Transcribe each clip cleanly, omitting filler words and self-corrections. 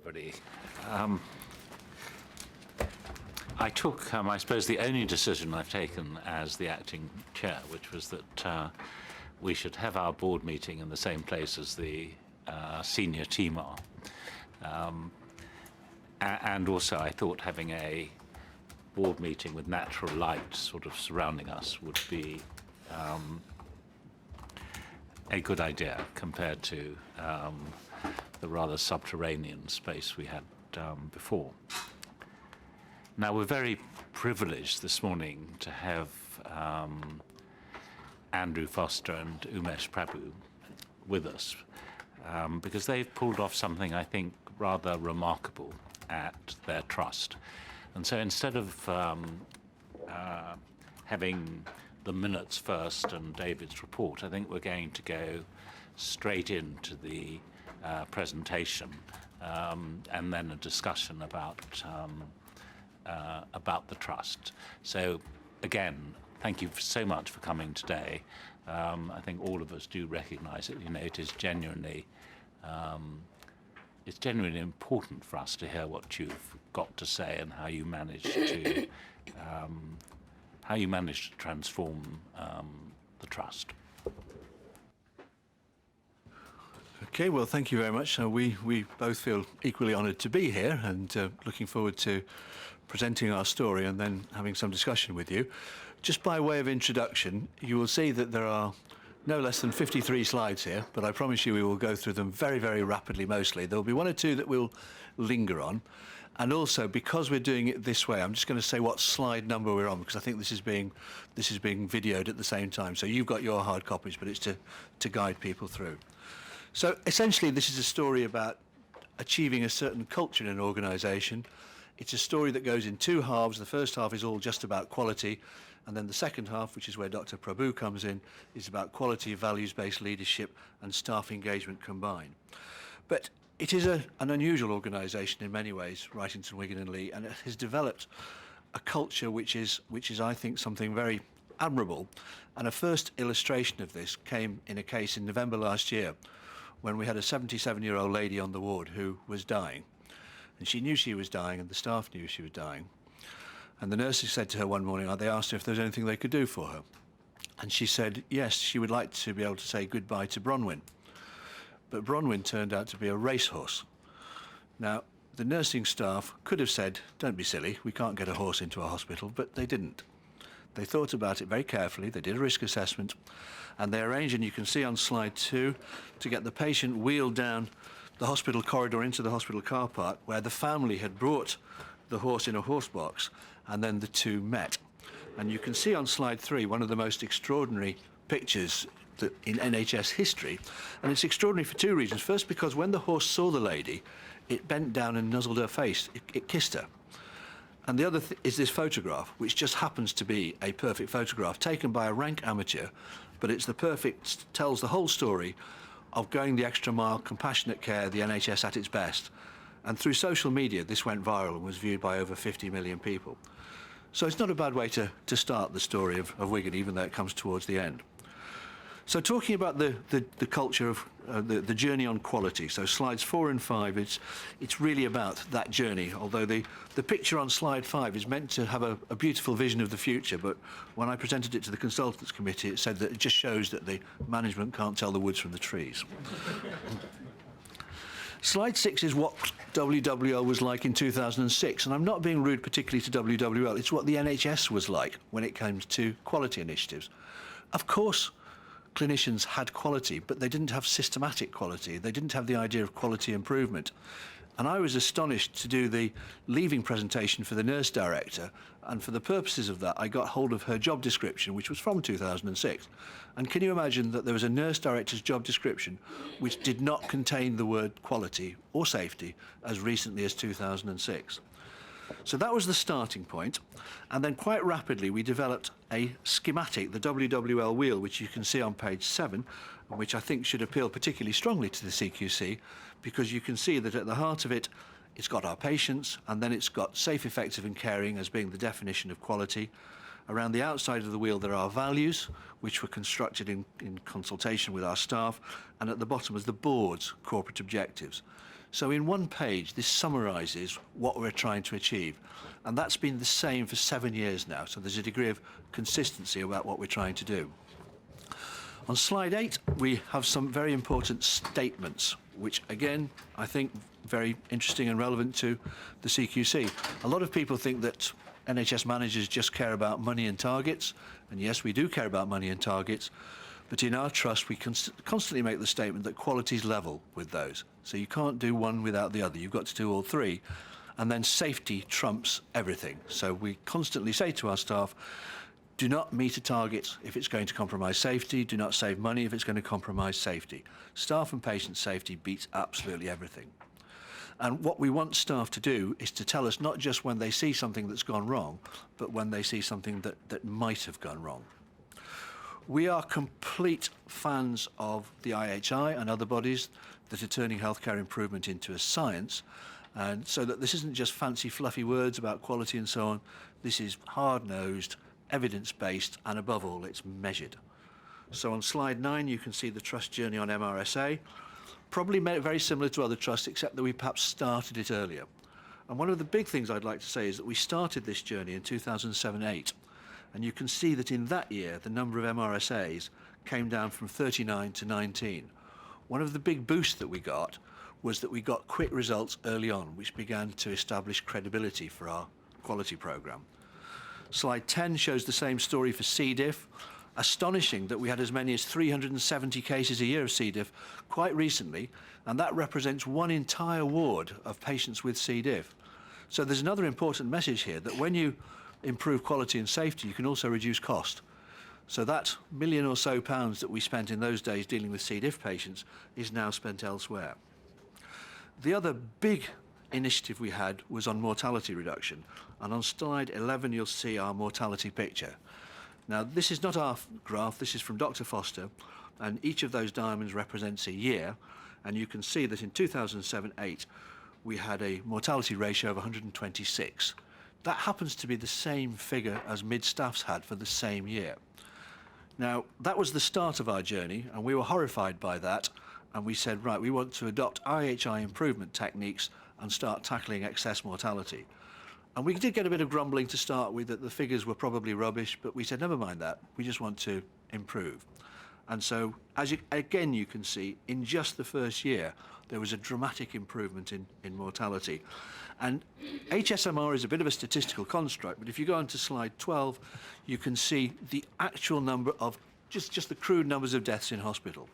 everybody. I took, I suppose, the only decision I've taken as the acting chair, which was that we should have our board meeting in the same place as the senior team are. And also I thought having a board meeting with natural light sort of surrounding us would be a good idea compared to the rather subterranean space we had before. Now, we're very privileged this morning to have Andrew Foster and Umesh Prabhu with us because they've pulled off something I think rather remarkable at their trust. And so instead of having the minutes first and David's report, I think we're going to go straight into the presentation and then a discussion about the trust. So again, thank you so much for coming today. I think all of us do recognise it. You know, it is genuinely it's genuinely important for us to hear what you've got to say and how you managed to transform the trust. Okay, well, thank you very much. We both feel equally honoured to be here and looking forward to presenting our story and then having some discussion with you. Just by way of introduction, you will see that there are no less than 53 slides here, but I promise you we will go through them very, very rapidly mostly. There will be one or two that we'll linger on. And also, because we're doing it this way, I'm just going to say what slide number we're on, because I think this is being videoed at the same time. So you've got your hard copies, but it's to guide people through. So essentially, this is a story about achieving a certain culture in an organisation. It's a story that goes in two halves. The first half is all just about quality, and then the second half, which is where Dr. Prabhu comes in, is about quality, values-based leadership and staff engagement combined. But it is an unusual organisation in many ways, Wrightington, Wigan and Lee, and it has developed a culture which is, I think, something very admirable. And a first illustration of this came in a case in November last year when we had a 77-year-old lady on the ward who was dying. And she knew she was dying and the staff knew she was dying. And the nurses said to her one morning, they asked her if there was anything they could do for her. And she said, yes, she would like to be able to say goodbye to Bronwyn. But Bronwyn turned out to be a racehorse. Now, the nursing staff could have said, don't be silly, we can't get a horse into our hospital, but they didn't. They thought about it very carefully, they did a risk assessment, and they arranged, and you can see on slide 2, to get the patient wheeled down the hospital corridor into the hospital car park, where the family had brought the horse in a horse box, and then the two met. And you can see on slide 3 one of the most extraordinary pictures in NHS history, and it's extraordinary for two reasons. First, because when the horse saw the lady, it bent down and nuzzled her face. It kissed her. And the other is this photograph, which just happens to be a perfect photograph taken by a rank amateur, but it's the perfect, tells the whole story of going the extra mile, compassionate care, the NHS at its best. And through social media, this went viral and was viewed by over 50 million people. So it's not a bad way to start the story of Wigan, even though it comes towards the end. So talking about the culture of the journey on quality, so slides 4 and 5, it's really about that journey, although the picture on slide 5 is meant to have a beautiful vision of the future, but when I presented it to the Consultants Committee, it said that it just shows that the management can't tell the woods from the trees. Slide 6 is what WWL was like in 2006, and I'm not being rude particularly to WWL, it's what the NHS was like when it came to quality initiatives. Of course, clinicians had quality, but they didn't have systematic quality. They didn't have the idea of quality improvement. And I was astonished to do the leaving presentation for the nurse director, and for the purposes of that, I got hold of her job description, which was from 2006. And can you imagine that there was a nurse director's job description which did not contain the word quality or safety as recently as 2006? So that was the starting point, and then quite rapidly we developed a schematic, the WWL wheel, which you can see on page 7, which I think should appeal particularly strongly to the CQC, because you can see that at the heart of it, it's got our patients, and then it's got safe, effective and caring as being the definition of quality, Around the outside of the wheel there are values, which were constructed in consultation with our staff, and at the bottom is the board's corporate objectives. So in one page, this summarises what we're trying to achieve. And that's been the same for 7 years now, so there's a degree of consistency about what we're trying to do. On slide 8, we have some very important statements, which again, I think very interesting and relevant to the CQC. A lot of people think that NHS managers just care about money and targets, and yes, we do care about money and targets, but in our trust we constantly make the statement that quality is level with those. So you can't do one without the other, you've got to do all three, and then safety trumps everything. So we constantly say to our staff, do not meet a target if it's going to compromise safety, do not save money if it's going to compromise safety. Staff and patient safety beats absolutely everything. And what we want staff to do is to tell us not just when they see something that's gone wrong, but when they see something that might have gone wrong. We are complete fans of the IHI and other bodies that are turning healthcare improvement into a science, and so that this isn't just fancy fluffy words about quality and so on. This is hard-nosed, evidence-based, and above all, it's measured. So on slide 9, you can see the trust journey on MRSA. Probably very similar to other trusts, except that we perhaps started it earlier. And one of the big things I'd like to say is that we started this journey in 2007-8, and you can see that in that year the number of MRSAs came down from 39 to 19. One of the big boosts that we got was that we got quick results early on, which began to establish credibility for our quality programme. Slide 10 shows the same story for C. diff. Astonishing that we had as many as 370 cases a year of C. diff quite recently, and that represents one entire ward of patients with C. diff. So there's another important message here, that when you improve quality and safety, you can also reduce cost. So that £1 million or so that we spent in those days dealing with C. diff patients is now spent elsewhere. The other big initiative we had was on mortality reduction, and on slide 11 you'll see our mortality picture. Now, this is not our graph, this is from Dr. Foster, and each of those diamonds represents a year, and you can see that in 2007-8 we had a mortality ratio of 126. That happens to be the same figure as mid-staffs had for the same year. Now, that was the start of our journey, and we were horrified by that, and we said, right, we want to adopt IHI improvement techniques and start tackling excess mortality. And we did get a bit of grumbling to start with that the figures were probably rubbish, but we said, never mind that, we just want to improve. And so, again you can see, in just the first year, there was a dramatic improvement in mortality. And HSMR is a bit of a statistical construct, but if you go on to slide 12, you can see the actual number of, just the crude numbers of deaths in hospital.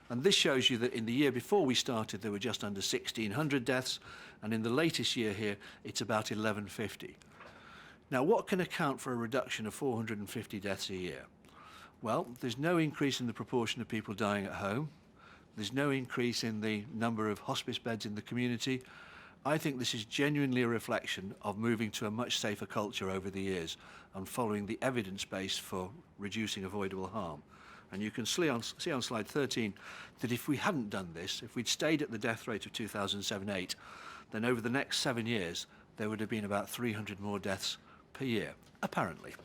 And this shows you that in the year before we started, there were just under 1,600 deaths, and in the latest year here, it's about 1,150. Now, what can account for a reduction of 450 deaths a year? Well, there's no increase in the proportion of people dying at home. There's no increase in the number of hospice beds in the community. I think this is genuinely a reflection of moving to a much safer culture over the years and following the evidence base for reducing avoidable harm. And you can see on slide 13 that if we hadn't done this, if we'd stayed at the death rate of 2007-8, then over the next 7 years, there would have been about 300 more deaths per year, apparently.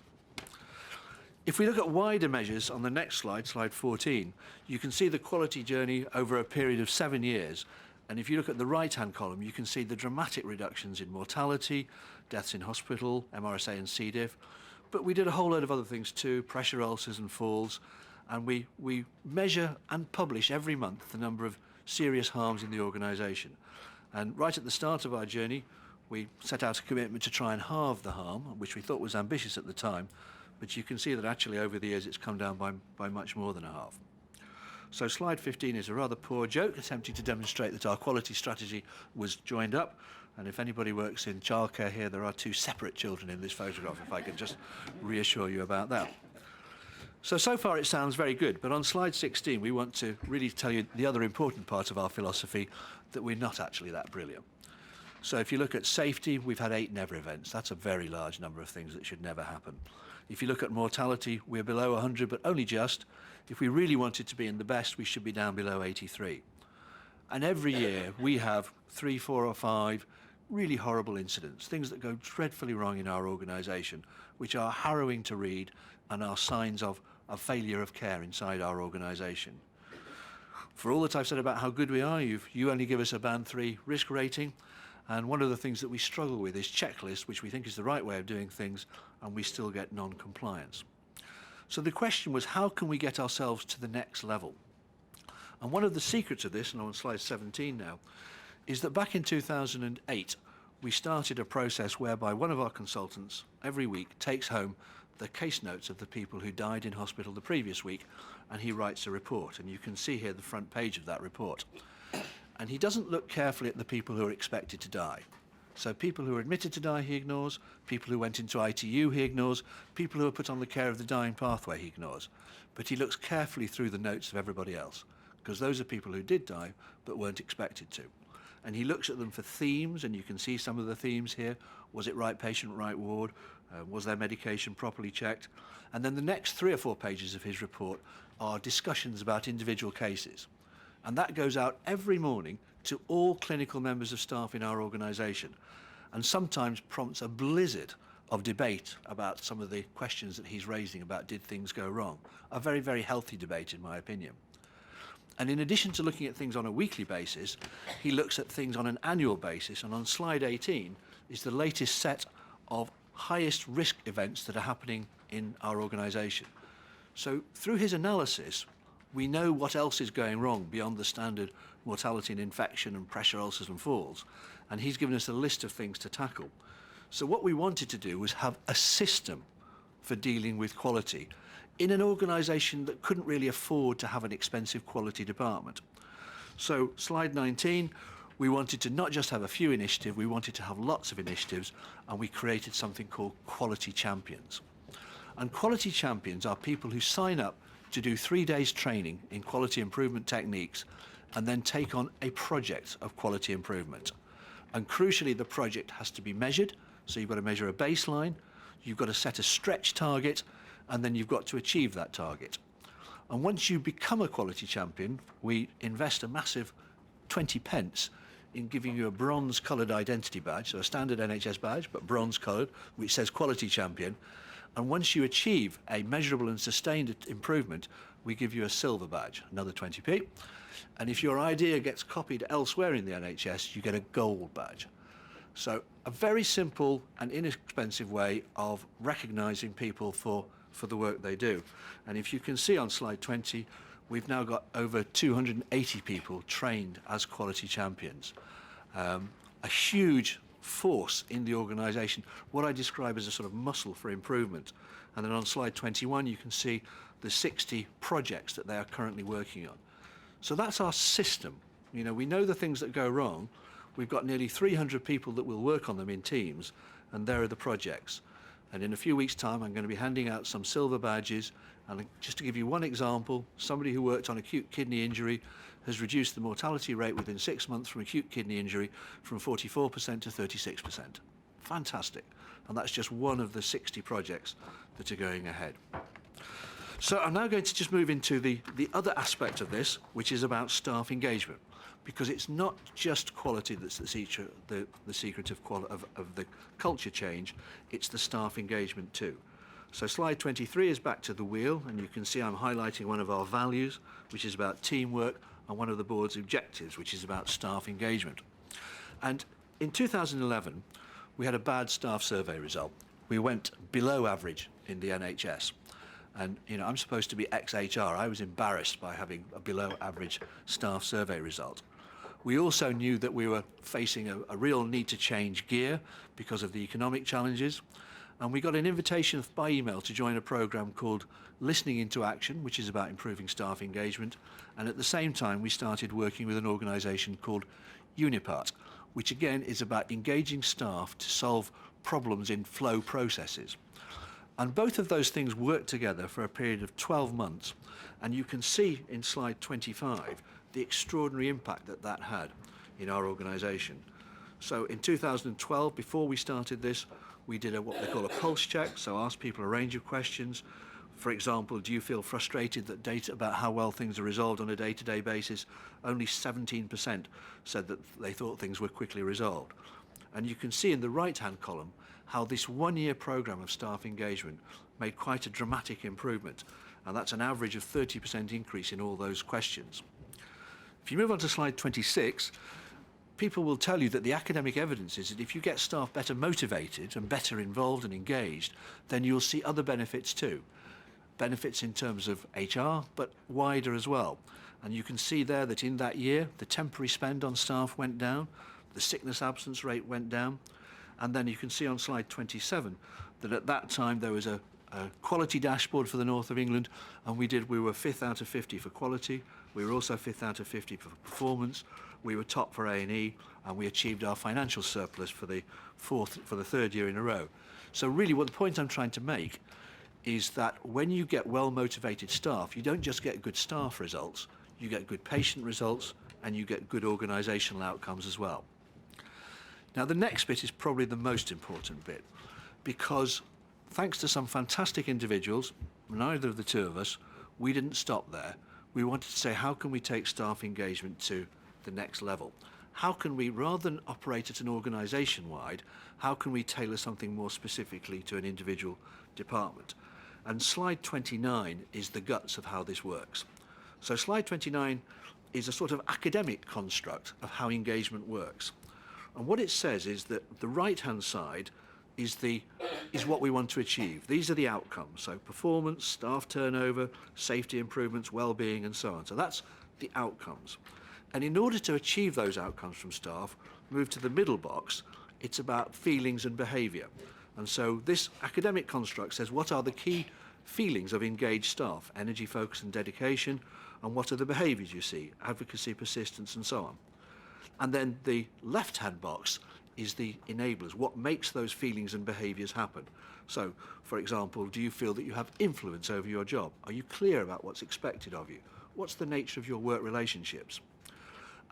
If we look at wider measures on the next slide, slide 14, you can see the quality journey over a period of 7 years. And if you look at the right-hand column, you can see the dramatic reductions in mortality, deaths in hospital, MRSA and C. diff. But we did a whole load of other things too, pressure ulcers and falls. And we measure and publish every month the number of serious harms in the organisation. And right at the start of our journey, we set out a commitment to try and halve the harm, which we thought was ambitious at the time, but you can see that actually over the years it's come down by much more than a half. So slide 15 is a rather poor joke, attempting to demonstrate that our quality strategy was joined up. And if anybody works in childcare here, there are 2 separate children in this photograph, if I can just reassure you about that. So far it sounds very good, but on slide 16 we want to really tell you the other important part of our philosophy, that we're not actually that brilliant. So if you look at safety, we've had 8 never events. That's a very large number of things that should never happen. If you look at mortality, we're below 100, but only just. If we really wanted to be in the best, we should be down below 83. And every year we have 3, 4 or 5 really horrible incidents, things that go dreadfully wrong in our organisation, which are harrowing to read and are signs of failure of care inside our organisation. For all that I've said about how good we are, you only give us a band 3 risk rating, and one of the things that we struggle with is checklists, which we think is the right way of doing things, and we still get non-compliance. So the question was, how can we get ourselves to the next level? And one of the secrets of this, and I'm on slide 17 now, is that back in 2008, we started a process whereby one of our consultants every week takes home the case notes of the people who died in hospital the previous week, and he writes a report. And you can see here the front page of that report. And he doesn't look carefully at the people who are expected to die. So people who are admitted to die, he ignores. People who went into ITU, he ignores. People who are put on the care of the dying pathway, he ignores. But he looks carefully through the notes of everybody else, because those are people who did die but weren't expected to. And he looks at them for themes, and you can see some of the themes here. Was it right patient, right ward? Was their medication properly checked? And then the next 3 or 4 pages of his report are discussions about individual cases. And that goes out every morning to all clinical members of staff in our organisation, and sometimes prompts a blizzard of debate about some of the questions that he's raising about did things go wrong. A very, very healthy debate, in my opinion. And in addition to looking at things on a weekly basis, he looks at things on an annual basis, and on slide 18 is the latest set of highest risk events that are happening in our organisation. So through his analysis, we know what else is going wrong beyond the standard mortality and infection and pressure ulcers and falls, and he's given us a list of things to tackle. So what we wanted to do was have a system for dealing with quality in an organisation that couldn't really afford to have an expensive quality department. So slide 19, we wanted to not just have a few initiatives, we wanted to have lots of initiatives, and we created something called Quality Champions. And Quality Champions are people who sign up to do 3 days training in quality improvement techniques and then take on a project of quality improvement. And crucially, the project has to be measured. So you've got to measure a baseline, you've got to set a stretch target, and then you've got to achieve that target. And once you become a quality champion, we invest a massive 20 pence in giving you a bronze coloured identity badge, so a standard NHS badge, but bronze coloured, which says quality champion. And once you achieve a measurable and sustained improvement, we give you a silver badge, another 20p. And if your idea gets copied elsewhere in the NHS, you get a gold badge. So a very simple and inexpensive way of recognising people for the work they do. And if you can see on slide 20, we've now got over 280 people trained as quality champions. A huge force in the organisation, what I describe as a sort of muscle for improvement. And then on slide 21, you can see the 60 projects that they are currently working on. So that's our system. You know, we know the things that go wrong. We've got nearly 300 people that will work on them in teams, and there are the projects. And in a few weeks' time, I'm going to be handing out some silver badges. And just to give you one example, somebody who worked on acute kidney injury has reduced the mortality rate within 6 months from acute kidney injury from 44% to 36%. Fantastic. And that's just one of the 60 projects that are going ahead. So I'm now going to just move into the other aspect of this, which is about staff engagement, because it's not just quality that's the secret of the culture change, it's the staff engagement too. So slide 23 is back to the wheel, and you can see I'm highlighting one of our values, which is about teamwork, and one of the board's objectives, which is about staff engagement. And in 2011, we had a bad staff survey result. We went below average in the NHS. And, you know, I'm supposed to be ex-HR. I was embarrassed by having a below average staff survey result. We also knew that we were facing a real need to change gear because of the economic challenges. And we got an invitation by email to join a program called Listening into Action, which is about improving staff engagement. And at the same time, we started working with an organisation called Unipart, which again is about engaging staff to solve problems in flow processes. And both of those things worked together for a period of 12 months. And you can see in slide 25 the extraordinary impact that that had in our organisation. So in 2012, before we started this, we did what they call a pulse check, so asked people a range of questions. For example, do you feel frustrated that data about how well things are resolved on a day-to-day basis? Only 17% said that they thought things were quickly resolved. And you can see in the right-hand column how this one-year programme of staff engagement made quite a dramatic improvement. And that's an average of 30% increase in all those questions. If you move on to slide 26, people will tell you that the academic evidence is that if you get staff better motivated and better involved and engaged, then you'll see other benefits too. Benefits in terms of HR, but wider as well. And you can see there that in that year, the temporary spend on staff went down, the sickness absence rate went down, and then you can see on slide 27 that at that time there was a quality dashboard for the north of England, and we were 5th out of 50 for quality. We were also 5th out of 50 for performance. We were top for A&E, and we achieved our financial surplus for the third year in a row. So really what the point I'm trying to make is that when you get well-motivated staff, you don't just get good staff results, you get good patient results, and you get good organisational outcomes as well. Now the next bit is probably the most important bit, because thanks to some fantastic individuals, neither of the two of us, we didn't stop there. We wanted to say, how can we take staff engagement to the next level? How can we, rather than operate at an organisation-wide, how can we tailor something more specifically to an individual department? And slide 29 is the guts of how this works. So slide 29 is a sort of academic construct of how engagement works. And what it says is that the right-hand side is what we want to achieve. These are the outcomes. So performance, staff turnover, safety improvements, well-being, and so on. So that's the outcomes. And in order to achieve those outcomes from staff, move to the middle box, it's about feelings and behaviour. And so this academic construct says what are the key feelings of engaged staff, energy, focus and dedication, and what are the behaviours you see, advocacy, persistence and so on. And then the left-hand box is the enablers, what makes those feelings and behaviours happen. So, for example, do you feel that you have influence over your job? Are you clear about what's expected of you? What's the nature of your work relationships?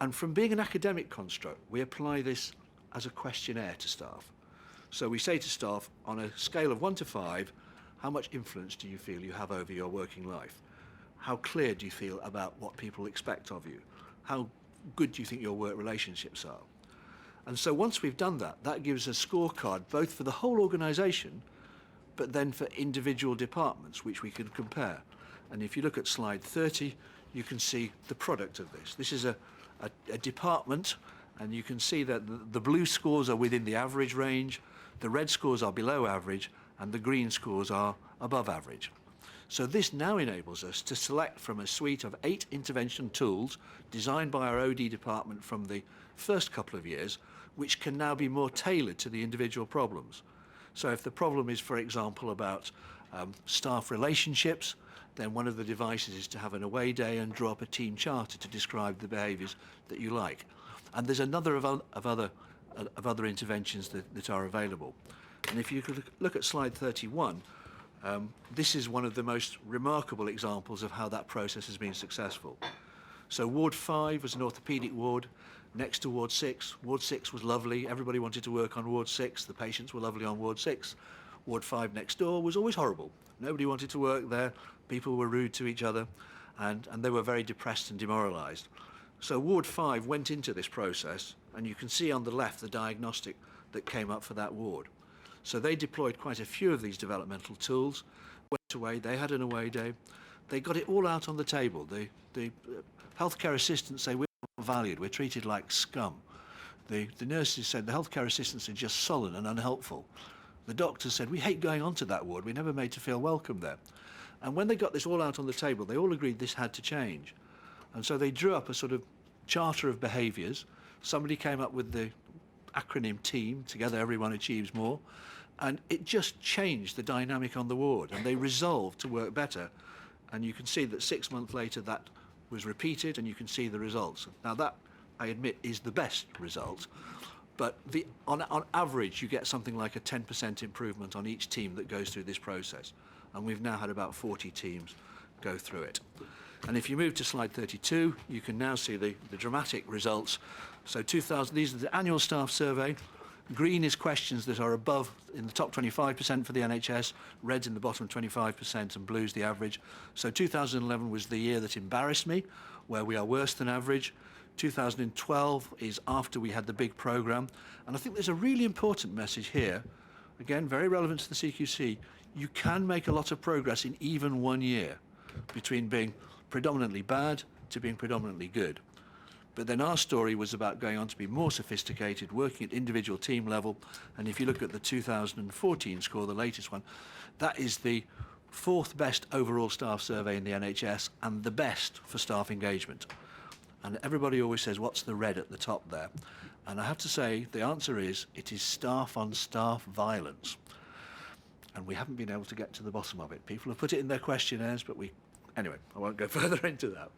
And from being an academic construct, we apply this as a questionnaire to staff. So we say to staff, on a scale of 1 to 5, how much influence do you feel you have over your working life? How clear do you feel about what people expect of you? How good do you think your work relationships are? And so once we've done that, that gives a scorecard both for the whole organisation, but then for individual departments, which we can compare. And if you look at slide 30, you can see the product of this. This is a department, and you can see that the blue scores are within the average range, the red scores are below average, and the green scores are above average. So this now enables us to select from a suite of 8 intervention tools designed by our OD department from the first couple of years, which can now be more tailored to the individual problems. So if the problem is, for example, about staff relationships, then one of the devices is to have an away day and draw up a team charter to describe the behaviours that you like. And there's another of other interventions that are available. And if you could look at slide 31, this is one of the most remarkable examples of how that process has been successful. So Ward 5 was an orthopaedic ward next to Ward 6. Ward 6 was lovely. Everybody wanted to work on Ward 6. The patients were lovely on Ward 6. Ward 5 next door was always horrible. Nobody wanted to work there. People were rude to each other, and they were very depressed and demoralised. So Ward 5 went into this process, and you can see on the left the diagnostic that came up for that ward. So they deployed quite a few of these developmental tools, went away, they had an away day, they got it all out on the table. The healthcare assistants say, we're not valued, we're treated like scum. The nurses said the healthcare assistants are just sullen and unhelpful. The doctors said, we hate going onto that ward, we're never made to feel welcome there. And when they got this all out on the table, they all agreed this had to change. And so they drew up a sort of charter of behaviours. Somebody came up with the acronym TEAM, Together Everyone Achieves More, and it just changed the dynamic on the ward, and they resolved to work better. And you can see that 6 months later that was repeated, and you can see the results. Now that, I admit, is the best result, but on average you get something like a 10% improvement on each team that goes through this process. And we've now had about 40 teams go through it. And if you move to slide 32, you can now see the dramatic results. So these are the annual staff survey. Green is questions that are above, in the top 25% for the NHS, red's in the bottom 25%, and blue's the average. So 2011 was the year that embarrassed me, where we are worse than average. 2012 is after we had the big programme. And I think there's a really important message here, again, very relevant to the CQC. You can make a lot of progress in even 1 year between being predominantly bad to being predominantly good. But then our story was about going on to be more sophisticated, working at individual team level. And if you look at the 2014 score, the latest one, that is the 4th best overall staff survey in the NHS and the best for staff engagement. And everybody always says, what's the red at the top there? And I have to say, the answer is, it is staff on staff violence. And we haven't been able to get to the bottom of it. People have put it in their questionnaires, but anyway, I won't go further into that.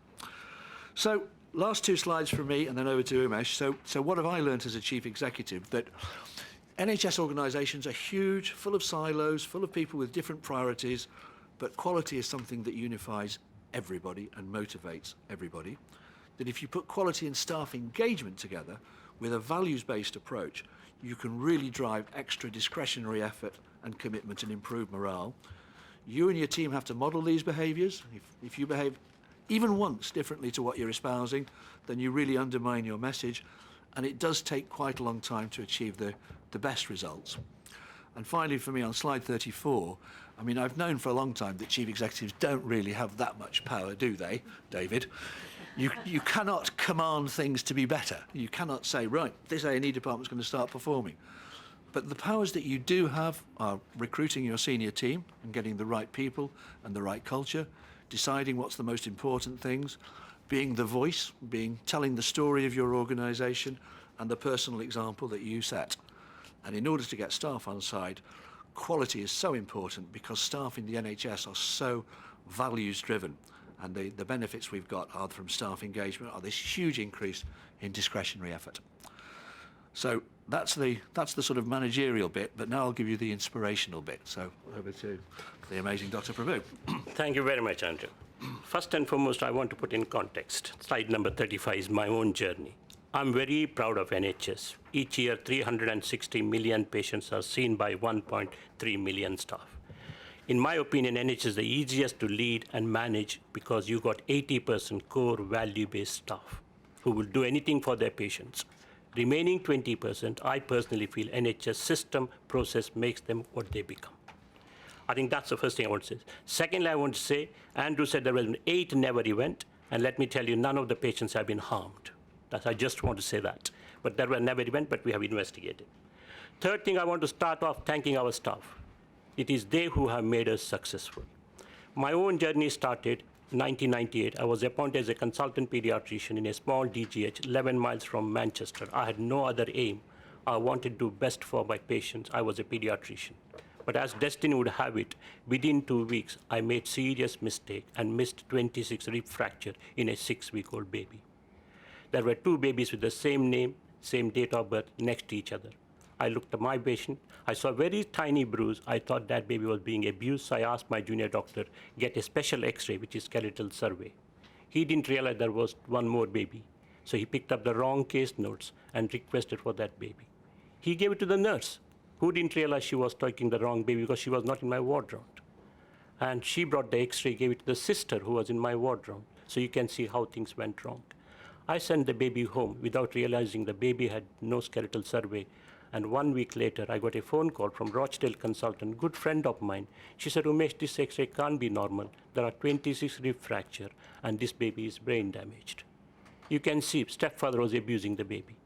So, last 2 slides from me, and then over to Umesh. So what have I learned as a chief executive? That NHS organisations are huge, full of silos, full of people with different priorities, but quality is something that unifies everybody and motivates everybody. That if you put quality and staff engagement together with a values-based approach, you can really drive extra discretionary effort and commitment and improve morale. You and your team have to model these behaviours. If you behave even once differently to what you're espousing, then you really undermine your message, and it does take quite a long time to achieve the best results. And finally, for me, on slide 34, I mean, I've known for a long time that chief executives don't really have that much power, do they, David? You cannot command things to be better. You cannot say, right, this A&E department's going to start performing. But the powers that you do have are recruiting your senior team and getting the right people and the right culture, deciding what's the most important things, being the voice, telling the story of your organisation and the personal example that you set. And in order to get staff on side, quality is so important because staff in the NHS are so values driven, and the benefits we've got are from staff engagement are this huge increase in discretionary effort. So that's the sort of managerial bit, but now I'll give you the inspirational bit. So over to the amazing Dr. Prabhu. Thank you very much, Andrew. First and foremost, I want to put in context. Slide number 35 is my own journey. I'm very proud of NHS. Each year, 360 million patients are seen by 1.3 million staff. In my opinion, NHS is the easiest to lead and manage because you got 80% core value-based staff who will do anything for their patients. Remaining 20%, I personally feel NHS system process makes them what they become. I think that's the first thing I want to say. Secondly, I want to say, Andrew said there was an 8 never event, and let me tell you, none of the patients have been harmed. I just want to say that. But there were never event, but we have investigated. Third thing, I want to start off thanking our staff. It is they who have made us successful. My own journey started in 1998. I was appointed as a consultant pediatrician in a small DGH 11 miles from Manchester. I had no other aim. I wanted to do best for my patients. I was a pediatrician. But as destiny would have it, within 2 weeks, I made serious mistake and missed 26 rib fracture in a 6-week-old baby. There were 2 babies with the same name, same date of birth, next to each other. I looked at my patient. I saw a very tiny bruise. I thought that baby was being abused, so I asked my junior doctor, get a special X-ray, which is skeletal survey. He didn't realize there was one more baby. So he picked up the wrong case notes and requested for that baby. He gave it to the nurse, who didn't realize she was taking the wrong baby because she was not in my ward round. And she brought the X-ray, gave it to the sister who was in my ward round. So you can see how things went wrong. I sent the baby home without realizing the baby had no skeletal survey. And 1 week later, I got a phone call from Rochdale consultant, good friend of mine. She said, Umesh, this X-ray can't be normal. There are 26 rib fracture, and this baby is brain damaged. You can see stepfather was abusing the baby.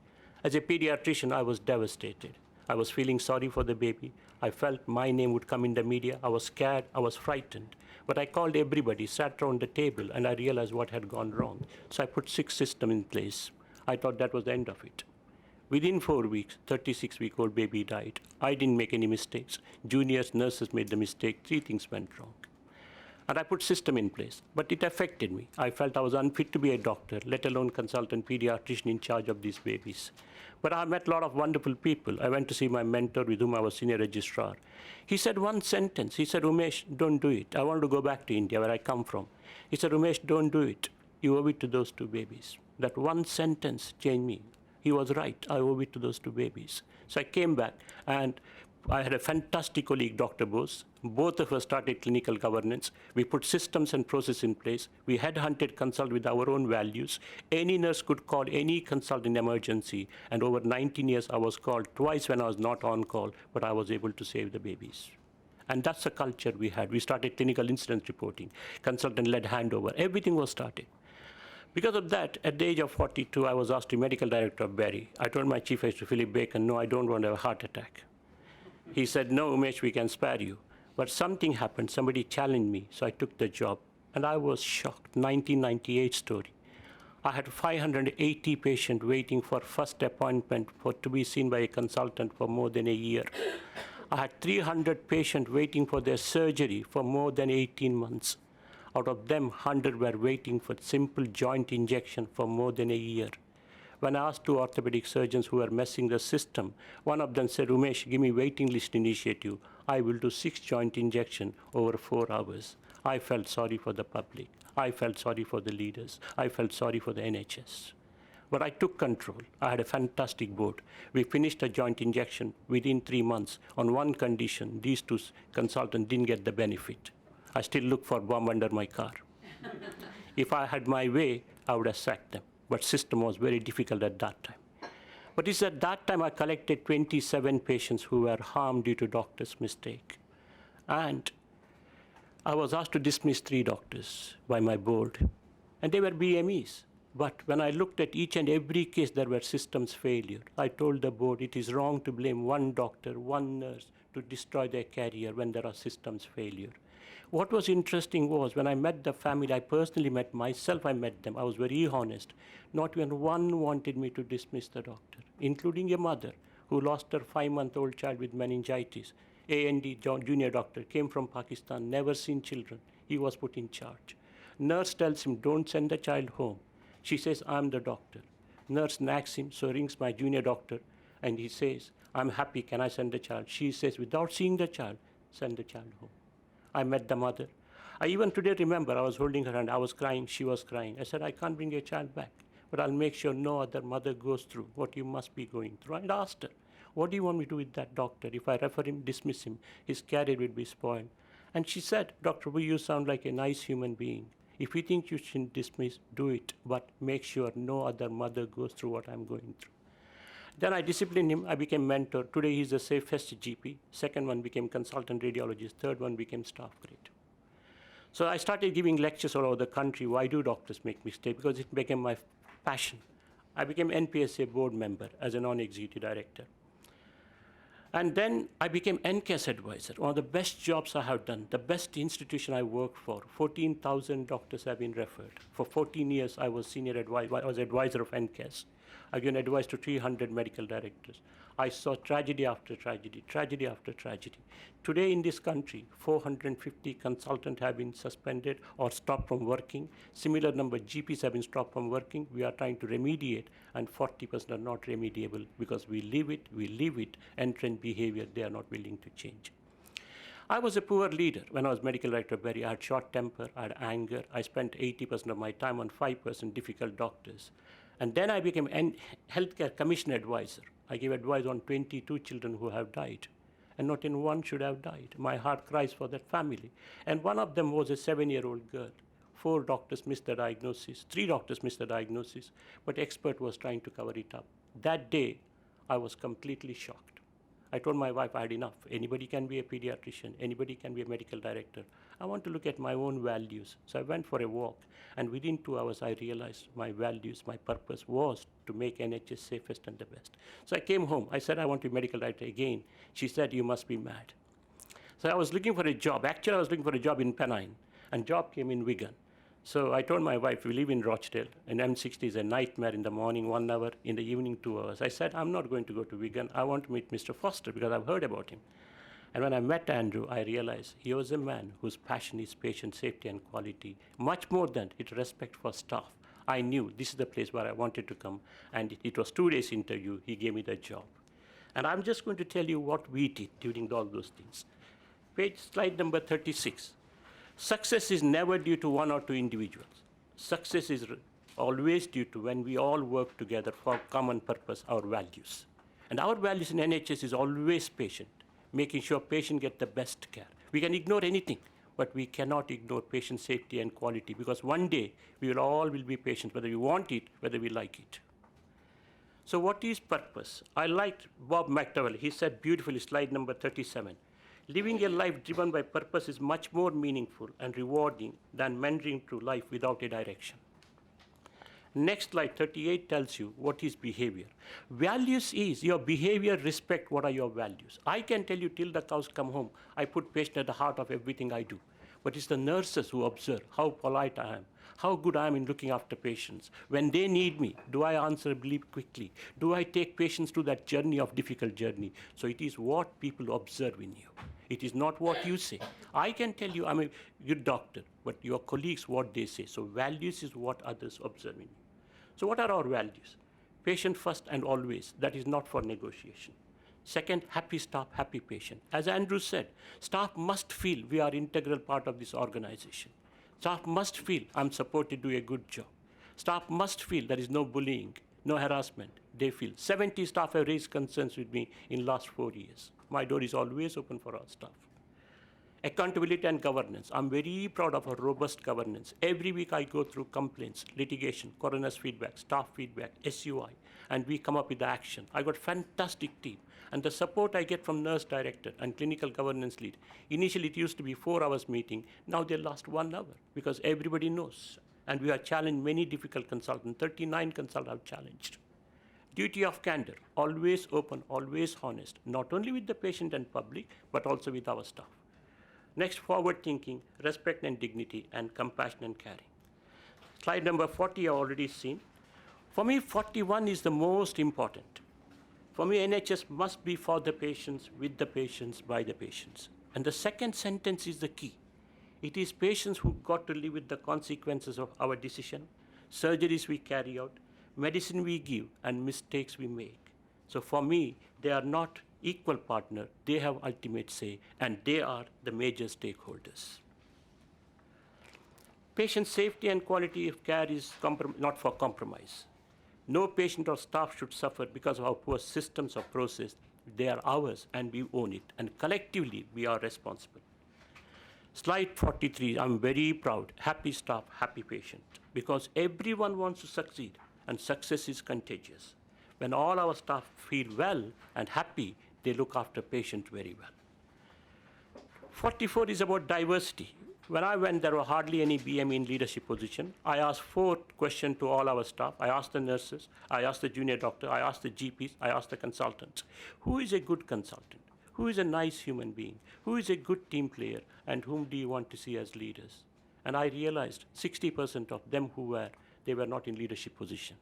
As a pediatrician, I was devastated. I was feeling sorry for the baby. I felt my name would come in the media. I was scared. I was frightened. But I called everybody, sat around the table, and I realized what had gone wrong. So I put 6 systems in place. I thought that was the end of it. Within 4 weeks, 36-week-old baby died. I didn't make any mistakes. Juniors, nurses made the mistake. 3 things went wrong. And I put system in place, but it affected me. I felt I was unfit to be a doctor, let alone consultant pediatrician in charge of these babies. But I met a lot of wonderful people. I went to see my mentor with whom I was senior registrar. He said one sentence. He said, Umesh, don't do it. I want to go back to India, where I come from. He said, Umesh, don't do it. You owe it to those 2 babies. That one sentence changed me. He was right. I owe it to those 2 babies. So I came back, and I had a fantastic colleague, Dr. Bose. Both of us started clinical governance. We put systems and process in place. We headhunted consult with our own values. Any nurse could call any consult in emergency. And over 19 years, I was called twice when I was not on call, but I was able to save the babies. And that's the culture we had. We started clinical incident reporting, consultant-led handover. Everything was started. Because of that, at the age of 42, I was asked to be medical director of Barry. I told my chief editor, Philip Bacon, no, I don't want to have a heart attack. He said, no, Umesh, we can spare you. But something happened. Somebody challenged me, so I took the job. And I was shocked. 1998 story. I had 580 patients waiting for first appointment to be seen by a consultant for more than a year. I had 300 patients waiting for their surgery for more than 18 months. Out of them, 100 were waiting for simple joint injection for more than a year. When I asked two orthopedic surgeons who were messing the system, one of them said, Umesh, give me waiting list initiative. I will do 6 joint injection over 4 hours. I felt sorry for the public. I felt sorry for the leaders. I felt sorry for the NHS. But I took control. I had a fantastic board. We finished a joint injection within 3 months on one condition. These two consultants didn't get the benefit. I still look for bomb under my car. If I had my way, I would have sacked them. But system was very difficult at that time. But it's at that time I collected 27 patients who were harmed due to doctor's mistake. And I was asked to dismiss 3 doctors by my board. And they were BMEs. But when I looked at each and every case, there were systems failure. I told the board it is wrong to blame one doctor, one nurse to destroy their career when there are systems failure. What was interesting was when I met the family, I personally met myself, I met them. I was very honest. Not even one wanted me to dismiss the doctor, including a mother who lost her 5-month-old child with meningitis. A&D, junior doctor, came from Pakistan, never seen children. He was put in charge. Nurse tells him, don't send the child home. She says, I'm the doctor. Nurse nags him, so rings my junior doctor, and he says, I'm happy, can I send the child? She says, without seeing the child, send the child home. I met the mother. I even today remember I was holding her hand. I was crying. She was crying. I said, I can't bring your child back, but I'll make sure no other mother goes through what you must be going through. I asked her, what do you want me to do with that doctor? If I refer him, dismiss him, his career will be spoiled. And she said, Dr. Wu, you sound like a nice human being. If you think you shouldn't dismiss, do it, but make sure no other mother goes through what I'm going through. Then I disciplined him. I became mentor. Today he's the safest GP. Second one became consultant radiologist. Third one became staff grade. So I started giving lectures all over the country. Why do doctors make mistakes? Because it became my passion. I became NPSA board member as a non-executive director. And then I became NCAS advisor, one of the best jobs I have done, the best institution I worked for. 14,000 doctors have been referred. For 14 years, I was senior advisor, I was advisor of NCAS. I given advice to 300 medical directors. I saw tragedy after tragedy, tragedy after tragedy. Today in this country, 450 consultants have been suspended or stopped from working. Similar number of GPs have been stopped from working. We are trying to remediate, and 40% are not remediable because we live it, entrenched behavior they are not willing to change. I was a poor leader when I was medical director of Berry. I had short temper, I had anger. I spent 80% of my time on 5% difficult doctors. And then I became a healthcare commission advisor. I gave advice on 22 children who have died, and not in one should have died. My heart cries for that family. And one of them was a 7-year-old girl. 4 doctors missed the diagnosis. 3 doctors missed the diagnosis, but expert was trying to cover it up. That day, I was completely shocked. I told my wife I had enough. Anybody can be a pediatrician. Anybody can be a medical director. I want to look at my own values. So I went for a walk, and within 2 hours, I realized my values, my purpose was to make NHS safest and the best. So I came home. I said, I want to be medical director again. She said, you must be mad. So I was looking for a job. Actually, I was looking for a job in Pennine, and job came in Wigan. So I told my wife, we live in Rochdale, and M60 is a nightmare in the morning, 1 hour, in the evening, 2 hours. I said, I'm not going to go to Wigan. I want to meet Mr. Foster because I've heard about him. And when I met Andrew, I realized he was a man whose passion is patient safety and quality, much more than his respect for staff. I knew this is the place where I wanted to come, and it was 2 days interview. He gave me the job. And I'm just going to tell you what we did during all those things. Slide number 36. Success is never due to 1 or 2 individuals. Success is always due to when we all work together for common purpose, our values. And our values in NHS is always patient. making sure patient get the best care. We can ignore anything, but we cannot ignore patient safety and quality, because one day we will all be patients, whether we want it, whether we like it. So what is purpose? I liked Bob McDowell. He said beautifully, slide number 37, living a life driven by purpose is much more meaningful and rewarding than meandering through life without a direction. Next slide, 38, tells you what is behavior. Values is your behavior respect what are your values. I can tell you till the cows come home, I put patient at the heart of everything I do. But it's the nurses who observe how polite I am, how good I am in looking after patients. When they need me, do I answer quickly? Do I take patients through that journey of difficult journey? So it is what people observe in you. It is not what you say. I can tell you I'm a good doctor, but your colleagues, what they say. So values is what others observe in you. So what are our values? Patient first and always. That is not for negotiation. Second, happy staff, happy patient. As Andrew said, staff must feel we are integral part of this organization. Staff must feel I'm supported to do a good job. Staff must feel there is no bullying, no harassment. They feel 70 staff have raised concerns with me in last 4 years. My door is always open for our staff. Accountability and governance. I'm very proud of our robust governance. Every week I go through complaints, litigation, coroner's feedback, staff feedback, SUI, and we come up with the action. I got fantastic team. And the support I get from nurse director and clinical governance lead. Initially it used to be 4 hours meeting. Now they last 1 hour because everybody knows. And we have challenged many difficult consultants. 39 consultants have challenged. Duty of Candour. Always open, always honest. Not only with the patient and public, but also with our staff. Next, forward thinking, respect and dignity, and compassion and caring. Slide number 40 I've already seen. For me, 41 is the most important. For me, NHS must be for the patients, with the patients, by the patients. And the second sentence is the key. It is patients who got to live with the consequences of our decision, surgeries we carry out, medicine we give, and mistakes we make. So for me, they are not equal partner, they have ultimate say, and they are the major stakeholders. Patient safety and quality of care is not for compromise. No patient or staff should suffer because of our poor systems or process. They are ours and we own it, and collectively we are responsible. Slide 43, I'm very proud. Happy staff, happy patient, because everyone wants to succeed and success is contagious. When all our staff feel well and happy, they look after patients very well. 44 is about diversity. When I went, there were hardly any BME in leadership position. I asked 4 questions to all our staff. I asked the nurses, I asked the junior doctor, I asked the GPs, I asked the consultants. Who is a good consultant? Who is a nice human being? Who is a good team player? And whom do you want to see as leaders? And I realized 60% of them they were not in leadership position.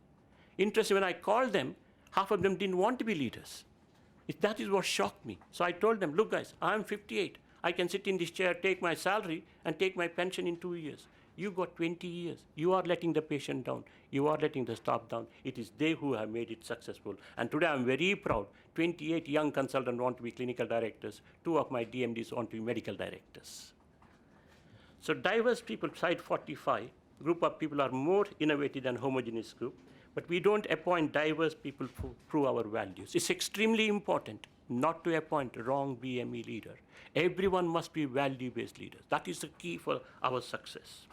Interesting, when I called them, half of them didn't want to be leaders. That is what shocked me. So I told them, look guys, I'm 58. I can sit in this chair, take my salary, and take my pension in 2 years. You got 20 years. You are letting the patient down. You are letting the staff down. It is they who have made it successful. And today I'm very proud. 28 young consultants want to be clinical directors. 2 of my DMDs want to be medical directors. So diverse people, slide 45, group of people are more innovative than homogeneous group. But we don't appoint diverse people through our values. It's extremely important not to appoint wrong BME leader. Everyone must be value-based leaders. That is the key for our success.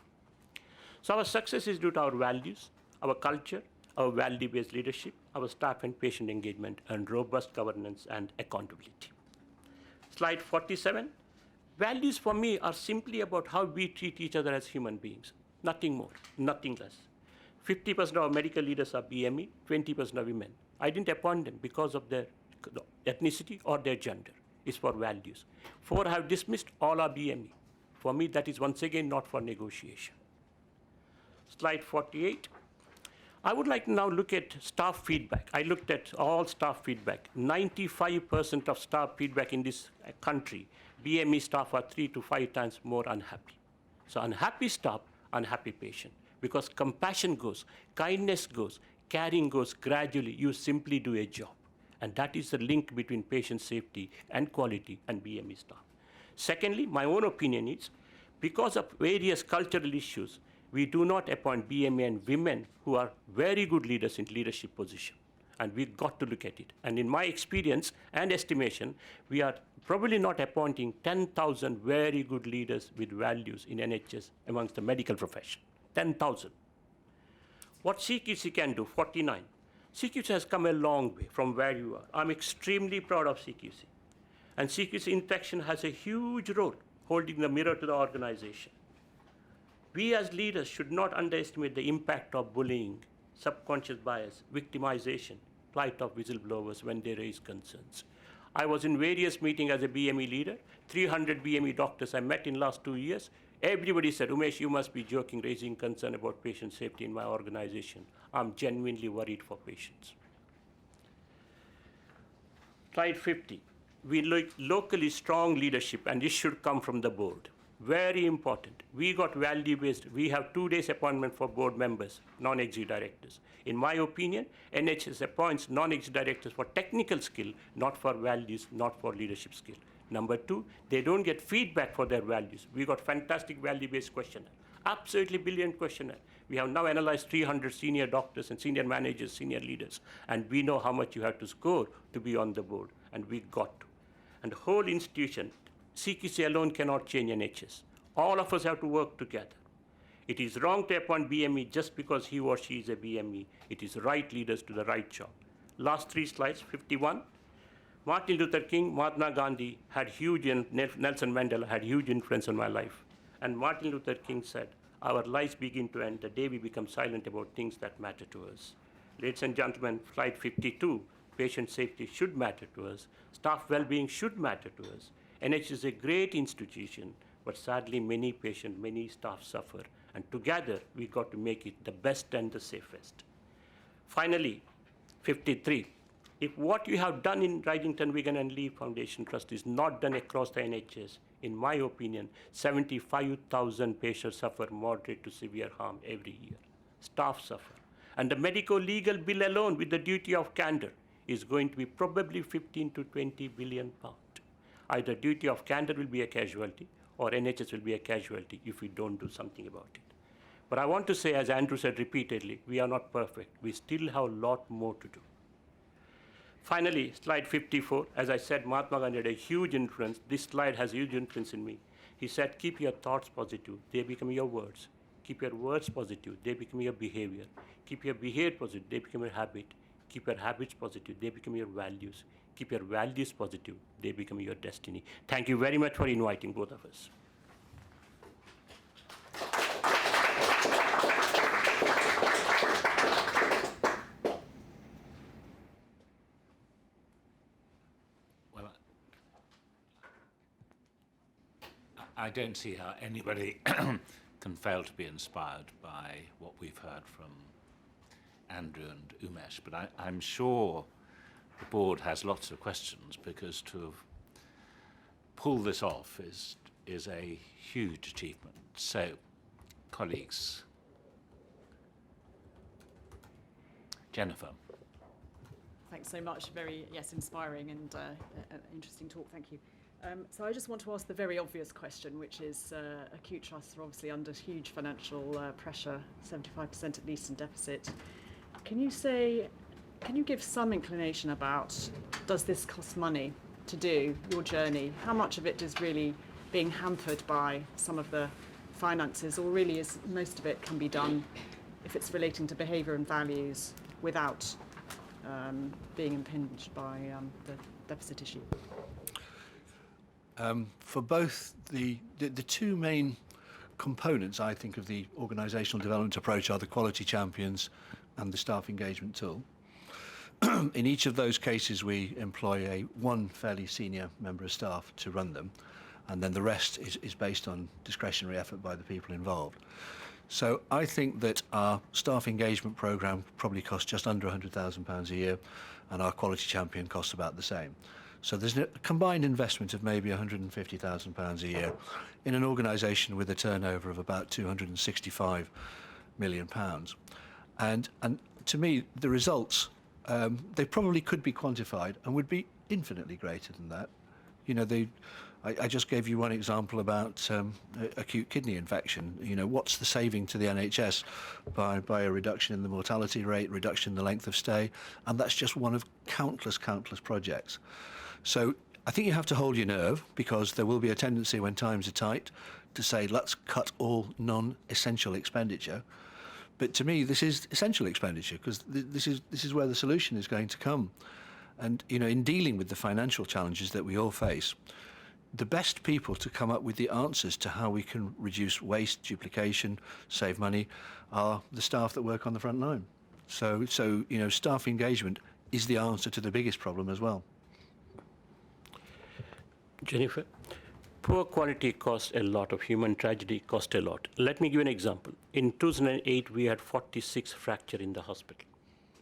So our success is due to our values, our culture, our value-based leadership, our staff and patient engagement, and robust governance and accountability. Slide 47. Values for me are simply about how we treat each other as human beings. Nothing more, nothing less. 50% of our medical leaders are BME, 20% are women. I didn't appoint them because of their ethnicity or their gender. It's for values. 4 have dismissed, all are BME. For me, that is once again not for negotiation. Slide 48. I would like to now look at staff feedback. I looked at all staff feedback. 95% of staff feedback in this country, BME staff are 3 to 5 times more unhappy. So unhappy staff, unhappy patient. Because compassion goes, kindness goes, caring goes gradually. You simply do a job. And that is the link between patient safety and quality and BME staff. Secondly, my own opinion is, because of various cultural issues, we do not appoint BME and women who are very good leaders in leadership position. and we've got to look at it. And in my experience and estimation, we are probably not appointing 10,000 very good leaders with values in NHS amongst the medical profession. 10,000. What CQC can do, 49. CQC has come a long way from where you are. I'm extremely proud of CQC. And CQC interaction has a huge role holding the mirror to the organization. We as leaders should not underestimate the impact of bullying, subconscious bias, victimization, plight of whistleblowers when they raise concerns. I was in various meetings as a BME leader, 300 BME doctors I met in last 2 years. Everybody said, Umesh, you must be joking, raising concern about patient safety in my organization. I'm genuinely worried for patients. Slide 50. We like locally strong leadership, and this should come from the board. Very important. We got value-based. We have 2 days appointment for board members, non-executive directors. In my opinion, NHS appoints non-executive directors for technical skill, not for values, not for leadership skill. Number 2, they don't get feedback for their values. We got fantastic value-based questionnaire, absolutely brilliant questionnaire. We have now analyzed 300 senior doctors and senior managers, senior leaders, and we know how much you have to score to be on the board, and we got to. And the whole institution, CQC alone cannot change NHS. All of us have to work together. It is wrong to appoint BME just because he or she is a BME. It is right leaders to the right job. Last 3 slides, 51. Martin Luther King, Mahatma Gandhi had huge, Nelson Mandela had huge influence on my life. And Martin Luther King said, our lives begin to end the day we become silent about things that matter to us. Ladies and gentlemen, slide 52, patient safety should matter to us. Staff well-being should matter to us. NHS is a great institution, but sadly many patients, many staff suffer. And together, we got to make it the best and the safest. Finally, 53. If what you have done in Ridington, Wigan and Lee Foundation Trust is not done across the NHS, in my opinion, 75,000 patients suffer moderate to severe harm every year. Staff suffer. And the medico-legal bill alone with the duty of candour is going to be probably 15 to 20 billion pounds. Either duty of candour will be a casualty or NHS will be a casualty if we don't do something about it. But I want to say, as Andrew said repeatedly, we are not perfect. We still have a lot more to do. Finally, slide 54, as I said, Mahatma Gandhi had a huge influence. This slide has huge influence in me. He said, keep your thoughts positive, they become your words. Keep your words positive, they become your behavior. Keep your behavior positive, they become your habit. Keep your habits positive, they become your values. Keep your values positive, they become your destiny. Thank you very much for inviting both of us. Well, I don't see how anybody can fail to be inspired by what we've heard from Andrew and Umesh, but I'm sure the board has lots of questions, because to pull this off is a huge achievement. So, colleagues, Jennifer. Thanks so much. Very, yes, inspiring and interesting talk. Thank you. So I just want to ask the very obvious question, which is acute trusts are obviously under huge financial pressure, 75% at least in deficit. Can you give some inclination about, does this cost money to do, your journey? How much of it is really being hampered by some of the finances, or really is most of it can be done if it's relating to behaviour and values without being impinged by the deficit issue? For both the 2 main components, I think, of the organisational development approach are the quality champions and the staff engagement tool. In each of those cases, we employ one fairly senior member of staff to run them, and then the rest is based on discretionary effort by the people involved. So I think that our staff engagement programme probably costs just under £100,000 a year, and our quality champion costs about the same. So there's a combined investment of maybe £150,000 a year in an organisation with a turnover of about £265 million. And to me, the results, they probably could be quantified and would be infinitely greater than that. You know, I just gave you one example about acute kidney infection. You know, what's the saving to the NHS by a reduction in the mortality rate, reduction in the length of stay, and that's just one of countless projects. So I think you have to hold your nerve, because there will be a tendency when times are tight to say, let's cut all non-essential expenditure. But to me, this is essential expenditure, because this is where the solution is going to come. And, you know, in dealing with the financial challenges that we all face, the best people to come up with the answers to how we can reduce waste, duplication, save money, are the staff that work on the front line. So you know, staff engagement is the answer to the biggest problem as well. Jennifer, poor quality costs a lot, of human tragedy cost a lot. Let me give you an example. In 2008, we had 46 fractures in the hospital.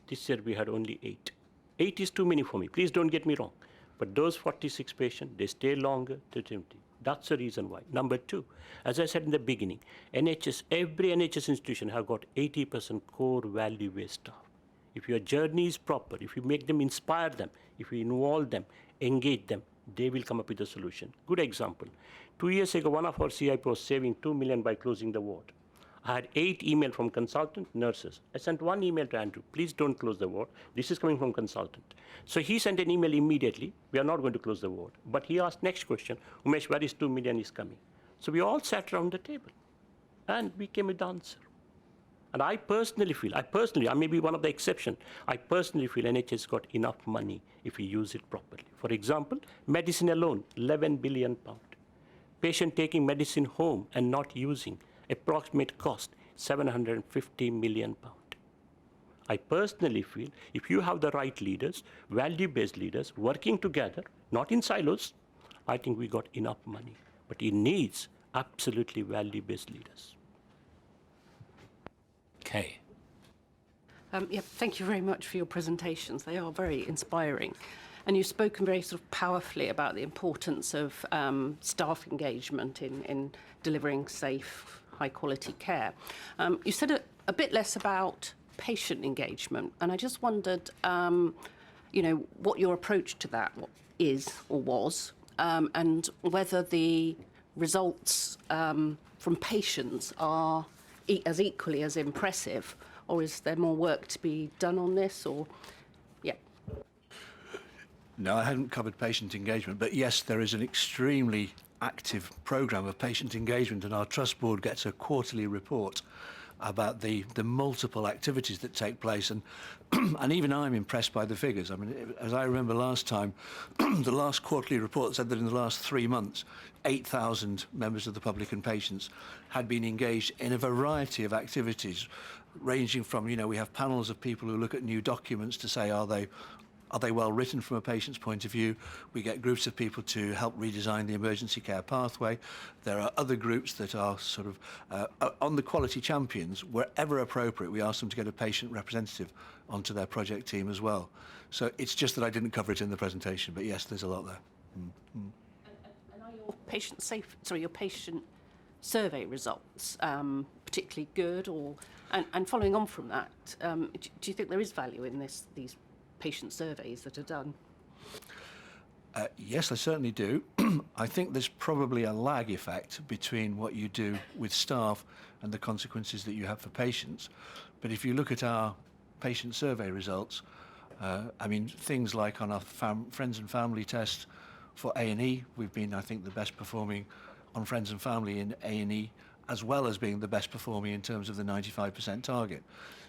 This year, we had only 8. 8 is too many for me. Please don't get me wrong. But those 46 patients, they stay longer to Trinity. That's the reason why. Number 2, as I said in the beginning, NHS, every NHS institution have got 80% core value-based staff. If your journey is proper, if you make them, inspire them, if you involve them, engage them, they will come up with a solution. Good example. 2 years ago, one of our CIP was saving 2 million by closing the ward. I had 8 emails from consultant nurses. I sent 1 email to Andrew, please don't close the ward. This is coming from consultant. So he sent an email immediately, we are not going to close the ward. But he asked next question, Umesh, where is 2 million is coming? So we all sat around the table and we came with the answer. And I personally feel, I may be one of the exceptions, I personally feel NHS got enough money if we use it properly. For example, medicine alone, 11 billion pound. Patient taking medicine home and not using, approximate cost, 750 million pound. I personally feel if you have the right leaders, value-based leaders, working together, not in silos, I think we got enough money. But it needs absolutely value-based leaders. Okay. Yeah, thank you very much for your presentations. They are very inspiring. And you've spoken very sort of powerfully about the importance of staff engagement in delivering safe, high-quality care. You said a bit less about patient engagement, and I just wondered, you know, what your approach to that is or was, and whether the results from patients are as equally as impressive, or is there more work to be done on this, or, yeah. No, I hadn't covered patient engagement, but yes, there is an extremely active programme of patient engagement, and our Trust Board gets a quarterly report about the multiple activities that take place, and and even I'm impressed by the figures. I mean, as I remember last time, the last quarterly report said that in the last 3 months, 8,000 members of the public and patients had been engaged in a variety of activities, ranging from, you know, we have panels of people who look at new documents to say, are they well written from a patient's point of view? We get groups of people to help redesign the emergency care pathway. There are other groups that are sort of on the quality champions. Wherever appropriate, we ask them to get a patient representative onto their project team as well. So it's just that I didn't cover it in the presentation, but yes, there's a lot there. And are your patient survey results particularly good, or and following on from that, do you think there is value in these patient surveys that are done? Yes, I certainly do. I think there's probably a lag effect between what you do with staff and the consequences that you have for patients. But if you look at our patient survey results, I mean, things like on our friends and family test for A&E, we've been, I think, the best performing on friends and family in A&E, as well as being the best performing in terms of the 95% target.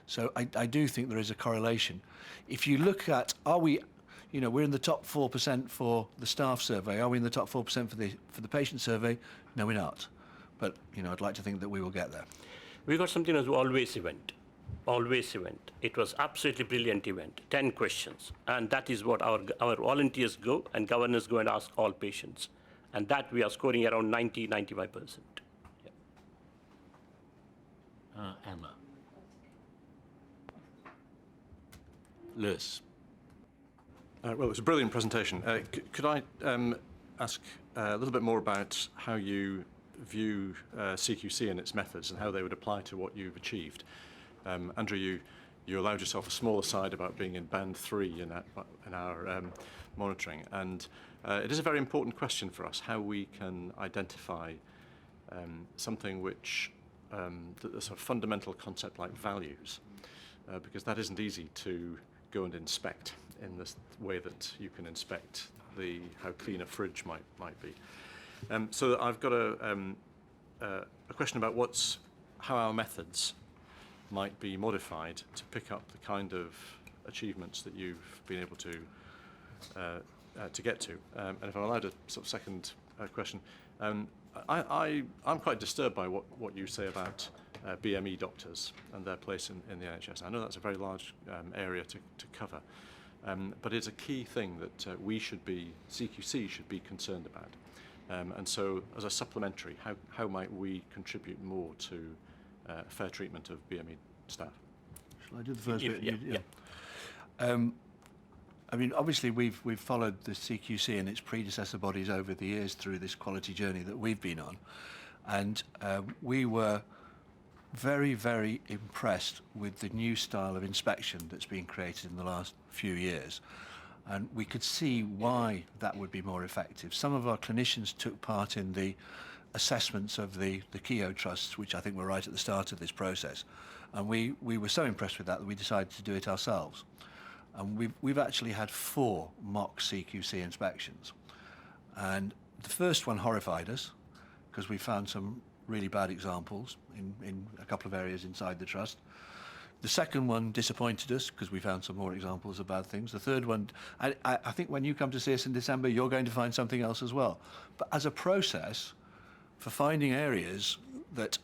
So I do think there is a correlation. If you look at, are we, you know, we're in the top 4% for the staff survey. Are we in the top 4% for the patient survey? No, we're not. But, you know, I'd like to think that we will get there. We got something as Always event. Always event. It was absolutely brilliant event. 10 questions. And that is what our volunteers go and governors go and ask all patients. And that we are scoring around 95%. Yeah. Emma. Lewis. Well, it was a brilliant presentation. Could I ask a little bit more about how you view CQC and its methods and how they would apply to what you've achieved? Andrew, you you allowed yourself a small aside about being in band 3 in our monitoring. And it is a very important question for us, how we can identify something which, the sort of fundamental concept like values, because that isn't easy to go and inspect in this way that you can inspect how clean a fridge might be. So I've got a question about how our methods might be modified to pick up the kind of achievements that you've been able to get to. And if I'm allowed a sort of second question, I'm quite disturbed by what you say about BME doctors and their place in the NHS. I know that's a very large area to cover, but it's a key thing that CQC should be concerned about. And so, as a supplementary, how might we contribute more to fair treatment of BME staff? Shall I do the first bit? Yeah. I mean, obviously, we've followed the CQC and its predecessor bodies over the years through this quality journey that we've been on, and we were very, very impressed with the new style of inspection that's been created in the last few years. And we could see why that would be more effective. Some of our clinicians took part in the assessments of the KEO trusts, which I think were right at the start of this process. And we were so impressed with that we decided to do it ourselves. And we've actually had 4 mock CQC inspections. And the first one horrified us because we found some really bad examples in a couple of areas inside the trust. The second one disappointed us because we found some more examples of bad things. The third one, I think when you come to see us in December, you're going to find something else as well. But as a process for finding areas that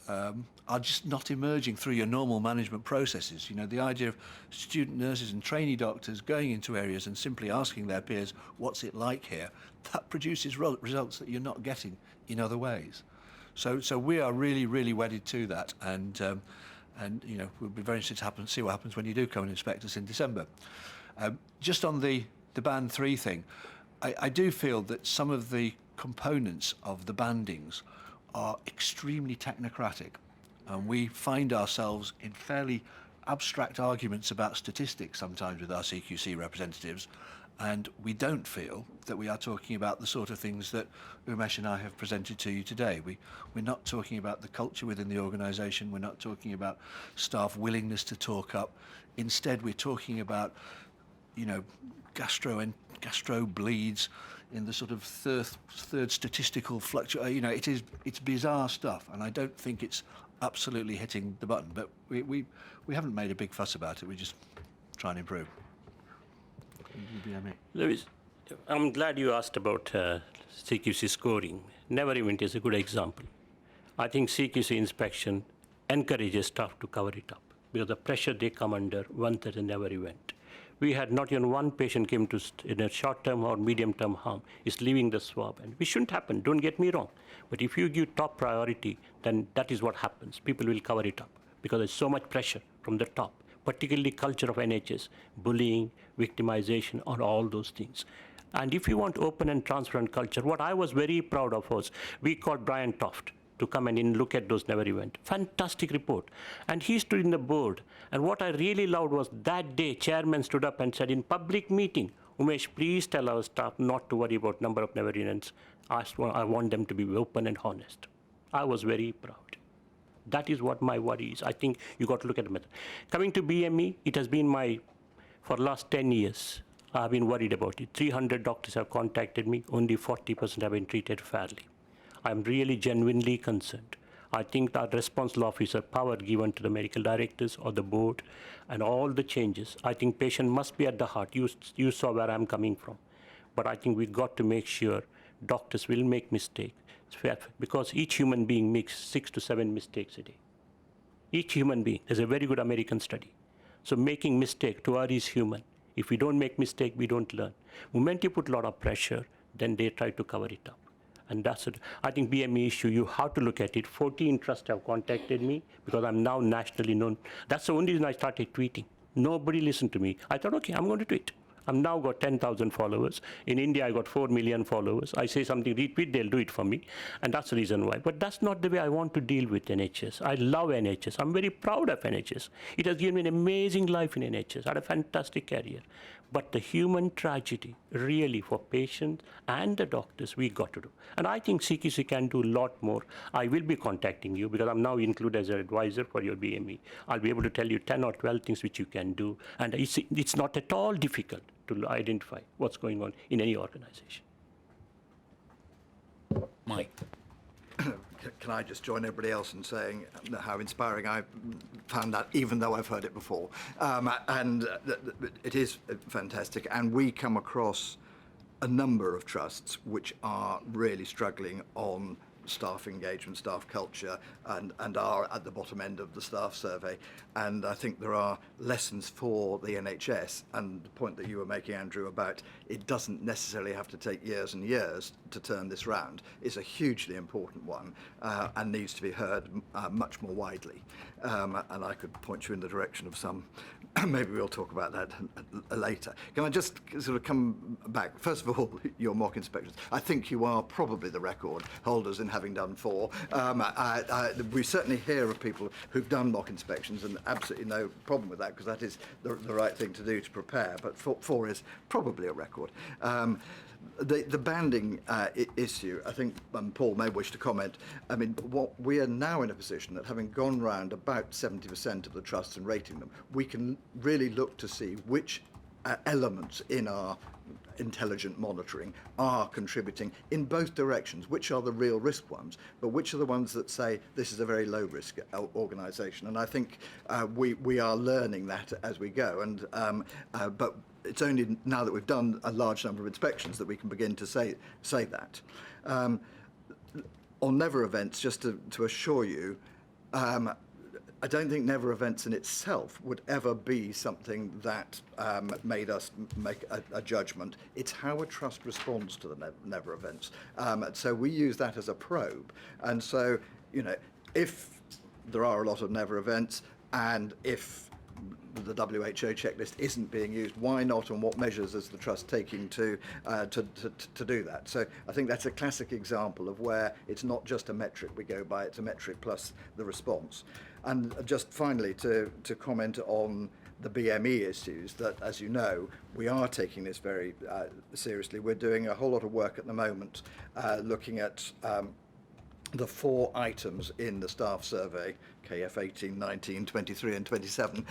are just not emerging through your normal management processes, you know, the idea of student nurses and trainee doctors going into areas and simply asking their peers, what's it like here? That produces results that you're not getting in other ways. So we are really, really wedded to that, and you know, we'll be very interested to see what happens when you do come and inspect us in December. Just on the band 3 thing, I do feel that some of the components of the bandings are extremely technocratic, and we find ourselves in fairly abstract arguments about statistics sometimes with our CQC representatives, and we don't feel that we are talking about the sort of things that Umesh and I have presented to you today. We're not talking about the culture within the organisation. We're not talking about staff willingness to talk up. Instead, we're talking about, you know, gastro bleeds in the sort of third statistical fluctuation. You know, it's bizarre stuff, and I don't think it's absolutely hitting the button. But we haven't made a big fuss about it. We just try and improve. Lewis, I'm glad you asked about CQC scoring. Never event is a good example. I think CQC inspection encourages staff to cover it up because the pressure they come under once there's a never event. We had not even one patient came to in a short-term or medium-term harm is leaving the swab, and it shouldn't happen. Don't get me wrong, but if you give top priority, then that is what happens. People will cover it up because there's so much pressure from the top, particularly culture of NHS, bullying, victimization, or all those things. And if you want open and transparent culture, what I was very proud of was we called Brian Toft to come and look at those never event. Fantastic report. And he stood in the board. And what I really loved was that day, chairman stood up and said in public meeting, Umesh, please tell our staff not to worry about number of never events. I want them to be open and honest. I was very proud. That is what my worry is. I think you got to look at the method. Coming to BME, it has been for the last 10 years, I've been worried about it. 300 doctors have contacted me, only 40% have been treated fairly. I'm really genuinely concerned. I think that responsible officer power given to the medical directors or the board and all the changes, I think patient must be at the heart. You saw where I'm coming from. But I think we've got to make sure doctors will make mistakes. Because each human being makes 6 to 7 mistakes a day. Each human being. There's a very good American study. So making mistake to us is human. If we don't make mistake, we don't learn. The moment you put a lot of pressure, then they try to cover it up. And that's it. I think BME issue, you have to look at it. 14 trusts have contacted me because I'm now nationally known. That's the only reason I started tweeting. Nobody listened to me. I thought, okay, I'm going to tweet. I've now got 10,000 followers. In India, I got 4 million followers. I say something, retweet, they'll do it for me. And that's the reason why. But that's not the way I want to deal with NHS. I love NHS. I'm very proud of NHS. It has given me an amazing life in NHS. I had a fantastic career. But the human tragedy, really, for patients and the doctors, we got to do. And I think CQC can do a lot more. I will be contacting you because I'm now included as an advisor for your BME. I'll be able to tell you 10 or 12 things which you can do. And it's not at all difficult to identify what's going on in any organization. Mike. Can I just join everybody else in saying how inspiring I found that, even though I've heard it before. It is fantastic. And we come across a number of trusts which are really struggling on staff engagement, staff culture, and are at the bottom end of the staff survey. And I think there are lessons for the NHS, and the point that you were making, Andrew, about it doesn't necessarily have to take years and years to turn this round, is a hugely important one and needs to be heard much more widely. And I could point you in the direction of some. Maybe we'll talk about that later. Can I just sort of come back? First of all, your mock inspections. I think you are probably the record holders in having done 4. We certainly hear of people who've done mock inspections, and absolutely no problem with that, because that is the right thing to do to prepare. But 4 is probably a record. The banding issue, I think Paul may wish to comment. I mean, what we are now in a position that, having gone round about 70% of the trusts and rating them, we can really look to see which elements in our intelligent monitoring are contributing in both directions, which are the real risk ones, but which are the ones that say this is a very low risk organisation. And I think we are learning that as we go. And but it's only now that we've done a large number of inspections that we can begin to say that. On never events, just to assure you, I don't think never events in itself would ever be something that made us make a judgment. It's how a trust responds to the never events. So we use that as a probe. And so, you know, if there are a lot of never events, and if the WHO checklist isn't being used, why not, and what measures is the trust taking to do that? So I think that's a classic example of where it's not just a metric we go by, it's a metric plus the response. And just finally, to comment on the BME issues, that, as you know, we are taking this very seriously. We're doing a whole lot of work at the moment looking at the 4 items in the staff survey, KF 18, 19, 23 and 27,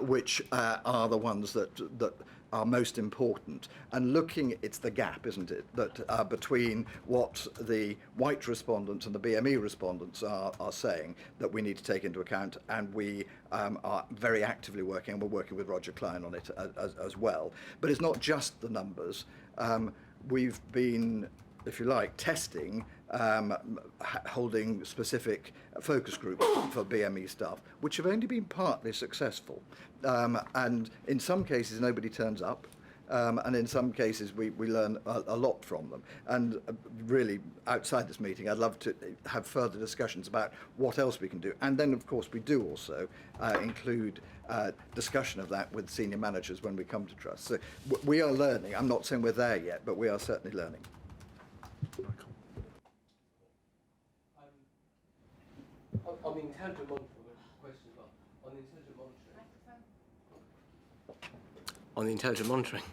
which are the ones that are most important. And looking, it's the gap, isn't it, that between what the white respondents and the BME respondents are saying that we need to take into account, and we are very actively working, and we're working with Roger Klein on it as well. But it's not just the numbers. We've been, if you like, testing, holding specific focus groups for BME staff, which have only been partly successful. And in some cases, nobody turns up. And in some cases, we learn a lot from them. And really, outside this meeting, I'd love to have further discussions about what else we can do. And then, of course, we do also include discussion of that with senior managers when we come to trust. So we are learning. I'm not saying we're there yet, but we are certainly learning. On the intelligent monitoring, question as well. On the intelligent monitoring.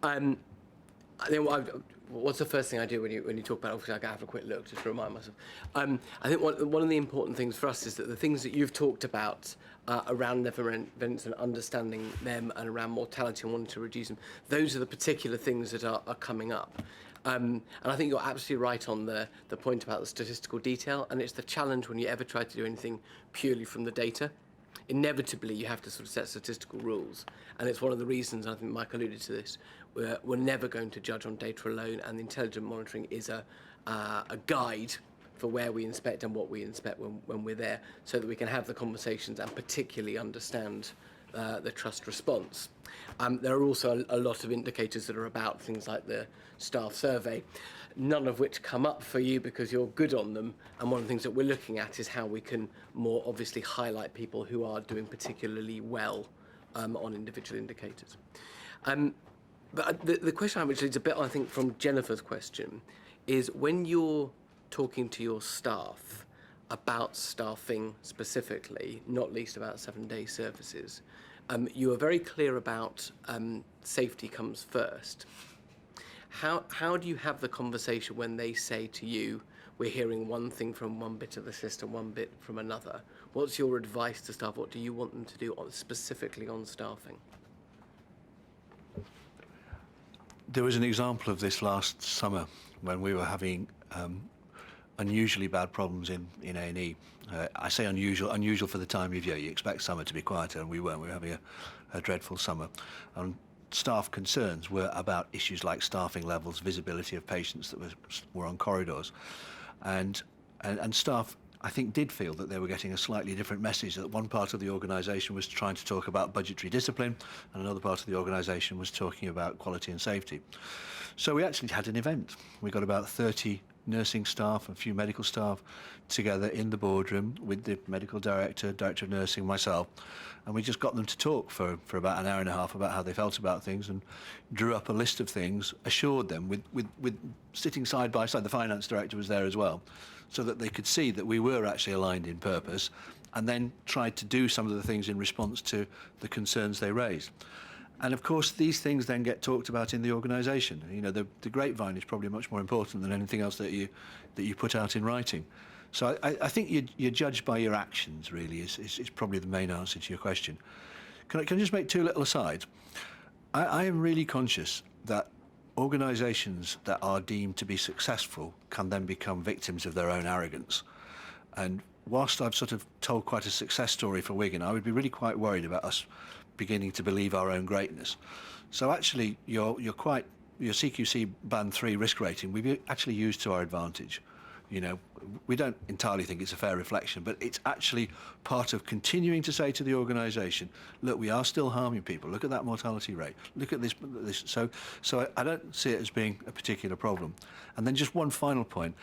I think what's the first thing I do when you talk about it? Obviously, I can have a quick look just to remind myself. I think one of the important things for us is that the things that you've talked about around never events and understanding them, and around mortality and wanting to reduce them, those are the particular things that are coming up. And I think you're absolutely right on the point about the statistical detail, and it's the challenge when you ever try to do anything purely from the data. Inevitably, you have to sort of set statistical rules, and it's one of the reasons, and I think Mike alluded to this, we're never going to judge on data alone, and intelligent monitoring is a guide for where we inspect and what we inspect when we're there, so that we can have the conversations and particularly understand the trust response. There are also a lot of indicators that are about things like the staff survey, none of which come up for you because you're good on them. And one of the things that we're looking at is how we can more obviously highlight people who are doing particularly well on individual indicators. But the question, which is a bit, I think, from Jennifer's question, is when you're talking to your staff about staffing specifically, not least about 7-day services, you are very clear about safety comes first. How do you have the conversation when they say to you, we're hearing one thing from one bit of the system, one bit from another? What's your advice to staff? What do you want them to do specifically on staffing? There was an example of this last summer when we were having unusually bad problems in A&E. I say unusual for the time of year. You expect summer to be quieter, and we weren't. We were having a dreadful summer. And staff concerns were about issues like staffing levels, visibility of patients that were on corridors. And staff, I think, did feel that they were getting a slightly different message, that one part of the organisation was trying to talk about budgetary discipline and another part of the organisation was talking about quality and safety. So we actually had an event. We got about 30 nursing staff, a few medical staff together in the boardroom with the medical director, director of nursing, myself, and we just got them to talk for about an hour and a half about how they felt about things, and drew up a list of things, assured them with sitting side by side. The finance director was there as well, so that they could see that we were actually aligned in purpose, and then tried to do some of the things in response to the concerns they raised. And of course, these things then get talked about in the organisation. You know, the grapevine is probably much more important than anything else that you put out in writing. So I think you're judged by your actions, really, is probably the main answer to your question. Can I just make two little asides? I am really conscious that organisations that are deemed to be successful can then become victims of their own arrogance. And whilst I've sort of told quite a success story for Wigan, I would be really quite worried about us beginning to believe our own greatness. So actually, your CQC Band 3 risk rating, we've actually used to our advantage. You know, we don't entirely think it's a fair reflection, but it's actually part of continuing to say to the organisation, look, we are still harming people. Look at that mortality rate. Look at this. So I don't see it as being a particular problem. And then just one final point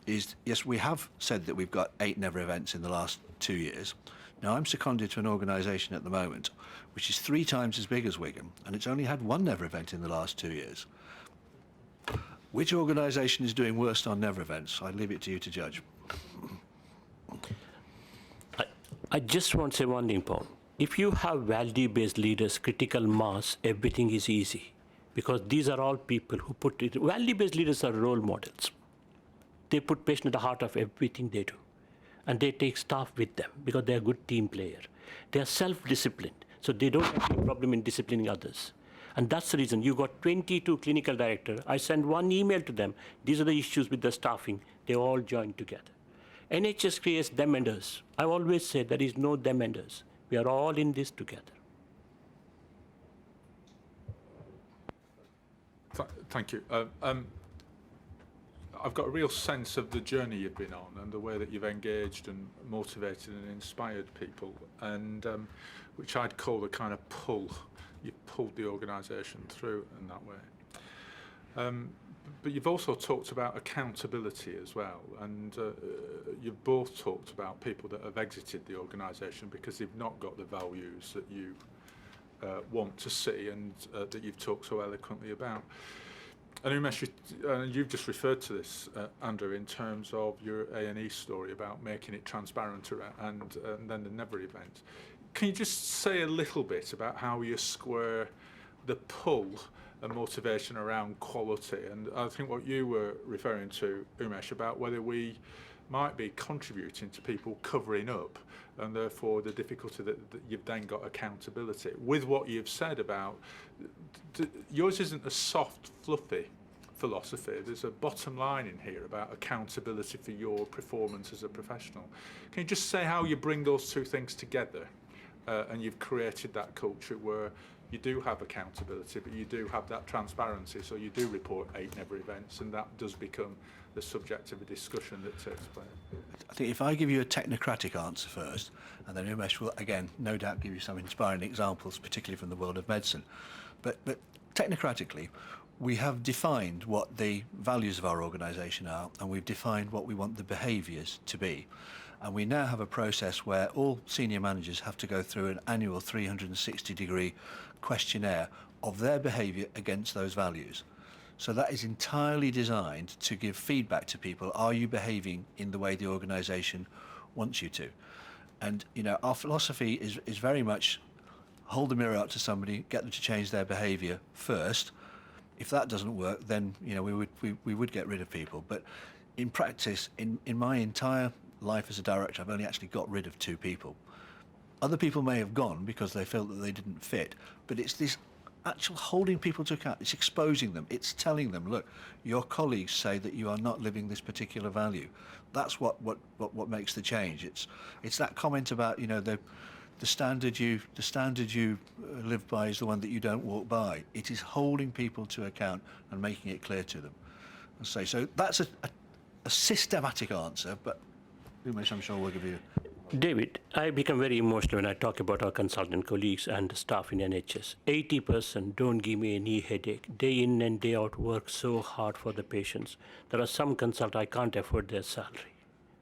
is, yes, we have said that we've got 8 never events in the last 2 years. Now, I'm seconded to an organisation at the moment which is 3 times as big as Wigan, and it's only had 1 never event in the last 2 years. Which organisation is doing worst on never events? I leave it to you to judge. I just want to say one thing, Paul. If you have value-based leaders, critical mass, everything is easy. Because these are all people who put it. Value-based leaders are role models. They put patient at the heart of everything they do. And they take staff with them because they're a good team player. They are self-disciplined, so they don't have any problem in disciplining others. And that's the reason you got 22 clinical directors. I send one email to them. These are the issues with the staffing. They all join together. NHS creates them and us. I always say there is no them and us. We are all in this together. Thank you. I've got a real sense of the journey you've been on and the way that you've engaged and motivated and inspired people, and which I'd call the kind of pull. You pulled the organisation through in that way. But you've also talked about accountability as well, and you've both talked about people that have exited the organisation because they've not got the values that you want to see and that you've talked so eloquently about. And Umesh, you've just referred to this, Andrew, in terms of your A&E story about making it transparent and then the never event. Can you just say a little bit about how you square the pull and motivation around quality? And I think what you were referring to, Umesh, about whether we might be contributing to people covering up, and therefore the difficulty that you've then got accountability. With what you've said about, yours isn't a soft, fluffy philosophy. There's a bottom line in here about accountability for your performance as a professional. Can you just say how you bring those two things together? And you've created that culture where you do have accountability, but you do have that transparency, so you do report 8 never events, and that does become the subject of a discussion that takes place. I think if I give you a technocratic answer first, and then Umesh will, again, no doubt give you some inspiring examples, particularly from the world of medicine. But technocratically, we have defined what the values of our organisation are, and we've defined what we want the behaviours to be. And we now have a process where all senior managers have to go through an annual 360-degree questionnaire of their behaviour against those values. So that is entirely designed to give feedback to people. Are you behaving in the way the organisation wants you to? And, you know, our philosophy is very much hold the mirror up to somebody, get them to change their behaviour first. If that doesn't work, then, you know, we would get rid of people. But in practice, in my entire life as a director, I've only actually got rid of 2 people. Other people may have gone because they felt that they didn't fit, but it's this actual holding people to account. It's exposing them. It's telling them, look, your colleagues say that you are not living this particular value. That's what makes the change. It's that comment about, you know, the standard you live by is the one that you don't walk by. It is holding people to account and making it clear to them. And so that's a systematic answer, but Umesh, I'm sure will give you. David, I become very emotional when I talk about our consultant colleagues and staff in NHS. 80% don't give me any headache. Day in and day out work so hard for the patients. There are some consultants I can't afford their salary.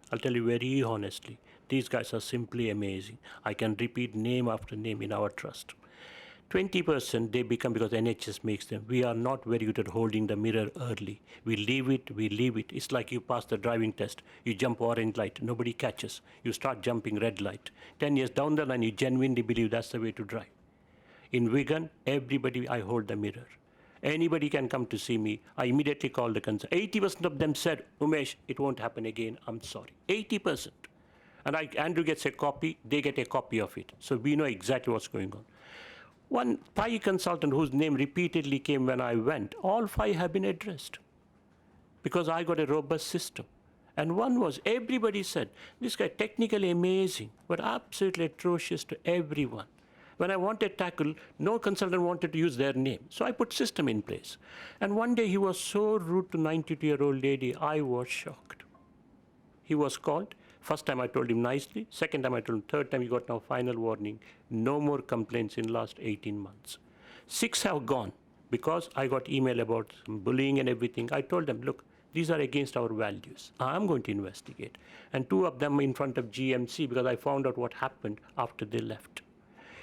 I'll tell you very honestly, these guys are simply amazing. I can repeat name after name in our trust. 20% they become because NHS makes them. We are not very good at holding the mirror early. We leave it. It's like you pass the driving test. You jump orange light, nobody catches. You start jumping red light. 10 years down the line, you genuinely believe that's the way to drive. In Wigan, everybody, I hold the mirror. Anybody can come to see me. I immediately call the concern. 80% of them said, Umesh, it won't happen again. I'm sorry. 80%. And Andrew gets a copy, they get a copy of it. So we know exactly what's going on. One PI consultant whose name repeatedly came when I went, all 5 have been addressed because I got a robust system. And one was, everybody said, this guy technically amazing, but absolutely atrocious to everyone. When I wanted to tackle, no consultant wanted to use their name. So I put system in place. And one day he was so rude to 92-year-old lady, I was shocked. He was called. First time I told him nicely, second time I told him, third time he got now final warning, no more complaints in last 18 months. 6 have gone because I got email about bullying and everything. I told them, look, these are against our values. I'm going to investigate. And 2 of them in front of GMC because I found out what happened after they left.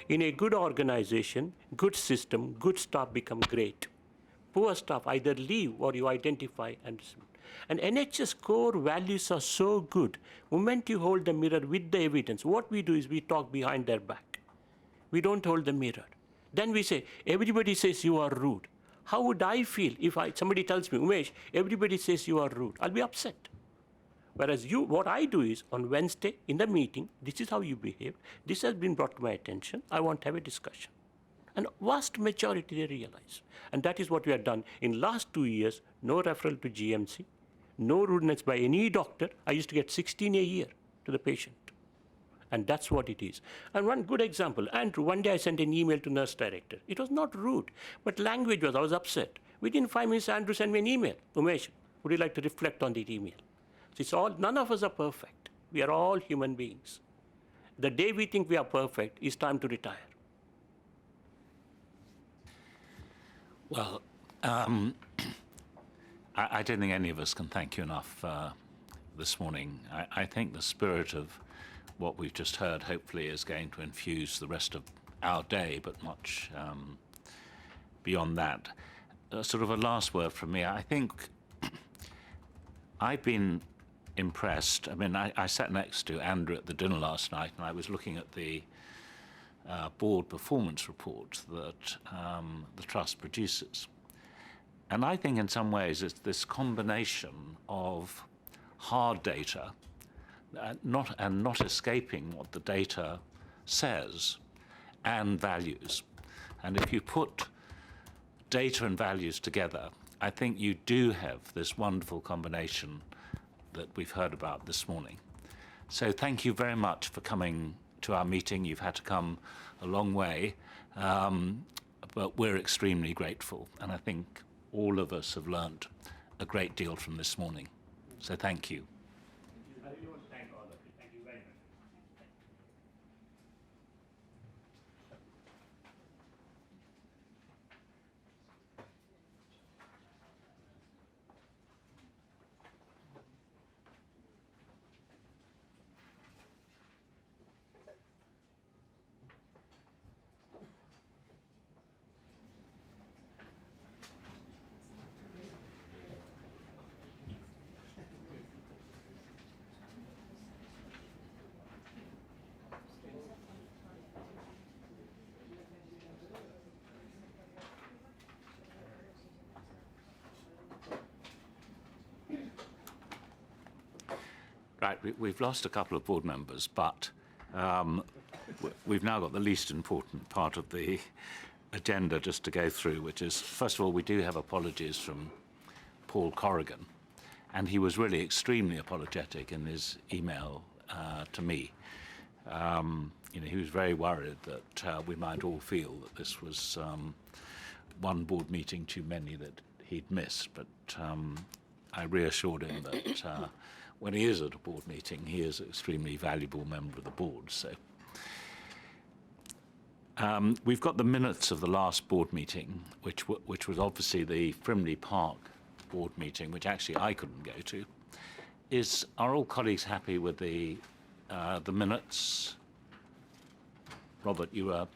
In a good organization, good system, good staff become great. Poor staff either leave or you identify and NHS core values are so good. The moment you hold the mirror with the evidence, what we do is we talk behind their back. We don't hold the mirror. Then we say, everybody says you are rude. How would I feel if somebody tells me, Umesh, everybody says you are rude? I'll be upset. Whereas what I do is, on Wednesday in the meeting, this is how you behave. This has been brought to my attention. I want to have a discussion. And vast majority they realize. And that is what we have done. In last 2 years, no referral to GMC, no rudeness by any doctor. I used to get 16 a year to the patient. And that's what it is. And one good example, Andrew, one day I sent an email to nurse director. It was not rude, but language was, I was upset. Within 5 minutes, Andrew sent me an email. Umesh, would you like to reflect on that email? It's all, none of us are perfect. We are all human beings. The day we think we are perfect, it's time to retire. Well, I don't think any of us can thank you enough this morning. I think the spirit of what we've just heard hopefully is going to infuse the rest of our day, but much beyond that. Sort of a last word from me. I think I've been impressed. I mean, I sat next to Andrew at the dinner last night, and I was looking at the board performance report that the Trust produces. And I think in some ways it's this combination of hard data not escaping what the data says and values. And if you put data and values together, I think you do have this wonderful combination that we've heard about this morning. So thank you very much for coming to our meeting. You've had to come a long way, but we're extremely grateful. And I think all of us have learned a great deal from this morning. So thank you. I really want to thank all of you. Thank you very much. fact, we've lost a couple of board members, but we've now got the least important part of the agenda just to go through, which is, first of all, we do have apologies from Paul Corrigan, and he was really extremely apologetic in his email to me. He was very worried that we might all feel that this was one board meeting too many that he'd missed, but I reassured him that when he is at a board meeting, he is an extremely valuable member of the board. So we've got the minutes of the last board meeting, which was obviously the Frimley Park board meeting, which actually I couldn't go to. Are all colleagues happy with the minutes? Robert, you are.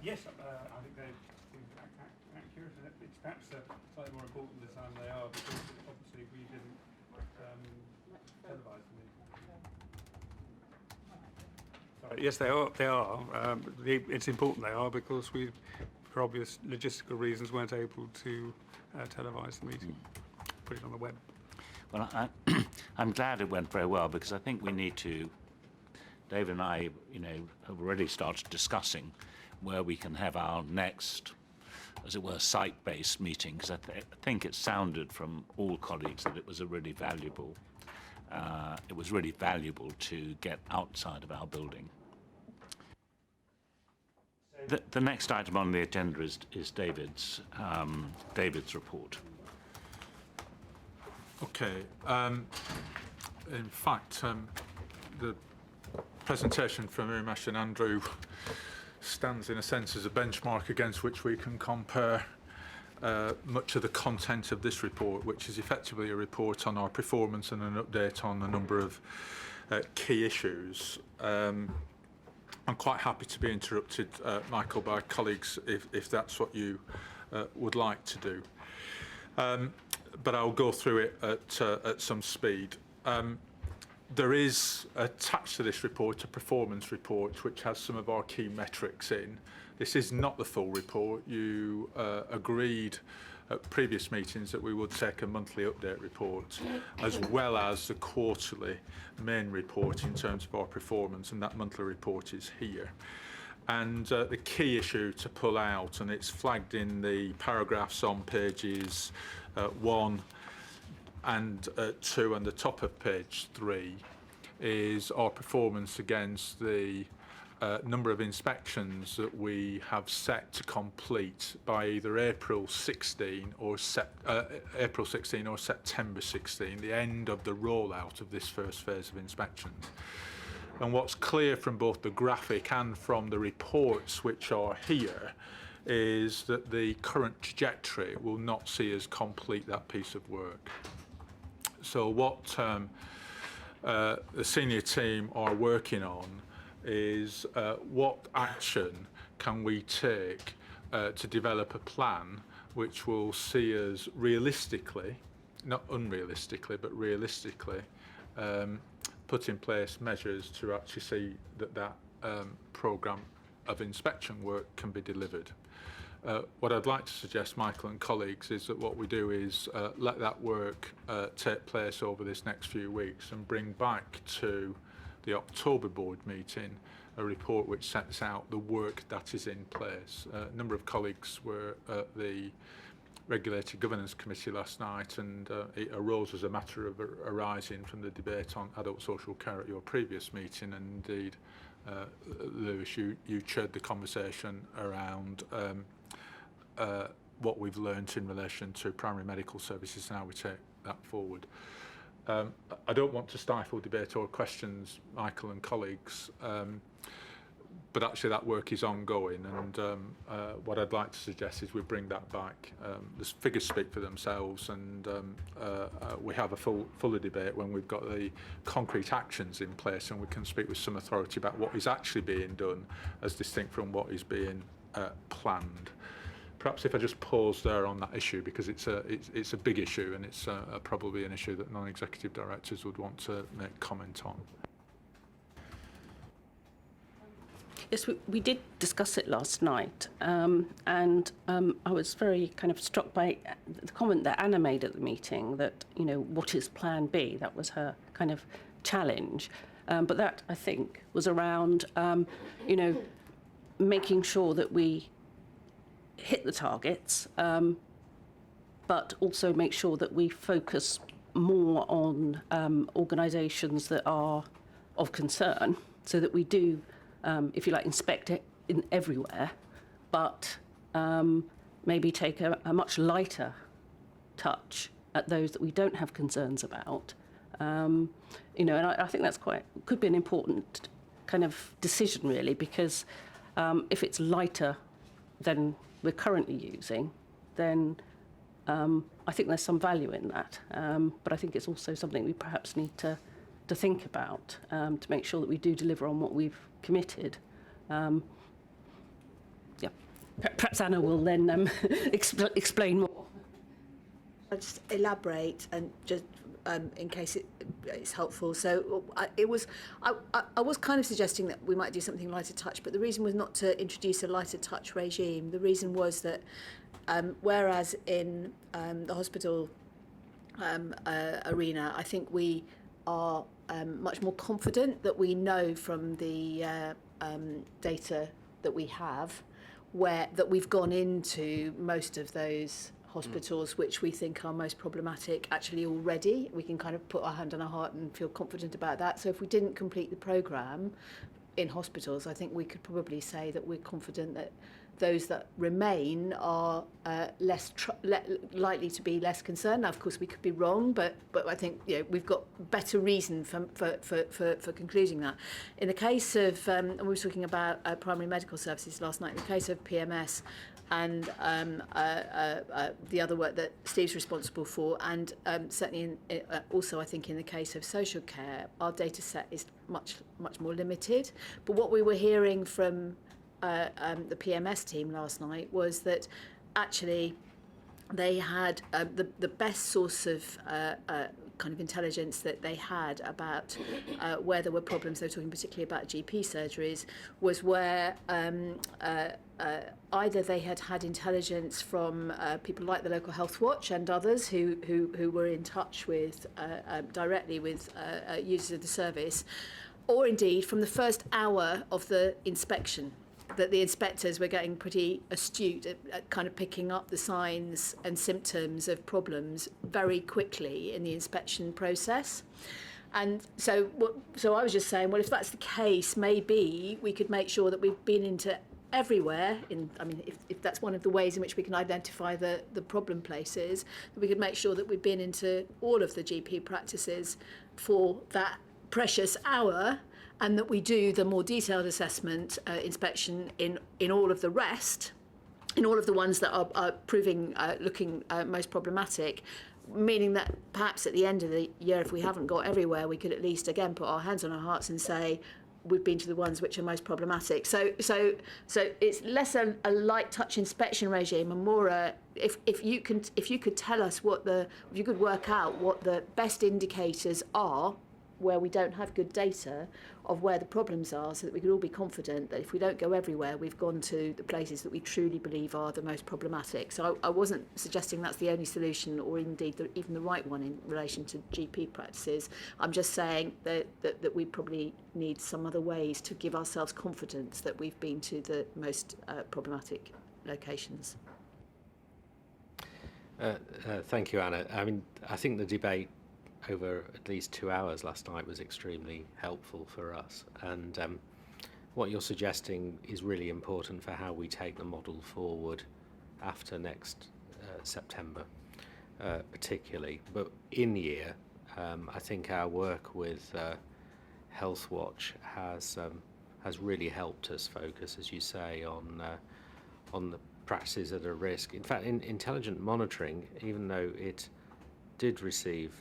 Yes, I think they seem accurate, and it's perhaps slightly more important this time they are, because obviously we didn't televise the meeting. Sorry, yes, they are. They are. It's important they are, because we, for obvious logistical reasons, weren't able to televise the meeting, put it on the web. Well, I'm glad it went very well, because I think we need to. David and I, have already started discussing where we can have our next, as it were, site-based meeting, because I think it sounded from all colleagues that it was a really valuable. It was really valuable to get outside of our building. The next item on the agenda is David's report. Okay. In fact, the presentation from Umesh and Andrew stands in a sense as a benchmark against which we can compare much of the content of this report, which is effectively a report on our performance and an update on a number of key issues. I'm quite happy to be interrupted, Michael, by colleagues if that's what you would like to do. But I'll go through it at some speed. There is attached to this report a performance report which has some of our key metrics in. This is not the full report. You agreed at previous meetings that we would take a monthly update report as well as the quarterly main report in terms of our performance, and that monthly report is here. And the key issue to pull out, and it's flagged in the paragraphs on pages 1 and 2 and the top of page 3, is our performance against the number of inspections that we have set to complete by either April 16 or September 16, the end of the rollout of this first phase of inspections. And what's clear from both the graphic and from the reports which are here is that the current trajectory will not see us complete that piece of work. So what the senior team are working on is what action can we take to develop a plan which will see us realistically, not unrealistically, but realistically, put in place measures to actually see that programme of inspection work can be delivered. What I'd like to suggest, Michael and colleagues, is that what we do is let that work take place over this next few weeks and bring back to the October board meeting a report which sets out the work that is in place. A number of colleagues were at the Regulated Governance Committee last night, and it arose as a matter of arising from the debate on adult social care at your previous meeting, and indeed, Lewis, you chaired the conversation around what we've learnt in relation to primary medical services and how we take that forward. I don't want to stifle debate or questions, Michael and colleagues, but actually that work is ongoing, and what I'd like to suggest is we bring that back. The figures speak for themselves, and we have a fuller debate when we've got the concrete actions in place, and we can speak with some authority about what is actually being done as distinct from what is being planned. Perhaps if I just pause there on that issue, because it's a big issue, and it's probably an issue that non-executive directors would want to make comment on. Yes, we did discuss it last night, and I was very kind of struck by the comment that Anna made at the meeting that, what is Plan B? That was her kind of challenge. But that, I think, was around, making sure that we hit the targets, but also make sure that we focus more on organisations that are of concern, so that we do, if you like, inspect it everywhere, but maybe take a much lighter touch at those that we don't have concerns about. And I think that's could be an important kind of decision, really, because if it's lighter than we're currently using, then I think there's some value in that. But I think it's also something we perhaps need to think about to make sure that we do deliver on what we've committed. Perhaps Anna will then explain more. I'll just elaborate and just in case it's helpful. So I was kind of suggesting that we might do something lighter touch, but the reason was not to introduce a lighter touch regime. The reason was that whereas in the hospital arena, I think we are much more confident that we know from the data that we have that we've gone into most of those hospitals which we think are most problematic actually already. We can kind of put our hand on our heart and feel confident about that. So if we didn't complete the programme in hospitals, I think we could probably say that we're confident that those that remain are likely to be less concerned. Now, of course, we could be wrong, but I think we've got better reason for concluding that. In the case of, and we were talking about primary medical services last night, in the case of PMS and the other work that Steve's responsible for, and certainly also I think in the case of social care, our data set is much more limited. But what we were hearing from the PMS team last night was that actually they had the best source of kind of intelligence that they had about where there were problems. They were talking particularly about GP surgeries, was where either they had intelligence from people like the Local Health Watch and others who were in touch with directly with users of the service, or indeed from the first hour of the inspection, that the inspectors were getting pretty astute at kind of picking up the signs and symptoms of problems very quickly in the inspection process. And so I was just saying, well, if that's the case, maybe we could make sure that we've been into everywhere. If that's one of the ways in which we can identify the problem places, that we could make sure that we've been into all of the GP practices for that precious hour, and that we do the more detailed assessment inspection in all of the rest, in all of the ones that are proving looking most problematic, meaning that perhaps at the end of the year, if we haven't got everywhere, we could at least again put our hands on our hearts and say we've been to the ones which are most problematic. So it's less a light touch inspection regime and more if you could tell us if you could work out what the best indicators are where we don't have good data of where the problems are, so that we could all be confident that if we don't go everywhere, we've gone to the places that we truly believe are the most problematic. So I wasn't suggesting that's the only solution, or indeed even the right one in relation to GP practices. I'm just saying that we probably need some other ways to give ourselves confidence that we've been to the most problematic locations. Thank you, Anna. I think the debate over at least 2 hours last night was extremely helpful for us, and what you're suggesting is really important for how we take the model forward after next September, particularly. But in year, I think our work with Health Watch has really helped us focus, as you say, on the practices that are at risk. In fact, in intelligent monitoring, even though it did receive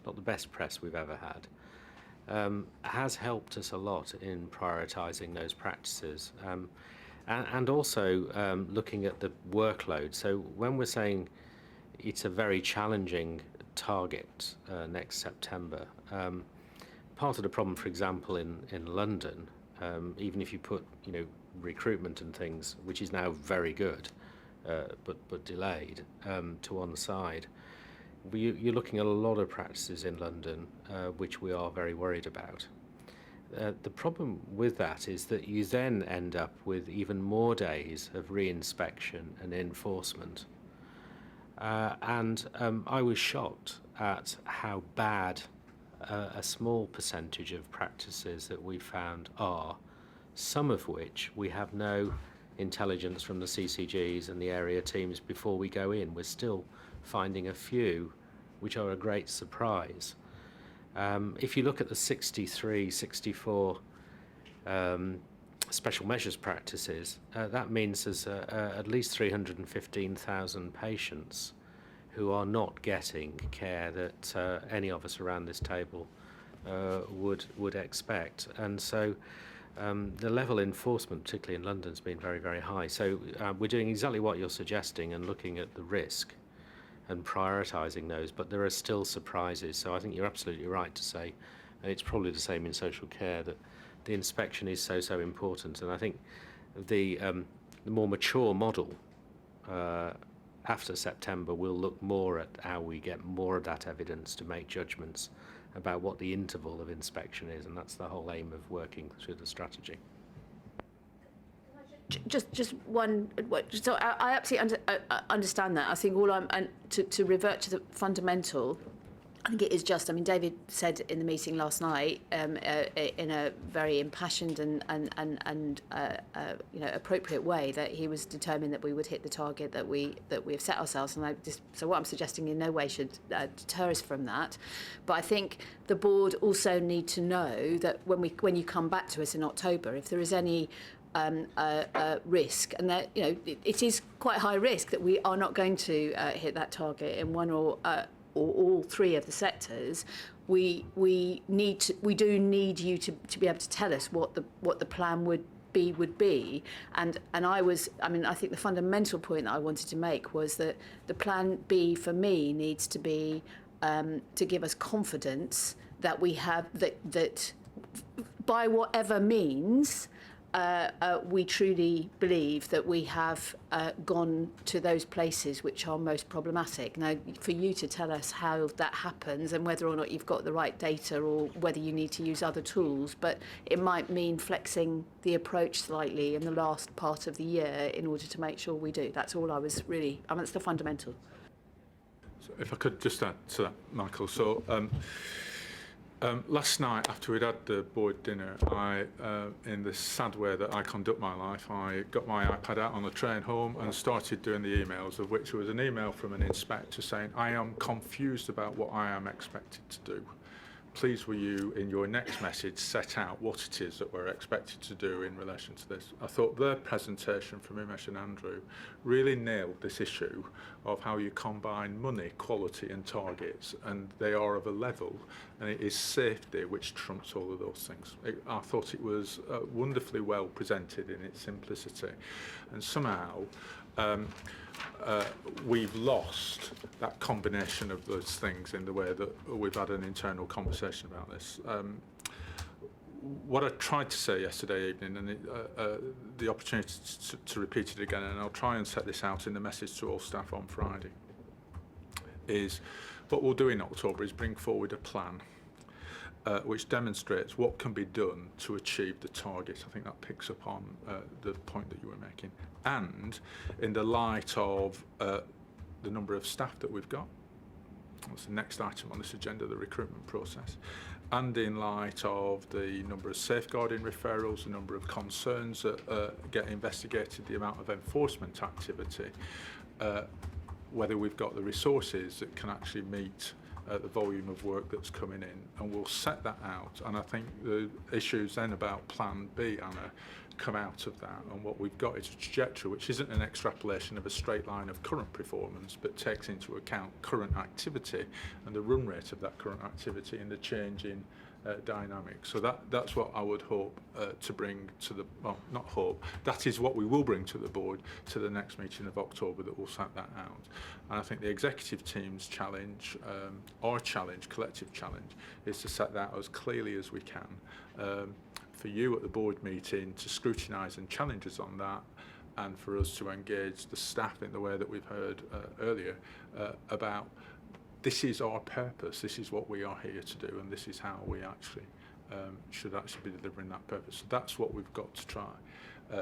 not the best press we've ever had, has helped us a lot in prioritising those practices, and also looking at the workload. So when we're saying it's a very challenging target next September, part of the problem, for example, in London, even if you put recruitment and things, which is now very good, but delayed, to one side, you're looking at a lot of practices in London, which we are very worried about. The problem with that is that you then end up with even more days of re-inspection and enforcement. And I was shocked at how bad a small percentage of practices that we found are, some of which we have no intelligence from the CCGs and the area teams before we go in. We're still finding a few which are a great surprise. If you look at the 63, 64 special measures practices, that means there's at least 315,000 patients who are not getting care that any of us around this table would expect. And so the level of enforcement, particularly in London, has been very, very high. So we're doing exactly what you're suggesting and looking at the risk and prioritising those, but there are still surprises. So I think you're absolutely right to say, and it's probably the same in social care, that the inspection is so important. And I think the more mature model after September will look more at how we get more of that evidence to make judgments about what the interval of inspection is, and that's the whole aim of working through the strategy. Just one. So I absolutely understand that. I think all and to revert to the fundamental, I think it is just. I mean, David said in the meeting last night, in a very impassioned and appropriate way, that he was determined that we would hit the target that we have set ourselves. And so what I'm suggesting in no way should deter us from that. But I think the board also need to know that when you come back to us in October, if there is any risk, and that it is quite high risk that we are not going to hit that target in one or all three of the sectors, we do need you to be able to tell us what the plan would be. And I think the fundamental point that I wanted to make was that the plan B for me needs to be to give us confidence that we have that by whatever means. We truly believe that we have gone to those places which are most problematic. Now, for you to tell us how that happens and whether or not you've got the right data or whether you need to use other tools, but it might mean flexing the approach slightly in the last part of the year in order to make sure we do. That's all I was really, that's the fundamental. So if I could just add to that, Michael. So last night, after we'd had the board dinner, in the sad way that I conduct my life, I got my iPad out on the train home and started doing the emails, of which was an email from an inspector saying, I am confused about what I am expected to do. Please will you, in your next message, set out what it is that we're expected to do in relation to this. I thought their presentation from Umesh and Andrew really nailed this issue of how you combine money, quality and targets, and they are of a level, and it is safety which trumps all of those things. I thought it was wonderfully well presented in its simplicity, and somehow we've lost that combination of those things in the way that we've had an internal conversation about this. What I tried to say yesterday evening, and the opportunity to repeat it again, and I'll try and set this out in the message to all staff on Friday, is what we'll do in October is bring forward a plan which demonstrates what can be done to achieve the target. I think that picks up on the point that you were making. And in the light of the number of staff that we've got, that's the next item on this agenda, the recruitment process, and in light of the number of safeguarding referrals, the number of concerns that get investigated, the amount of enforcement activity, whether we've got the resources that can actually meet the volume of work that's coming in, and we'll set that out. And I think the issues then about Plan B, Anna, come out of that, and what we've got is a trajectory which isn't an extrapolation of a straight line of current performance, but takes into account current activity and the run rate of that current activity and the change in dynamic. So that's what I would hope to bring to the, well, not hope, that is what we will bring to the board to the next meeting of October, that will set that out. And I think the executive team's challenge, our challenge, collective challenge, is to set that as clearly as we can. For you at the board meeting to scrutinise and challenge us on that, and for us to engage the staff in the way that we've heard earlier about this is our purpose, this is what we are here to do, and this is how we actually should actually be delivering that purpose. So that's what we've got to try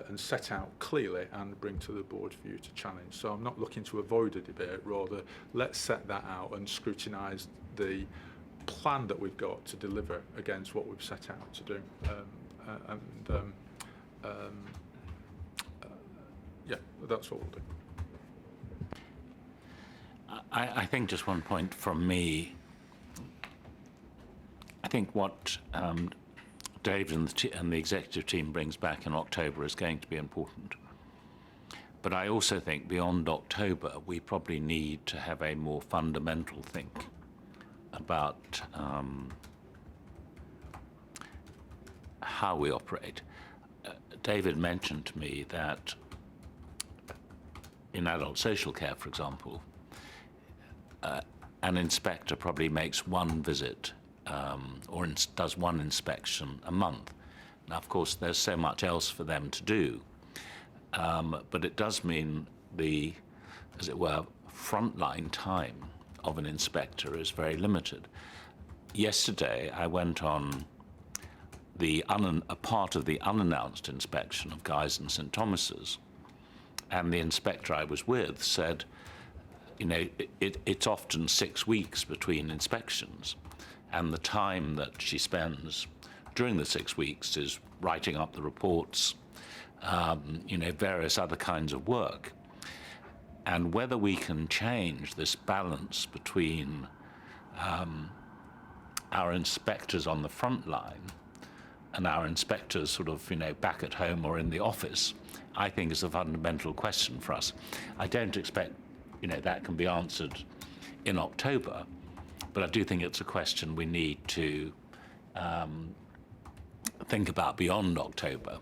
and set out clearly and bring to the board for you to challenge. So I'm not looking to avoid a debate, rather let's set that out and scrutinise the plan that we've got to deliver against what we've set out to do. Yeah, that's what we'll do. I think just one point from me. I think what David and the executive team brings back in October is going to be important. But I also think beyond October, we probably need to have a more fundamental think about how we operate. David mentioned to me that in adult social care, for example, an inspector probably makes one visit or does one inspection a month. Now, of course, there's so much else for them to do, but it does mean the, as it were, frontline time of an inspector is very limited. Yesterday, I went on a part of the unannounced inspection of Guy's and St Thomas's, and the inspector I was with said, you know, it's often 6 weeks between inspections, and the time that she spends during the 6 weeks is writing up the reports, you know, various other kinds of work. And whether we can change this balance between our inspectors on the front line and our inspectors sort of, you know, back at home or in the office, I think is a fundamental question for us. I don't expect, you know, that can be answered in October, but I do think it's a question we need to think about beyond October,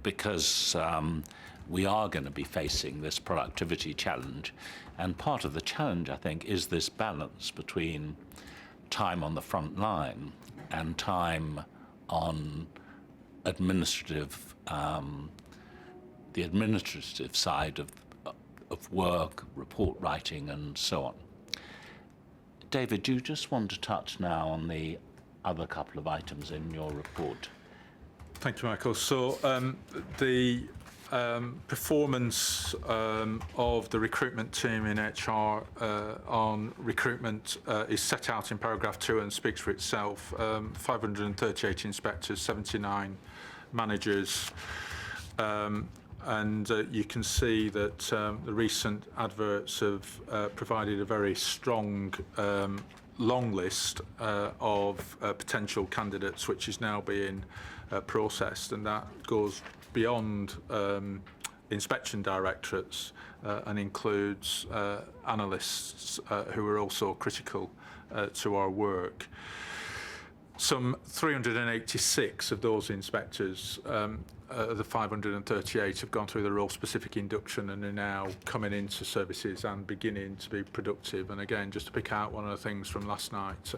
because we are going to be facing this productivity challenge, and part of the challenge, I think, is this balance between time on the front line and time on administrative, the administrative side of work, report writing, and so on. David, do you just want to touch now on the other couple of items in your report? Thank you, Michael. So the performance of the recruitment team in HR on recruitment is set out in paragraph 2 and speaks for itself. 538 inspectors, 79 managers, and you can see that the recent adverts have provided a very strong long list of potential candidates, which is now being processed, and that goes beyond inspection directorates and includes analysts who are also critical to our work. Some 386 of those inspectors, the 538, have gone through the role-specific induction and are now coming into services and beginning to be productive. And again, just to pick out one of the things from last night,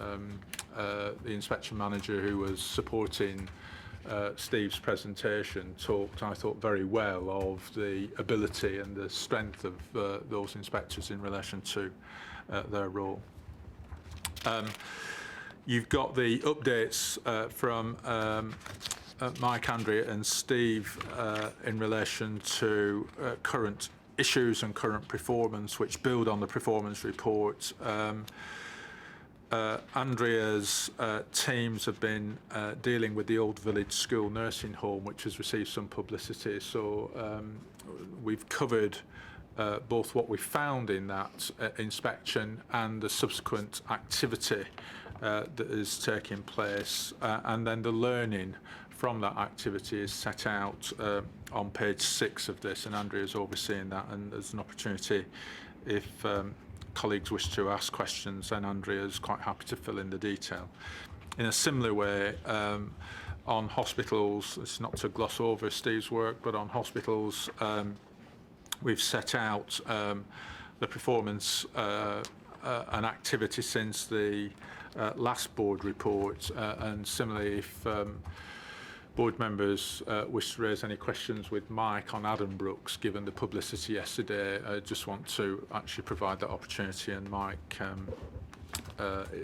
the inspection manager who was supporting Steve's presentation talked, I thought, very well of the ability and the strength of those inspectors in relation to their role. You've got the updates from Mike, Andrea and Steve in relation to current issues and current performance, which build on the performance report. Andrea's teams have been dealing with the Old Village School nursing home, which has received some publicity. So we've covered both what we found in that inspection and the subsequent activity that is taking place, and then the learning from that activity is set out on page 6 of this, and Andrea's overseeing that, and there's an opportunity if colleagues wish to ask questions, then Andrea's quite happy to fill in the detail. In a similar way, on hospitals, it's not to gloss over Steve's work, but on hospitals, we've set out the performance and activity since the last board report, and similarly, if board members wish to raise any questions with Mike on Addenbrooke's, given the publicity yesterday, I just want to actually provide that opportunity, and Mike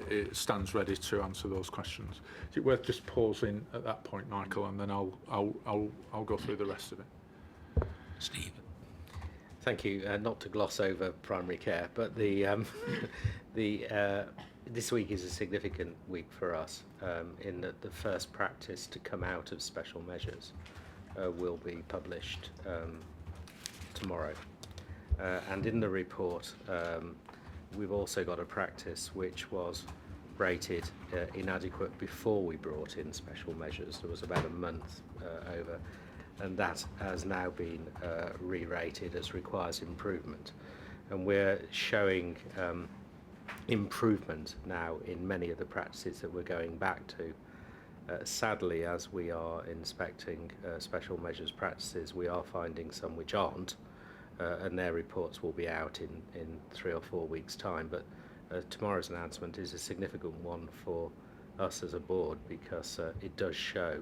it stands ready to answer those questions. Is it worth just pausing at that point, Michael, and then I'll go through the rest of it. Steve. Thank you. Not to gloss over primary care, but this week is a significant week for us in that the first practice to come out of special measures will be published tomorrow. And in the report, we've also got a practice which was rated inadequate before we brought in special measures. There was about a month over, and that has now been re-rated as requires improvement. And we're showing improvement now in many of the practices that we're going back to. Sadly, as we are inspecting special measures practices, we are finding some which aren't, and their reports will be out in 3 or 4 weeks' time. But tomorrow's announcement is a significant one for us as a board, because it does show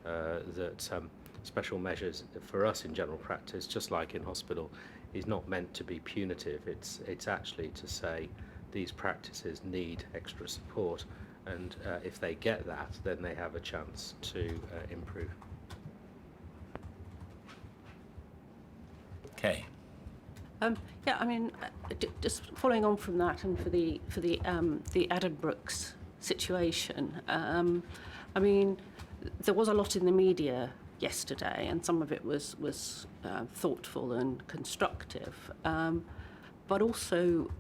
that special measures for us in general practice, just like in hospital, is not meant to be punitive. It's actually to say these practices need extra support, and if they get that, then they have a chance to improve. Okay. Yeah, I mean, just following on from that, and for the Addenbrooke's situation, I mean, there was a lot in the media yesterday, and some of it was thoughtful and constructive, but also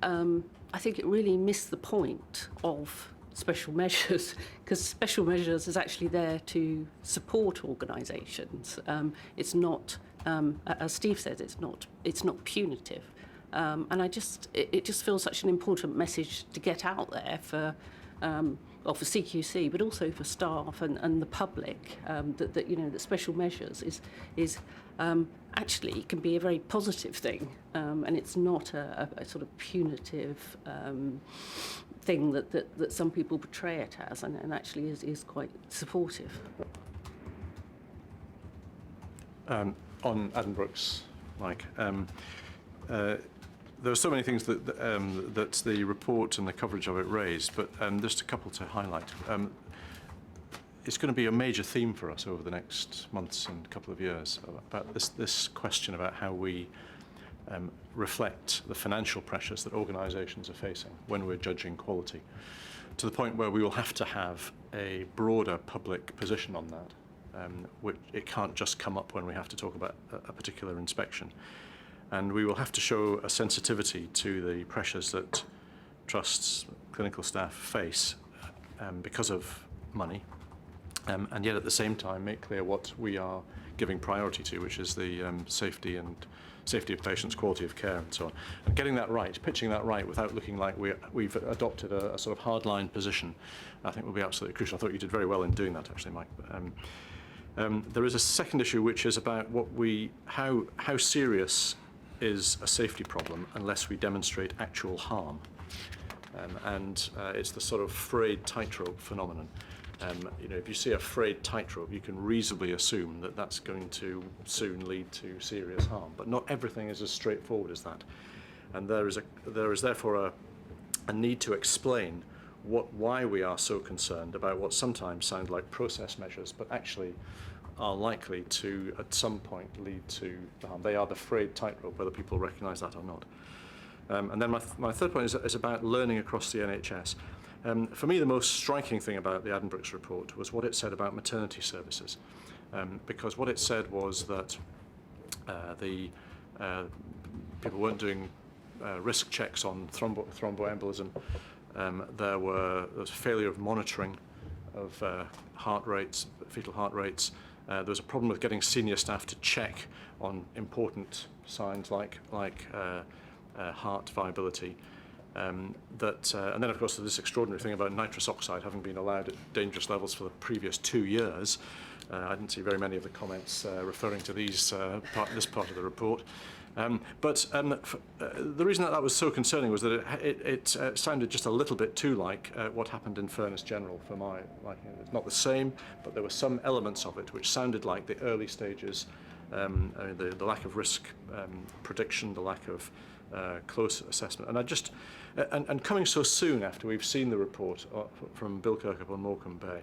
I think it really missed the point of special measures, because special measures is actually there to support organisations. It's not, as Steve says, it's not punitive, and it just feels such an important message to get out there for CQC, but also for staff and the public, that you know, that special measures is actually can be a very positive thing, and it's not a sort of punitive thing that some people portray it as, and actually is quite supportive. On Addenbrooke's, Mike, there are so many things that the report and the coverage of it raised, but just a couple to highlight. It's going to be a major theme for us over the next months and couple of years about this question about how we reflect the financial pressures that organisations are facing when we're judging quality, to the point where we will have to have a broader public position on that. Which it can't just come up when we have to talk about a particular inspection. And we will have to show a sensitivity to the pressures that trusts, clinical staff face because of money, and yet at the same time make clear what we are giving priority to, which is the safety of patients, quality of care, and so on. And getting that right, pitching that right without looking like we've adopted a sort of hardline position, I think will be absolutely crucial. I thought you did very well in doing that, actually, Mike. There is a second issue, which is about how serious is a safety problem unless we demonstrate actual harm. It's the sort of frayed tightrope phenomenon. You know, if you see a frayed tightrope, you can reasonably assume that that's going to soon lead to serious harm. But not everything is as straightforward as that. And there is therefore a need to explain why we are so concerned about what sometimes sound like process measures, but actually are likely to, at some point, lead to harm. They are the frayed tightrope, whether people recognise that or not. And then my third point is about learning across the NHS. For me, the most striking thing about the Addenbrooke's report was what it said about maternity services, because what it said was that the people weren't doing risk checks on thromboembolism. There was a failure of monitoring of heart rates, fetal heart rates. There was a problem with getting senior staff to check on important signs like heart viability. And then, of course, there's this extraordinary thing about nitrous oxide having been allowed at dangerous levels for the previous 2 years. I didn't see very many of the comments referring to this part of the report. The reason that was so concerning was that it sounded just a little bit too like what happened in Furness General for my liking. It's not the same, but there were some elements of it which sounded like the early stages, the lack of risk prediction, the lack of close assessment. And coming so soon after we've seen the report from Bill Kirkup on Morecambe Bay,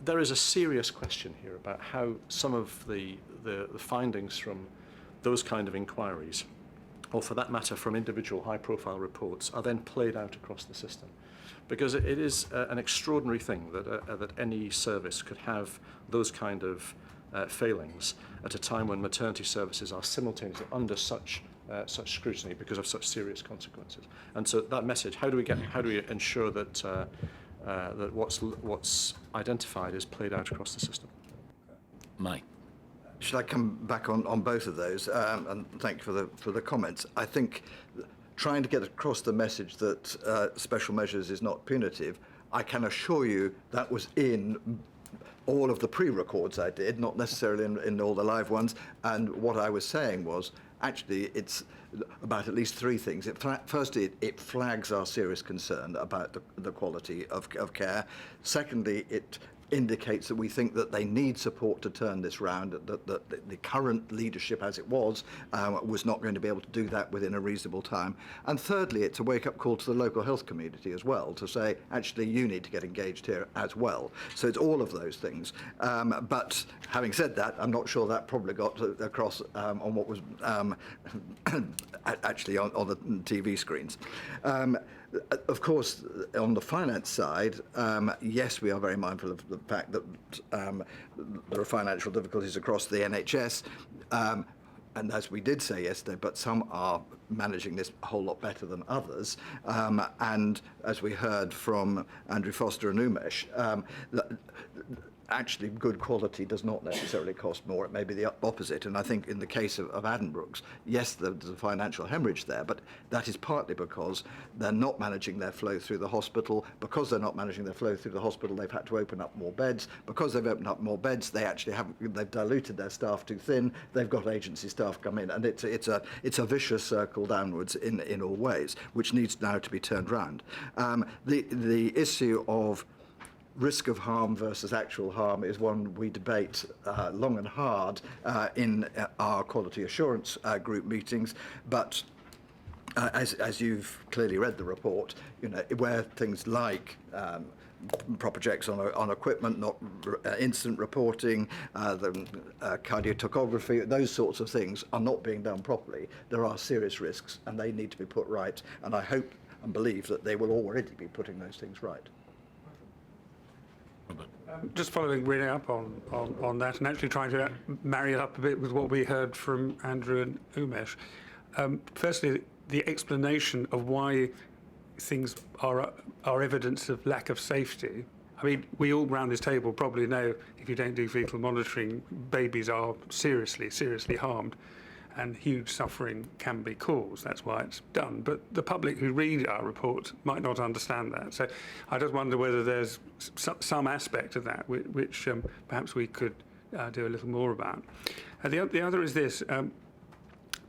there is a serious question here about how some of the findings from those kind of inquiries, or for that matter from individual high-profile reports, are then played out across the system. Because it is an extraordinary thing that any service could have those kind of failings at a time when maternity services are simultaneously under such scrutiny because of such serious consequences. And so that message, how do we ensure that that what's identified is played out across the system? Mike. Should I come back on both of those? And thank you for the comments. I think trying to get across the message that special measures is not punitive, I can assure you that was in all of the pre-records I did, not necessarily in all the live ones. And what I was saying was, actually, it's about at least three things. Firstly, it flags our serious concern about the quality of care. Secondly, it indicates that we think that they need support to turn this round, that the current leadership as it was not going to be able to do that within a reasonable time. And thirdly, it's a wake-up call to the local health community as well, to say, actually, you need to get engaged here as well. So it's all of those things. But having said that, I'm not sure that probably got across on what was actually on the TV screens. Of course, on the finance side, yes, we are very mindful of the fact that there are financial difficulties across the NHS, and as we did say yesterday, but some are managing this a whole lot better than others. And as we heard from Andrew Foster and Umesh, actually good quality does not necessarily cost more. It may be the opposite. And I think in the case of Addenbrooke's, yes, there's a financial hemorrhage there, but that is partly because they're not managing their flow through the hospital. Because they're not managing their flow through the hospital, they've had to open up more beds. Because they've opened up more beds, they actually they've diluted their staff too thin. They've got agency staff come in, and it's a vicious circle downwards in all ways, which needs now to be turned round. The issue of risk of harm versus actual harm is one we debate long and hard in our quality assurance group meetings, but as you've clearly read the report, where things like proper checks on equipment, not incident reporting, the cardiotocography, those sorts of things are not being done properly, there are serious risks and they need to be put right, and I hope and believe that they will already be putting those things right. Just following really up on that and actually trying to marry it up a bit with what we heard from Andrew and Umesh. Firstly, the explanation of why things are evidence of lack of safety. I mean, we all around this table probably know if you don't do fetal monitoring, babies are seriously harmed and huge suffering can be caused. That's why it's done. But the public who read our report might not understand that. So I just wonder whether there's some aspect of that which perhaps we could do a little more about. The other is this.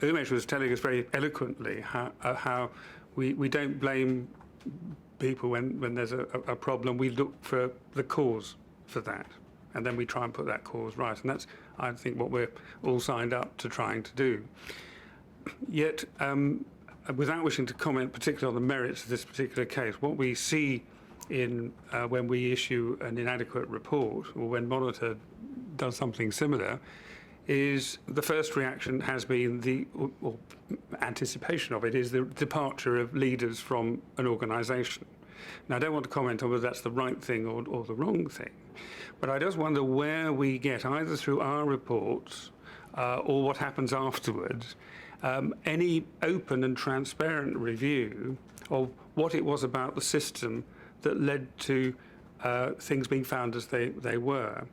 Umesh was telling us very eloquently how we don't blame people when there's a problem. We look for the cause for that, and then we try and put that cause right. And that's, I think, what we're all signed up to trying to do. Yet, without wishing to comment particularly on the merits of this particular case, what we see in when we issue an inadequate report, or when Monitor does something similar, is the first reaction has been or anticipation of it, is the departure of leaders from an organisation. Now, I don't want to comment on whether that's the right thing or the wrong thing, but I just wonder where we get, either through our reports or what happens afterwards, any open and transparent review of what it was about the system that led to things being found as they were.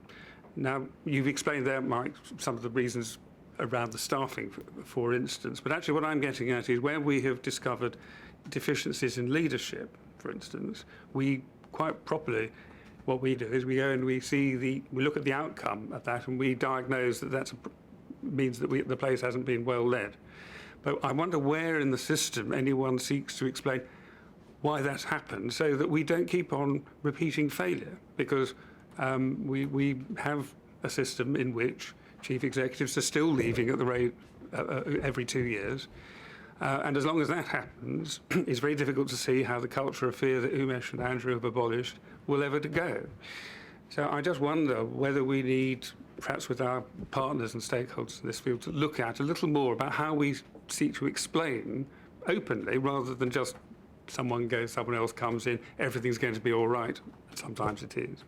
Now, you've explained there, Mike, some of the reasons around the staffing, for instance, but actually what I'm getting at is where we have discovered deficiencies in leadership, for instance, we quite properly, what we do is we go and we look at the outcome of that, and we diagnose that that's means that the place hasn't been well led. But I wonder where in the system anyone seeks to explain why that's happened, so that we don't keep on repeating failure, because we have a system in which chief executives are still leaving at the rate every 2 years. And as long as that happens, it's very difficult to see how the culture of fear that Umesh and Andrew have abolished will ever to go. So I just wonder whether we need, perhaps with our partners and stakeholders in this field, to look at a little more about how we seek to explain openly, rather than just someone goes, someone else comes in, everything's going to be all right. Sometimes it is.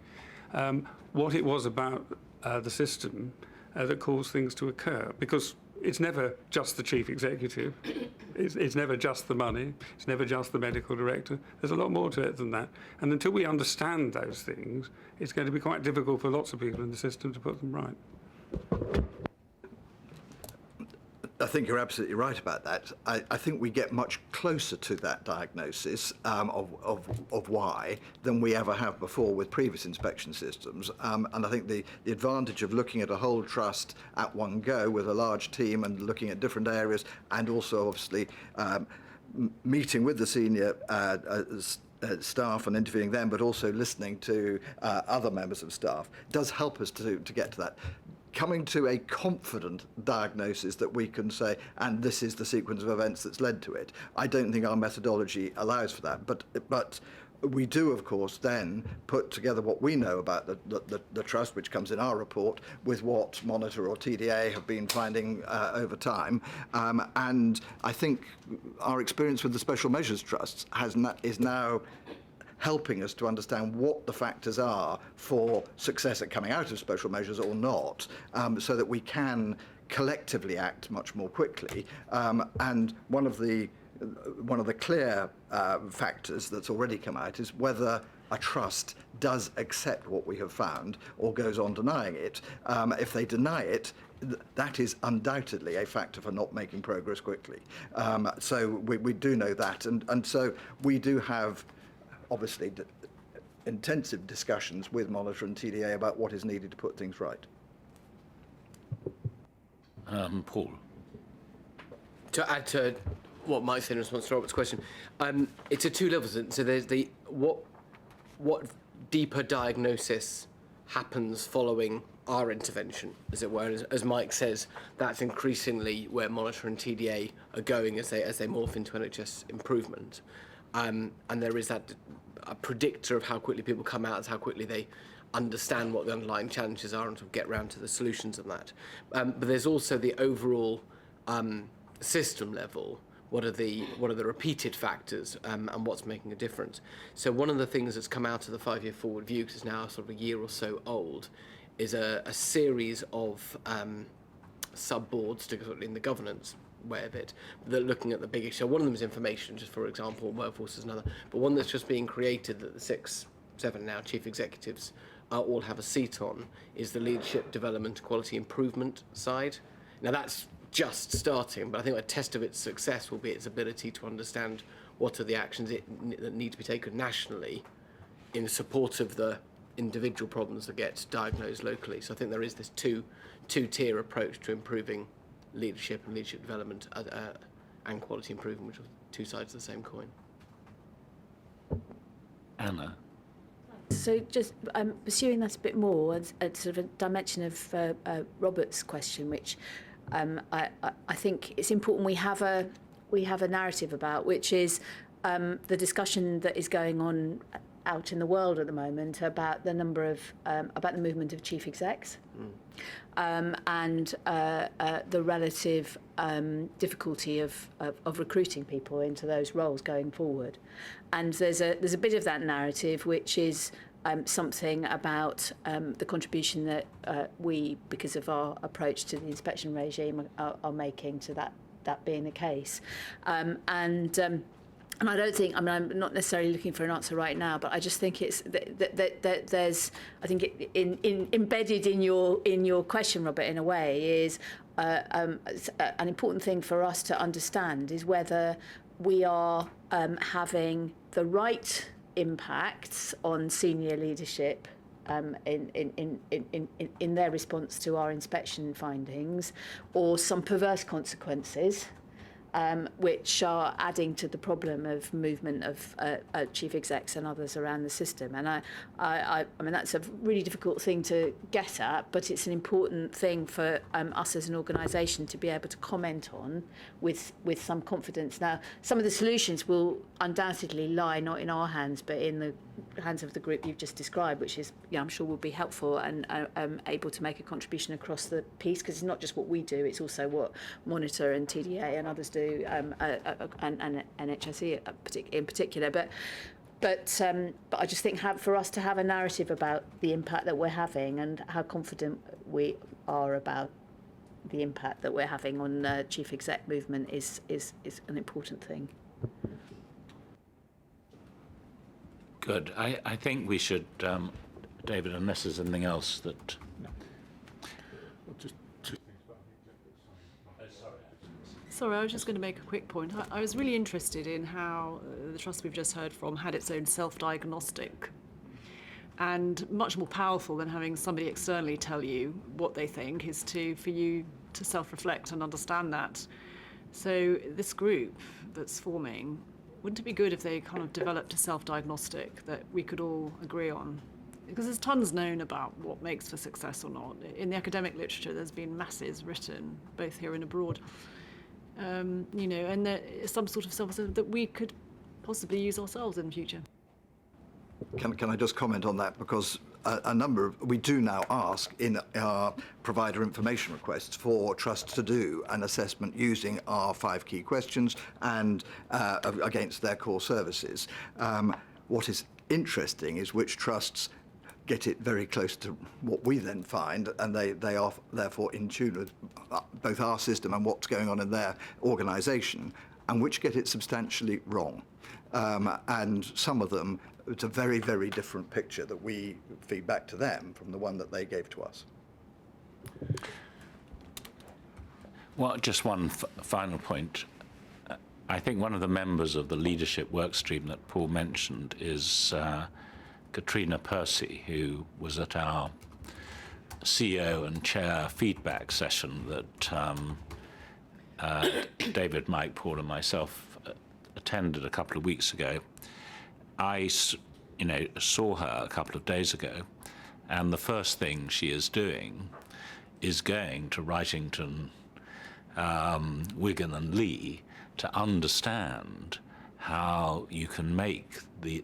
What it was about the system that caused things to occur. Because it's never just the chief executive, it's never just the money, it's never just the medical director. There's a lot more to it than that. And until we understand those things, it's going to be quite difficult for lots of people in the system to put them right. I think you're absolutely right about that. I think we get much closer to that diagnosis of why than we ever have before with previous inspection systems. And I think the advantage of looking at a whole trust at one go with a large team and looking at different areas, and also obviously meeting with the senior staff and interviewing them, but also listening to other members of staff, does help us to get to that. Coming to a confident diagnosis that we can say, and this is the sequence of events that's led to it, I don't think our methodology allows for that. But we do, of course, then put together what we know about the trust, which comes in our report, with what Monitor or TDA have been finding over time. And I think our experience with the Special Measures Trusts is now helping us to understand what the factors are for success at coming out of special measures or not, so that we can collectively act much more quickly. And one of the clear factors that's already come out is whether a trust does accept what we have found or goes on denying it. If they deny it, that is undoubtedly a factor for not making progress quickly. So we do know that, and so we do have obviously intensive discussions with Monitor and TDA about what is needed to put things right. Paul. To add to what Mike said in response to Robert's question, it's at two levels. So there's the what deeper diagnosis happens following our intervention, as it were. As Mike says, that's increasingly where Monitor and TDA are going as they morph into NHS improvement. And there is that a predictor of how quickly people come out, how quickly they understand what the underlying challenges are and sort of get round to the solutions of that. But there's also the overall system level. What are the repeated factors and what's making a difference? So one of the things that's come out of the 5-year forward view, because it's now sort of a year or so old, is a series of sub-boards in the governance way of it, that are looking at the big issue. One of them is information, just for example, workforce is another, but one that's just being created that the 7 now chief executives all have a seat on is the leadership development quality improvement side. Now that's just starting, but I think a test of its success will be its ability to understand what are the actions that need to be taken nationally in support of the individual problems that get diagnosed locally. So I think there is this two-tier approach to improving leadership and leadership development and quality improvement, which are two sides of the same coin. Anna. So just pursuing that a bit more, as sort of a dimension of Robert's question, which I think it's important we have a narrative about, which is the discussion that is going on out in the world at the moment about the number of about the movement of chief execs. And the relative difficulty of recruiting people into those roles going forward. And there's a bit of that narrative which is something about the contribution that we, because of our approach to the inspection regime, are making to that being the case. And I don't think, I'm not necessarily looking for an answer right now, but I just think it's that there's, I think embedded in your question, Robert, in a way, is an important thing for us to understand is whether we are having the right impacts on senior leadership in their response to our inspection findings, or some perverse consequences, which are adding to the problem of movement of chief execs and others around the system. And I mean, that's a really difficult thing to get at, but it's an important thing for us as an organisation to be able to comment on with some confidence. Now, some of the solutions will undoubtedly lie not in our hands, but in the hands of the group you've just described, which is, I'm sure, will be helpful and able to make a contribution across the piece, because it's not just what we do, it's also what Monitor and TDA and others do, and NHSE in particular. But I just think for us to have a narrative about the impact that we're having and how confident we are about the impact that we're having on chief exec movement is an important thing. Good. I think we should, David, unless there's anything else that... Just two things about the Sorry, I was just going to make a quick point. I was really interested in how the trust we've just heard from had its own self-diagnostic, and much more powerful than having somebody externally tell you what they think is for you to self-reflect and understand that. So this group that's forming, wouldn't it be good if they kind of developed a self-diagnostic that we could all agree on? Because there's tons known about what makes for success or not. In the academic literature, there's been masses written, both here and abroad. And there is some sort of self-assessment that we could possibly use ourselves in the future. Can I just comment on that? Because we do now ask in our provider information requests for trusts to do an assessment using our 5 key questions and against their core services. What is interesting is which trusts get it very close to what we then find, and they are therefore in tune with both our system and what's going on in their organisation, and which get it substantially wrong. And some of them, it's a very, very different picture that we feed back to them from the one that they gave to us. Well, just one final point. I think one of the members of the leadership work stream that Paul mentioned is Katrina Percy, who was at our CEO and chair feedback session that David, Mike, Paul and myself attended a couple of weeks ago. I saw her a couple of days ago, and the first thing she is doing is going to Wrightington, Wigan and Lee to understand how you can make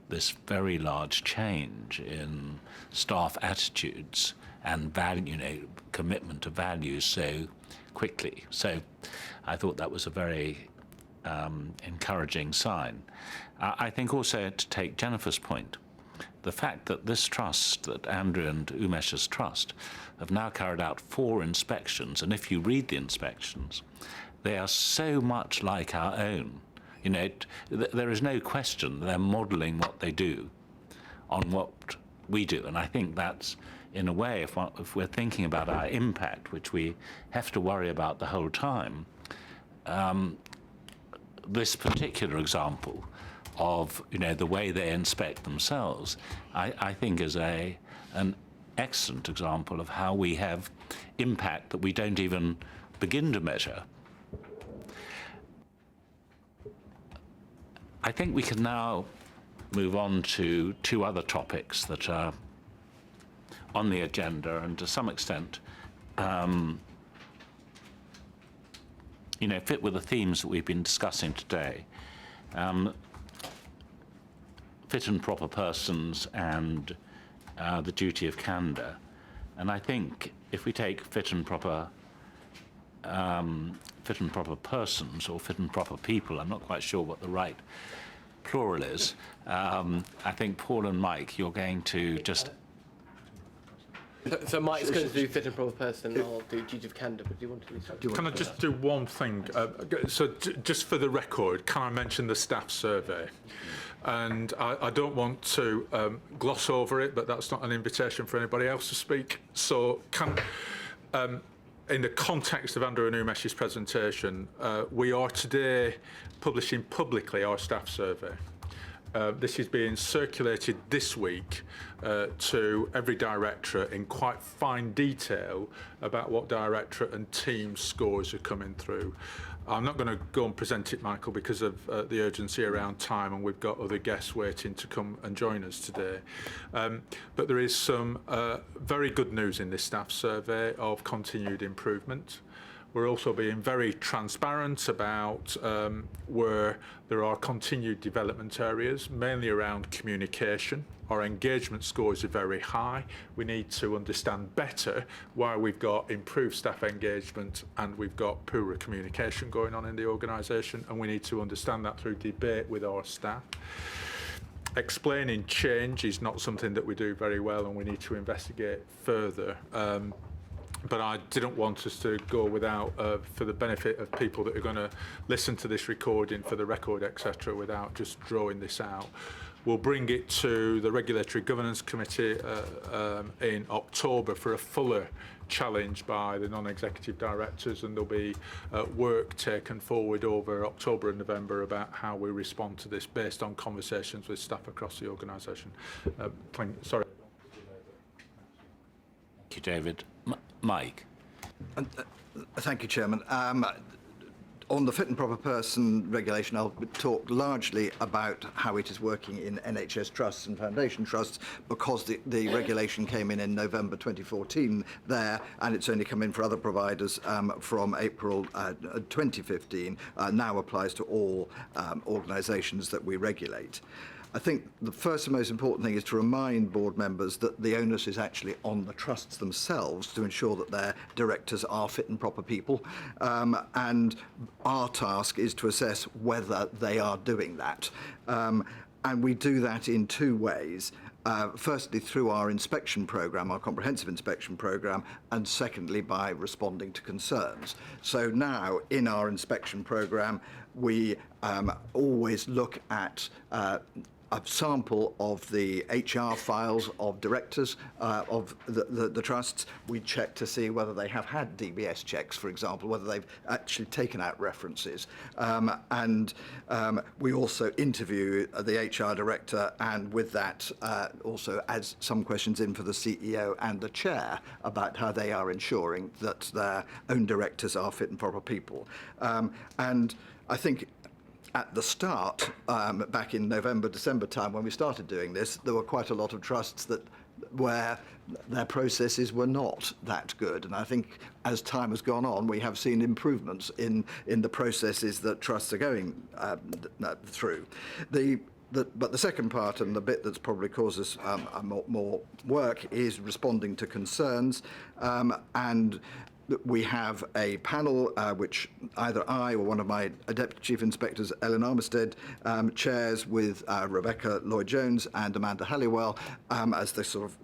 this very large change in staff attitudes and value, commitment to values so quickly. So I thought that was a very encouraging sign. I think also, to take Jennifer's point, the fact that this trust, that Andrew and Umesh's trust, have now carried out 4 inspections, and if you read the inspections, they are so much like our own. There is no question they're modelling what they do on what we do, and I think that's, in a way, if we're thinking about our impact, which we have to worry about the whole time, this particular example of the way they inspect themselves, I think is an excellent example of how we have impact that we don't even begin to measure. I think we can now move on to 2 other topics that are on the agenda and to some extent fit with the themes that we've been discussing today. Fit and proper persons and the duty of candour. And I think if we take fit and proper persons or fit and proper people, I'm not quite sure what the right plural is. I think Paul and Mike, you're going to just... So Mike's going to do fit and proper person, and I'll do duty of candour, but do you want to... Can I just do one thing? Just for the record, can I mention the staff survey? And I don't want to gloss over it, but that's not an invitation for anybody else to speak. So in the context of Andrew and Umesh's presentation, we are today publishing publicly our staff survey. this is being circulated this week to every directorate in quite fine detail about what directorate and team scores are coming through. I'm not going to go and present it, Michael, because of the urgency around time, and we've got other guests waiting to come and join us today. But there is some very good news in this staff survey of continued improvement. We're also being very transparent about where there are continued development areas, mainly around communication. Our engagement scores are very high. We need to understand better why we've got improved staff engagement and we've got poorer communication going on in the organisation, and we need to understand that through debate with our staff. Explaining change is not something that we do very well, and we need to investigate further. But I didn't want us to go without, for the benefit of people that are going to listen to this recording for the record, etc., without just drawing this out. We'll bring it to the Regulatory Governance Committee in October for a fuller challenge by the non-executive directors, and there'll be work taken forward over October and November about how we respond to this based on conversations with staff across the organisation. Sorry. Thank you, David. Mike. Thank you, Chairman. On the fit and proper person regulation, I'll talk largely about how it is working in NHS trusts and foundation trusts, because the regulation came in November 2014 there, and it's only come in for other providers from April 2015, now applies to all organisations that we regulate. I think the first and most important thing is to remind board members that the onus is actually on the trusts themselves to ensure that their directors are fit and proper people, and our task is to assess whether they are doing that. And we do that in two ways. Firstly, through our inspection programme, our comprehensive inspection programme, and secondly, by responding to concerns. So now, in our inspection programme, we always look at a sample of the HR files of directors of the trusts. We check to see whether they have had DBS checks, for example, whether they've actually taken out references. And we also interview the HR director, and with that also adds some questions in for the CEO and the chair about how they are ensuring that their own directors are fit and proper people. And I think at the start, back in November, December time, when we started doing this, there were quite a lot of trusts where their processes were not that good. And I think as time has gone on, we have seen improvements in the processes that trusts are going through. But the second part, and the bit that's probably caused us more work, is responding to concerns. And we have a panel which either I or one of my Deputy Chief Inspectors, Ellen Armistead, chairs, with Rebecca Lloyd-Jones and Amanda Halliwell as the sort of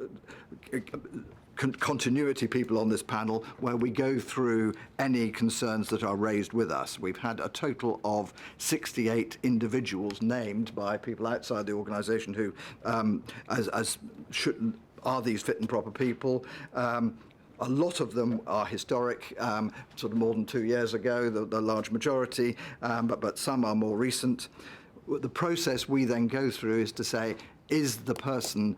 continuity people on this panel, where we go through any concerns that are raised with us. We've had a total of 68 individuals named by people outside the organisation who are these fit and proper people. A lot of them are historic, sort of more than 2 years ago, the large majority, but some are more recent. The process we then go through is to say, is the person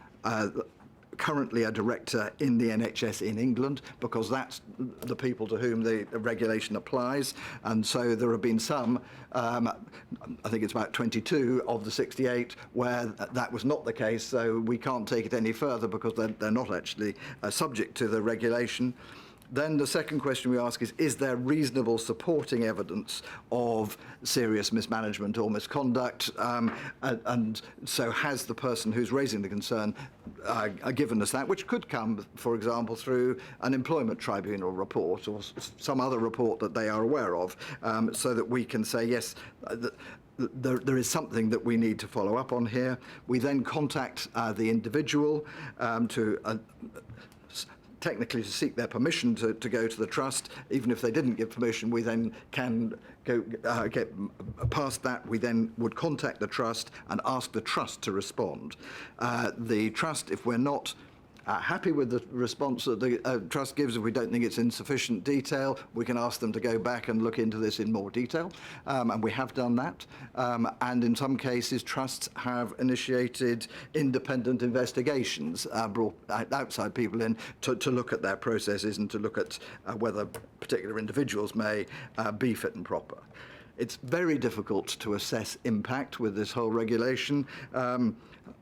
currently a director in the NHS in England, because that's the people to whom the regulation applies. And so there have been some, I think it's about 22 of the 68, where that was not the case, so we can't take it any further because they're not actually subject to the regulation. Then the second question we ask is there reasonable supporting evidence of serious mismanagement or misconduct? And so has the person who's raising the concern given us that, which could come, for example, through an employment tribunal report or some other report that they are aware of, so that we can say, yes, there is something that we need to follow up on here. We then contact the individual technically to seek their permission to go to the trust. Even if they didn't give permission, we then can get past that. We then would contact the trust and ask the trust to respond. The trust, if we're not happy with the response that the trust gives. If we don't think it's in sufficient detail, we can ask them to go back and look into this in more detail, and we have done that. And in some cases, trusts have initiated independent investigations, brought outside people in to look at their processes and to look at whether particular individuals may be fit and proper. It's very difficult to assess impact with this whole regulation.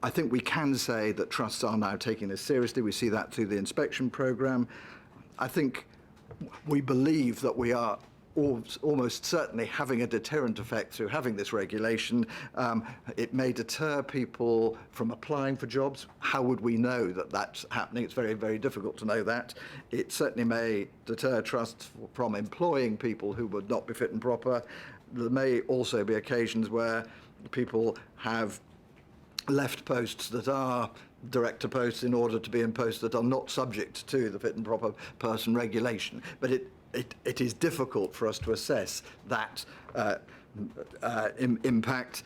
I think we can say that trusts are now taking this seriously. We see that through the inspection programme. I think we believe that we are almost certainly having a deterrent effect through having this regulation. It may deter people from applying for jobs. How would we know that that's happening? It's very, very difficult to know that. It certainly may deter trusts from employing people who would not be fit and proper. There may also be occasions where people have left posts that are director posts in order to be in posts that are not subject to the fit and proper person regulation. But it is difficult for us to assess that impact.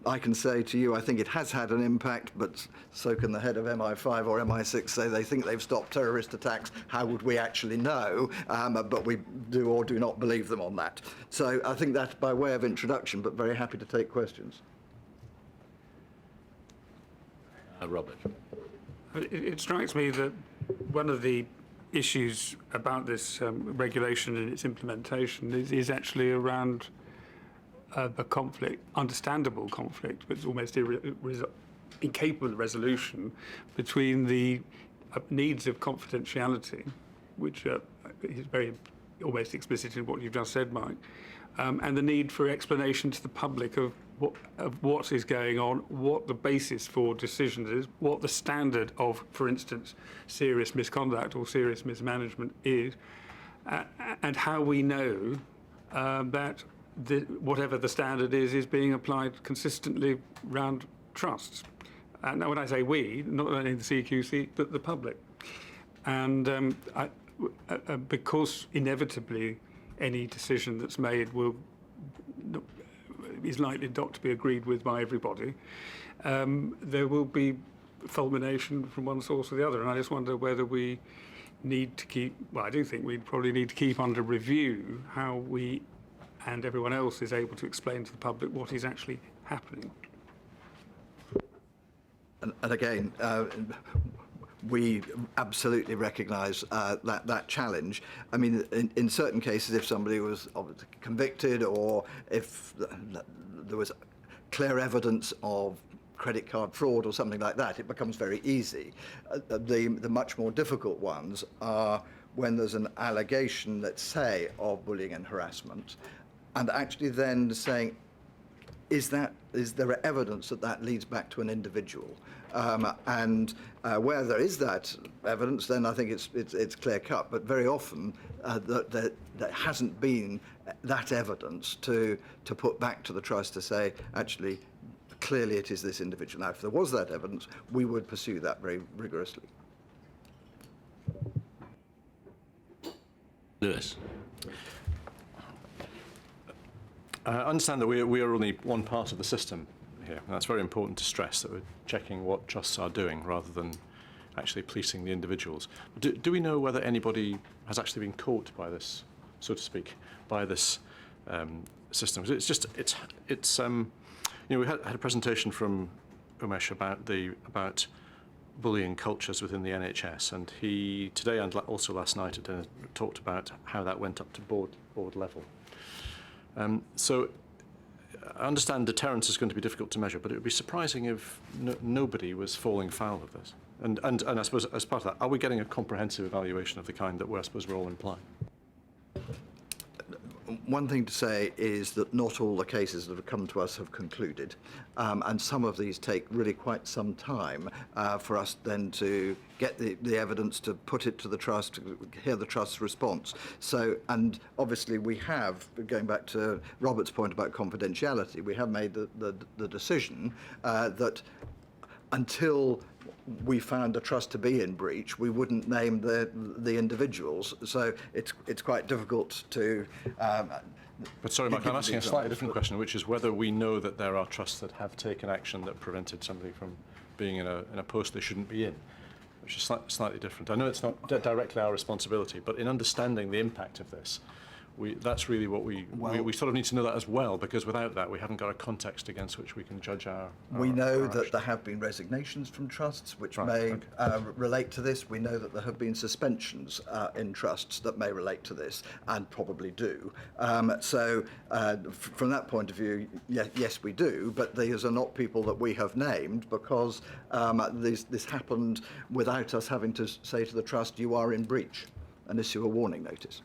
I can say to you, I think it has had an impact, but so can the head of MI5 or MI6 say they think they've stopped terrorist attacks. How would we actually know? But we do or do not believe them on that. So I think that's by way of introduction, but very happy to take questions. Robert. It strikes me that one of the issues about this regulation and its implementation is actually around the conflict, understandable conflict, but it's almost incapable of resolution between the needs of confidentiality, which is very almost explicit in what you've just said, Mike, and the need for explanation to the public of what is going on, what the basis for decisions is, what the standard of, for instance, serious misconduct or serious mismanagement is, and how we know that whatever the standard is being applied consistently around trusts. And when I say we, not only the CQC, but the public. And because inevitably any decision that's made is likely not to be agreed with by everybody, there will be fulmination from one source or the other. And I just wonder whether we need to keep, well, I do think we probably need to keep under review how we and everyone else is able to explain to the public what is actually happening. And again, we absolutely recognise that challenge. I mean, in certain cases, if somebody was convicted or if there was clear evidence of credit card fraud or something like that, it becomes very easy. The much more difficult ones are when there's an allegation, let's say, of bullying and harassment, and actually then saying, is there evidence that leads back to an individual? And where there is that evidence, then I think it's clear cut. But very often there hasn't been that evidence to put back to the trust to say, actually, clearly it is this individual. Now, if there was that evidence, we would pursue that very rigorously. Lewis. I understand that we are only one part of the system here. And that's very important to stress, that we're checking what trusts are doing rather than actually policing the individuals. Do we know whether anybody has actually been caught by this, so to speak, by this system? It's just, you know, we had a presentation from Umesh about bullying cultures within the NHS, and he today and also last night at dinner talked about how that went up to board level. So I understand deterrence is going to be difficult to measure, but it would be surprising if nobody was falling foul of this. And I suppose as part of that, are we getting a comprehensive evaluation of the kind that I suppose we're all implying? One thing to say is that not all the cases that have come to us have concluded, and some of these take really quite some time for us then to get the evidence, to put it to the trust, to hear the trust's response. So, and obviously we have, going back to Robert's point about confidentiality, we have made the decision that until we found a trust to be in breach, we wouldn't name the individuals. So it's quite difficult to. But sorry, Mike, I'm asking a slightly different question, which is whether we know that there are trusts that have taken action that prevented somebody from being in a post they shouldn't be in. which is slightly different. I know it's not directly our responsibility, but in understanding the impact of this, that's really what we sort of need to know that as well, because without that, we haven't got a context against which we can judge our. We know our that actions. there have been resignations from trusts which Right, may okay. relate to this. We know that there have been suspensions in trusts that may relate to this, and probably do. From that point of view, yes, we do, but these are not people that we have named because this happened without us having to say to the trust, you are in breach, and issue a warning notice.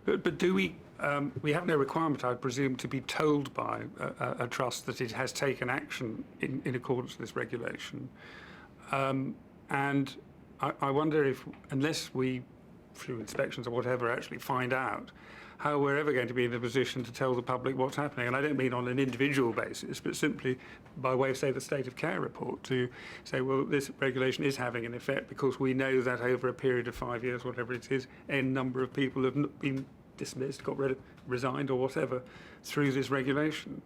But do we have no requirement, I presume, to be told by a trust that it has taken action in accordance with this regulation? And I wonder if, unless we, through inspections or whatever, actually find out, how we're ever going to be in a position to tell the public what's happening. And I don't mean on an individual basis, but simply by way of, say, the state of care report, to say, well, this regulation is having an effect because we know that over a period of 5 years, whatever it is, n number of people have been dismissed, got rid of, resigned or whatever, through this regulation.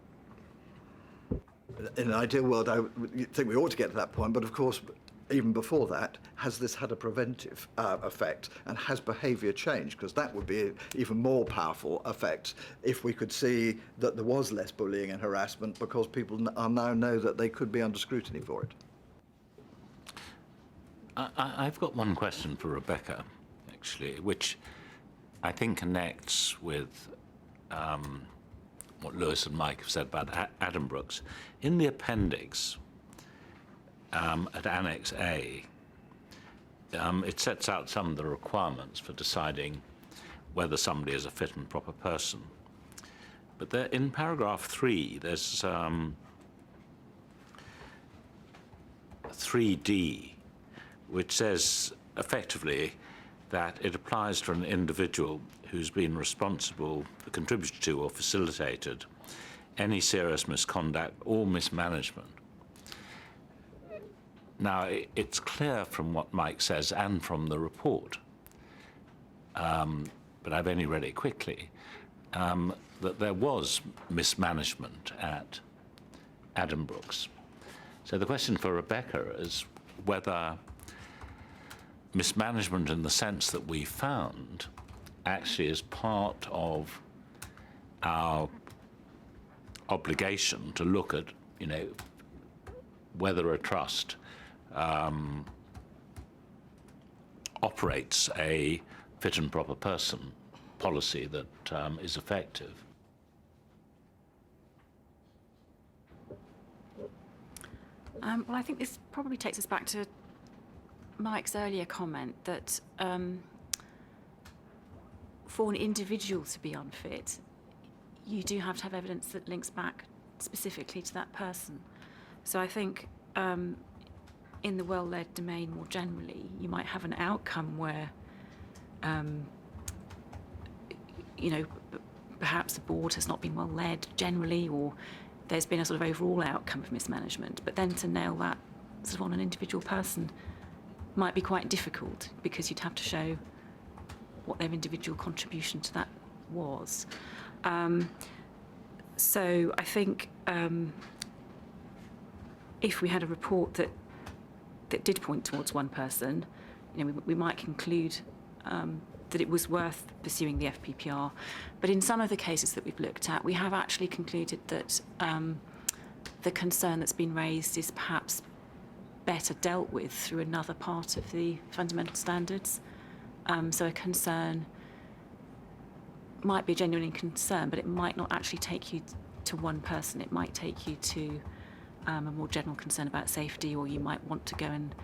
In an ideal world, I would think we ought to get to that point, but of course, even before that, has this had a preventive effect, and has behaviour changed? Because that would be an even more powerful effect if we could see that there was less bullying and harassment, because people now know that they could be under scrutiny for it. I've got one question for Rebecca, actually, which I think connects with what Lewis and Mike have said about Adam Brooks. In the appendix, at Annex A, it sets out some of the requirements for deciding whether somebody is a fit and proper person. But there, in paragraph 3, there's 3D, which says effectively that it applies to an individual who's been responsible, contributed to or facilitated any serious misconduct or mismanagement. Now, it's clear from what Mike says and from the report, but I've only read it quickly, that there was mismanagement at Adam Brooks. So the question for Rebecca is whether mismanagement in the sense that we found actually is part of our obligation to look at, whether a trust operates a fit and proper person policy that is effective. Well, I think this probably takes us back to Mike's earlier comment that for an individual to be unfit, you do have to have evidence that links back specifically to that person. So I think in the well-led domain more generally, you might have an outcome where, perhaps the board has not been well-led generally, or there's been a sort of overall outcome of mismanagement. But then to nail that sort of on an individual person might be quite difficult, because you'd have to show what their individual contribution to that was. So I think if we had a report that did point towards one person, we might conclude that it was worth pursuing the FPPR. But in some of the cases that we've looked at, we have actually concluded that the concern that's been raised is perhaps better dealt with through another part of the fundamental standards. So a concern might be a genuine concern, but it might not actually take you to one person. It might take you to a more general concern about safety, or you might want to go and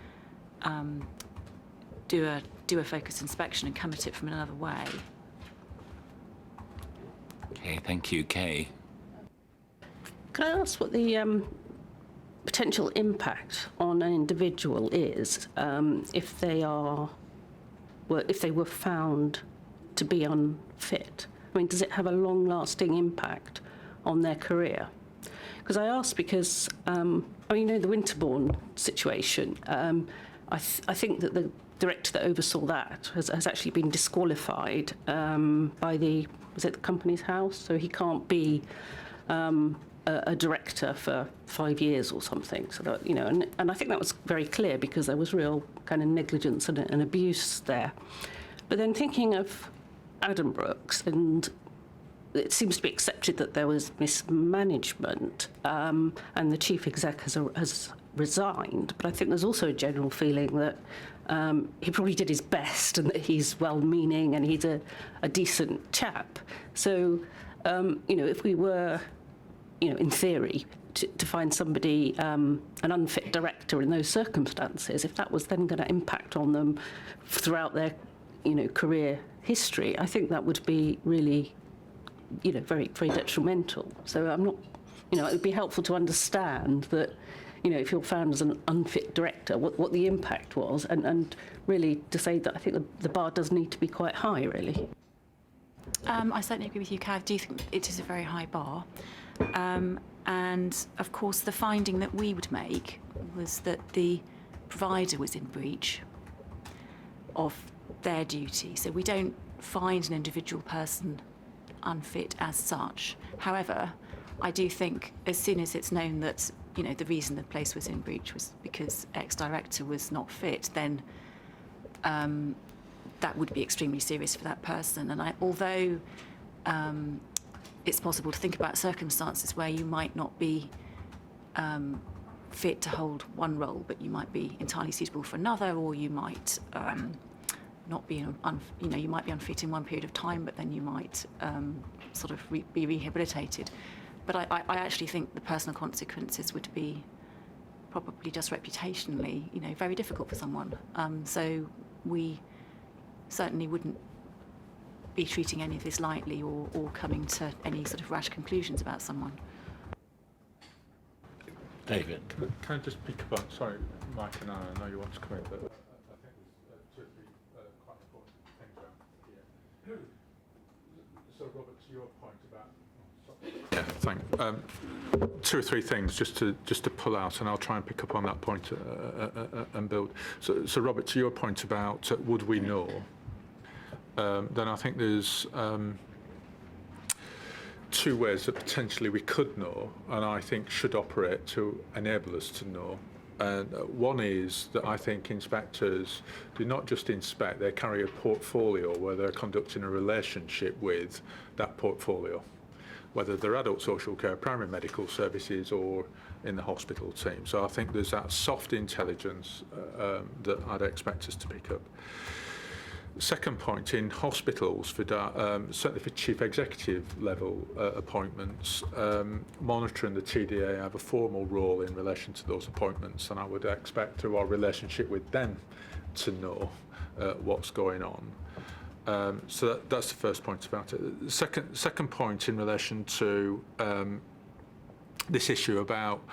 do a focused inspection and come at it from another way. Okay, thank you, Kay. Can I ask what the potential impact on an individual is if they were found to be unfit? I mean, does it have a long-lasting impact on their career? Because I ask because, the Winterbourne situation, I think that the director that oversaw that has actually been disqualified by the Companies House, so he can't be a director for 5 years or something. So that, you know, and I think that was very clear because there was real kind of negligence and abuse there. But then thinking of Adam Brooks, and it seems to be accepted that there was mismanagement, and the chief exec has resigned. But I think there's also a general feeling that he probably did his best and that he's well-meaning and he's a decent chap. So, you know, if we were, you know, in theory, to find somebody, an unfit director in those circumstances, if that was then going to impact on them throughout their, you know, career history, I think that would be really, you know, very, very detrimental. So I'm not, you know, it would be helpful to understand that, you know, if you're found as an unfit director, what the impact was, and really to say that I think the bar does need to be quite high, really. I certainly agree with you, Kath. I do think it is a very high bar. And of course, the finding that we would make was that the provider was in breach of their duty. So we don't find an individual person unfit as such. However, I do think as soon as it's known that, you know, the reason the place was in breach was because ex-director was not fit, then that would be extremely serious for that person. And although it's possible to think about circumstances where you might not be fit to hold one role, but you might be entirely suitable for another, or you might not be, you know, you might be unfit in one period of time, but then you might sort of be rehabilitated. But I actually think the personal consequences would be probably just reputationally, you know, very difficult for someone. So we certainly wouldn't be treating any of this lightly or coming to any sort of rash conclusions about someone. David. Can I just pick up on, sorry, Mike and I know you want to come in, but I think there's two or three quite important things around here. So, Robert, to your point about... Yeah, thanks. Two or three things just to pull out, and I'll try and pick up on that point and build. So, Robert, to your point about would we know, then I think there's two ways that potentially we could know, and I think should operate to enable us to know. And one is that I think inspectors do not just inspect, they carry a portfolio where they're conducting a relationship with that portfolio, whether they're adult social care, primary medical services, or in the hospital team. So I think there's that soft intelligence that I'd expect us to pick up. Second point, in hospitals, for certainly for chief executive level appointments, monitoring the TDA have a formal role in relation to those appointments, and I would expect through our relationship with them to know what's going on. So that's the first point about it. The second point in relation to this issue about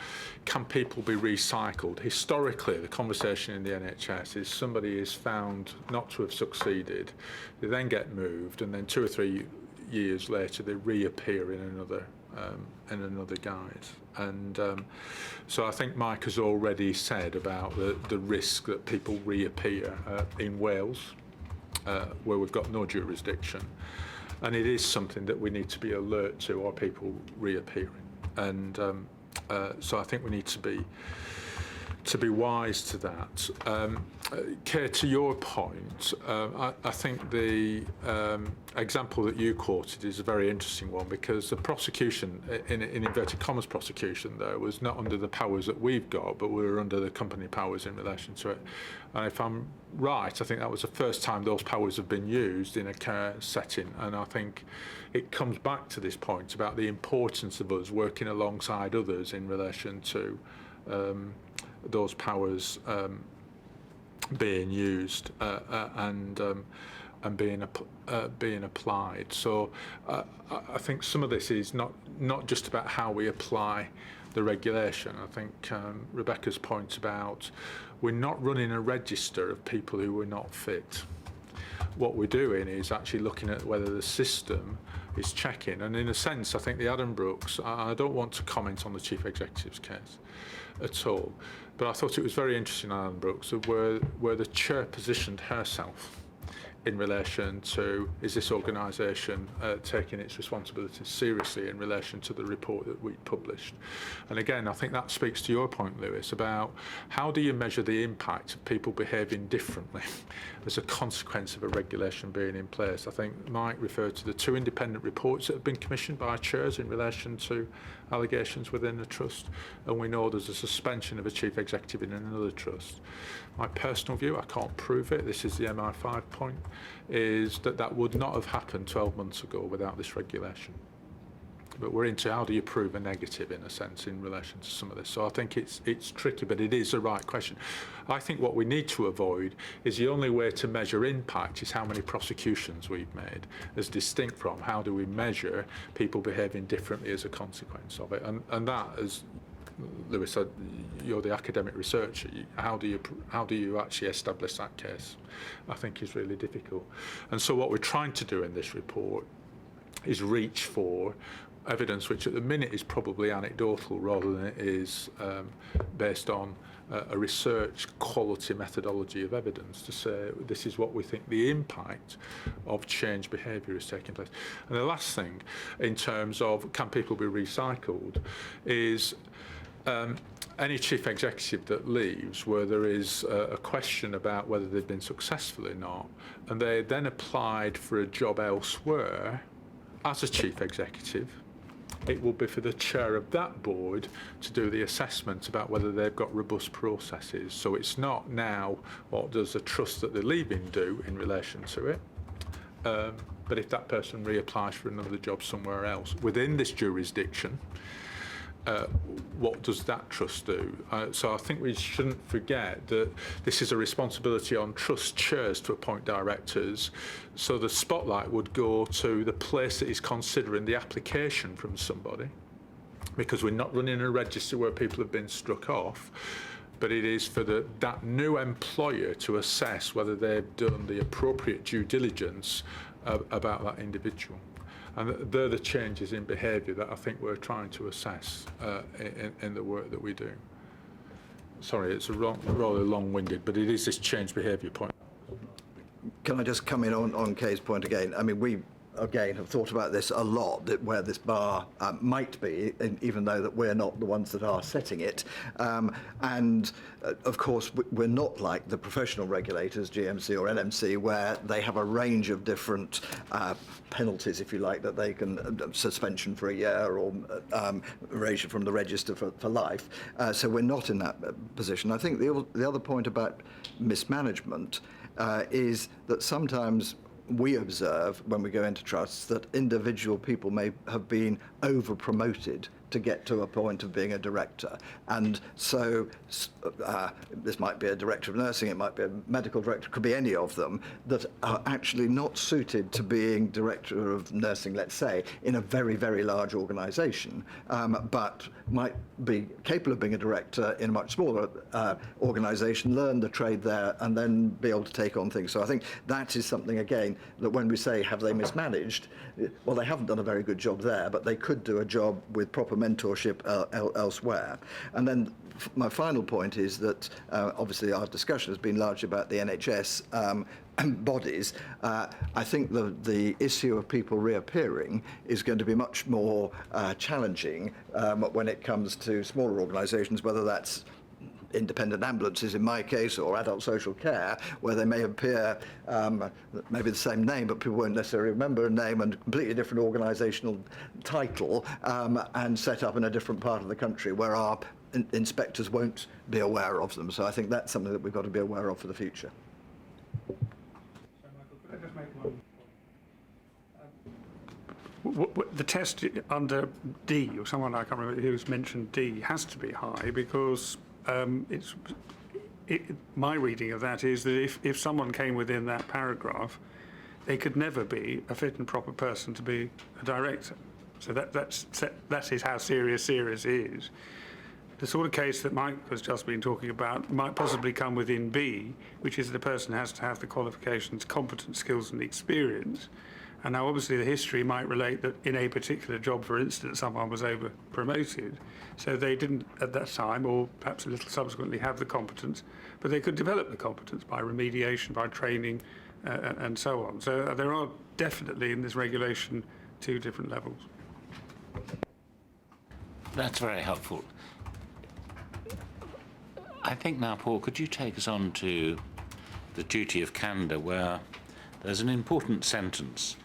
can people be recycled. Historically, the conversation in the NHS is somebody is found not to have succeeded, they then get moved, and then 2 or 3 years later they reappear in another guise. And so I think Mike has already said about the risk that people reappear in Wales, where we've got no jurisdiction, and it is something that we need to be alert to, are people reappearing. And so I think we need to be wise to that. Kay, to your point, I think the example that you quoted is a very interesting one, because the prosecution, in inverted commas prosecution there, was not under the powers that we've got, but we were under the company powers in relation to it. And if I'm right, I think that was the first time those powers have been used in a care setting. And I think it comes back to this point about the importance of us working alongside others in relation to those powers being used and being applied. So I think some of this is not just about how we apply the regulation. I think Rebecca's point about we're not running a register of people who are not fit. What we're doing is actually looking at whether the system is checking. And in a sense, I think the Adam Brooks, I don't want to comment on the chief executive's case at all, but I thought it was very interesting, Adam Brooks, of where the chair positioned herself in relation to, is this organisation taking its responsibilities seriously in relation to the report that we published? And again, I think that speaks to your point, Lewis, about how do you measure the impact of people behaving differently as a consequence of a regulation being in place? I think Mike referred to the 2 independent reports that have been commissioned by chairs in relation to allegations within the trust, and we know there's a suspension of a chief executive in another trust. My personal view, I can't prove it, this is the MI5 point, is that that would not have happened 12 months ago without this regulation. But we're into how do you prove a negative, in a sense, in relation to some of this. So I think it's tricky, but it is the right question. I think what we need to avoid is the only way to measure impact is how many prosecutions we've made, as distinct from how do we measure people behaving differently as a consequence of it. And that, as Lewis said, you're the academic researcher. How do you actually establish that case? I think is really difficult. And so what we're trying to do in this report is reach for evidence which at the minute is probably anecdotal rather than it is based on a research quality methodology of evidence to say this is what we think the impact of change behaviour is taking place. And the last thing in terms of can people be recycled is any chief executive that leaves where there is a question about whether they've been successful or not, and they then applied for a job elsewhere as a chief executive, it will be for the chair of that board to do the assessment about whether they've got robust processes. So it's not now what does the trust that they're leaving do in relation to it, but if that person reapplies for another job somewhere else within this jurisdiction, what does that trust do? So I think we shouldn't forget that this is a responsibility on trust chairs to appoint directors. So the spotlight would go to the place that is considering the application from somebody, because we're not running a register where people have been struck off, but it is for that new employer to assess whether they've done the appropriate due diligence about that individual. And they're the changes in behaviour that I think we're trying to assess in the work that we do. Sorry, it's rather long-winded, but it is this change behaviour point. Can I just come in on Kay's point again? I mean, we, again, have thought about this a lot, that where this bar might be, even though that we're not the ones that are setting it. Of course, we're not like the professional regulators, GMC or NMC, where they have a range of different penalties, if you like, that they can, suspension for a year or erasure from the register for life. So we're not in that position. I think the other point about mismanagement is that sometimes we observe when we go into trusts that individual people may have been over-promoted to get to a point of being a director. And so this might be a director of nursing, it might be a medical director, it could be any of them, that are actually not suited to being director of nursing, let's say, in a very, very large organisation, but might be capable of being a director in a much smaller organisation, learn the trade there, and then be able to take on things. So I think that is something, again, that when we say, have they mismanaged? Well, they haven't done a very good job there, but they could do a job with proper mentorship elsewhere. And then my final point is that obviously our discussion has been largely about the NHS bodies. I think the issue of people reappearing is going to be much more challenging when it comes to smaller organisations, whether that's independent ambulances in my case, or adult social care, where they may appear maybe the same name, but people won't necessarily remember a name and a completely different organisational title, and set up in a different part of the country where our inspectors won't be aware of them. So I think that's something that we've got to be aware of for the future. So, Michael, could I just make one? The test under D, or someone I can't remember who's mentioned D, has to be high because my reading of that is that if someone came within that paragraph, they could never be a fit and proper person to be a director. So that is how serious is. The sort of case that Mike has just been talking about might possibly come within B, which is the person has to have the qualifications, competence, skills and experience. And now obviously the history might relate that in a particular job, for instance, someone was over-promoted, so they didn't at that time, or perhaps a little subsequently, have the competence, but they could develop the competence by remediation, by training, and so on. So there are definitely in this regulation 2 different levels. That's very helpful. I think now, Paul, could you take us on to the duty of candour, where there's an important sentence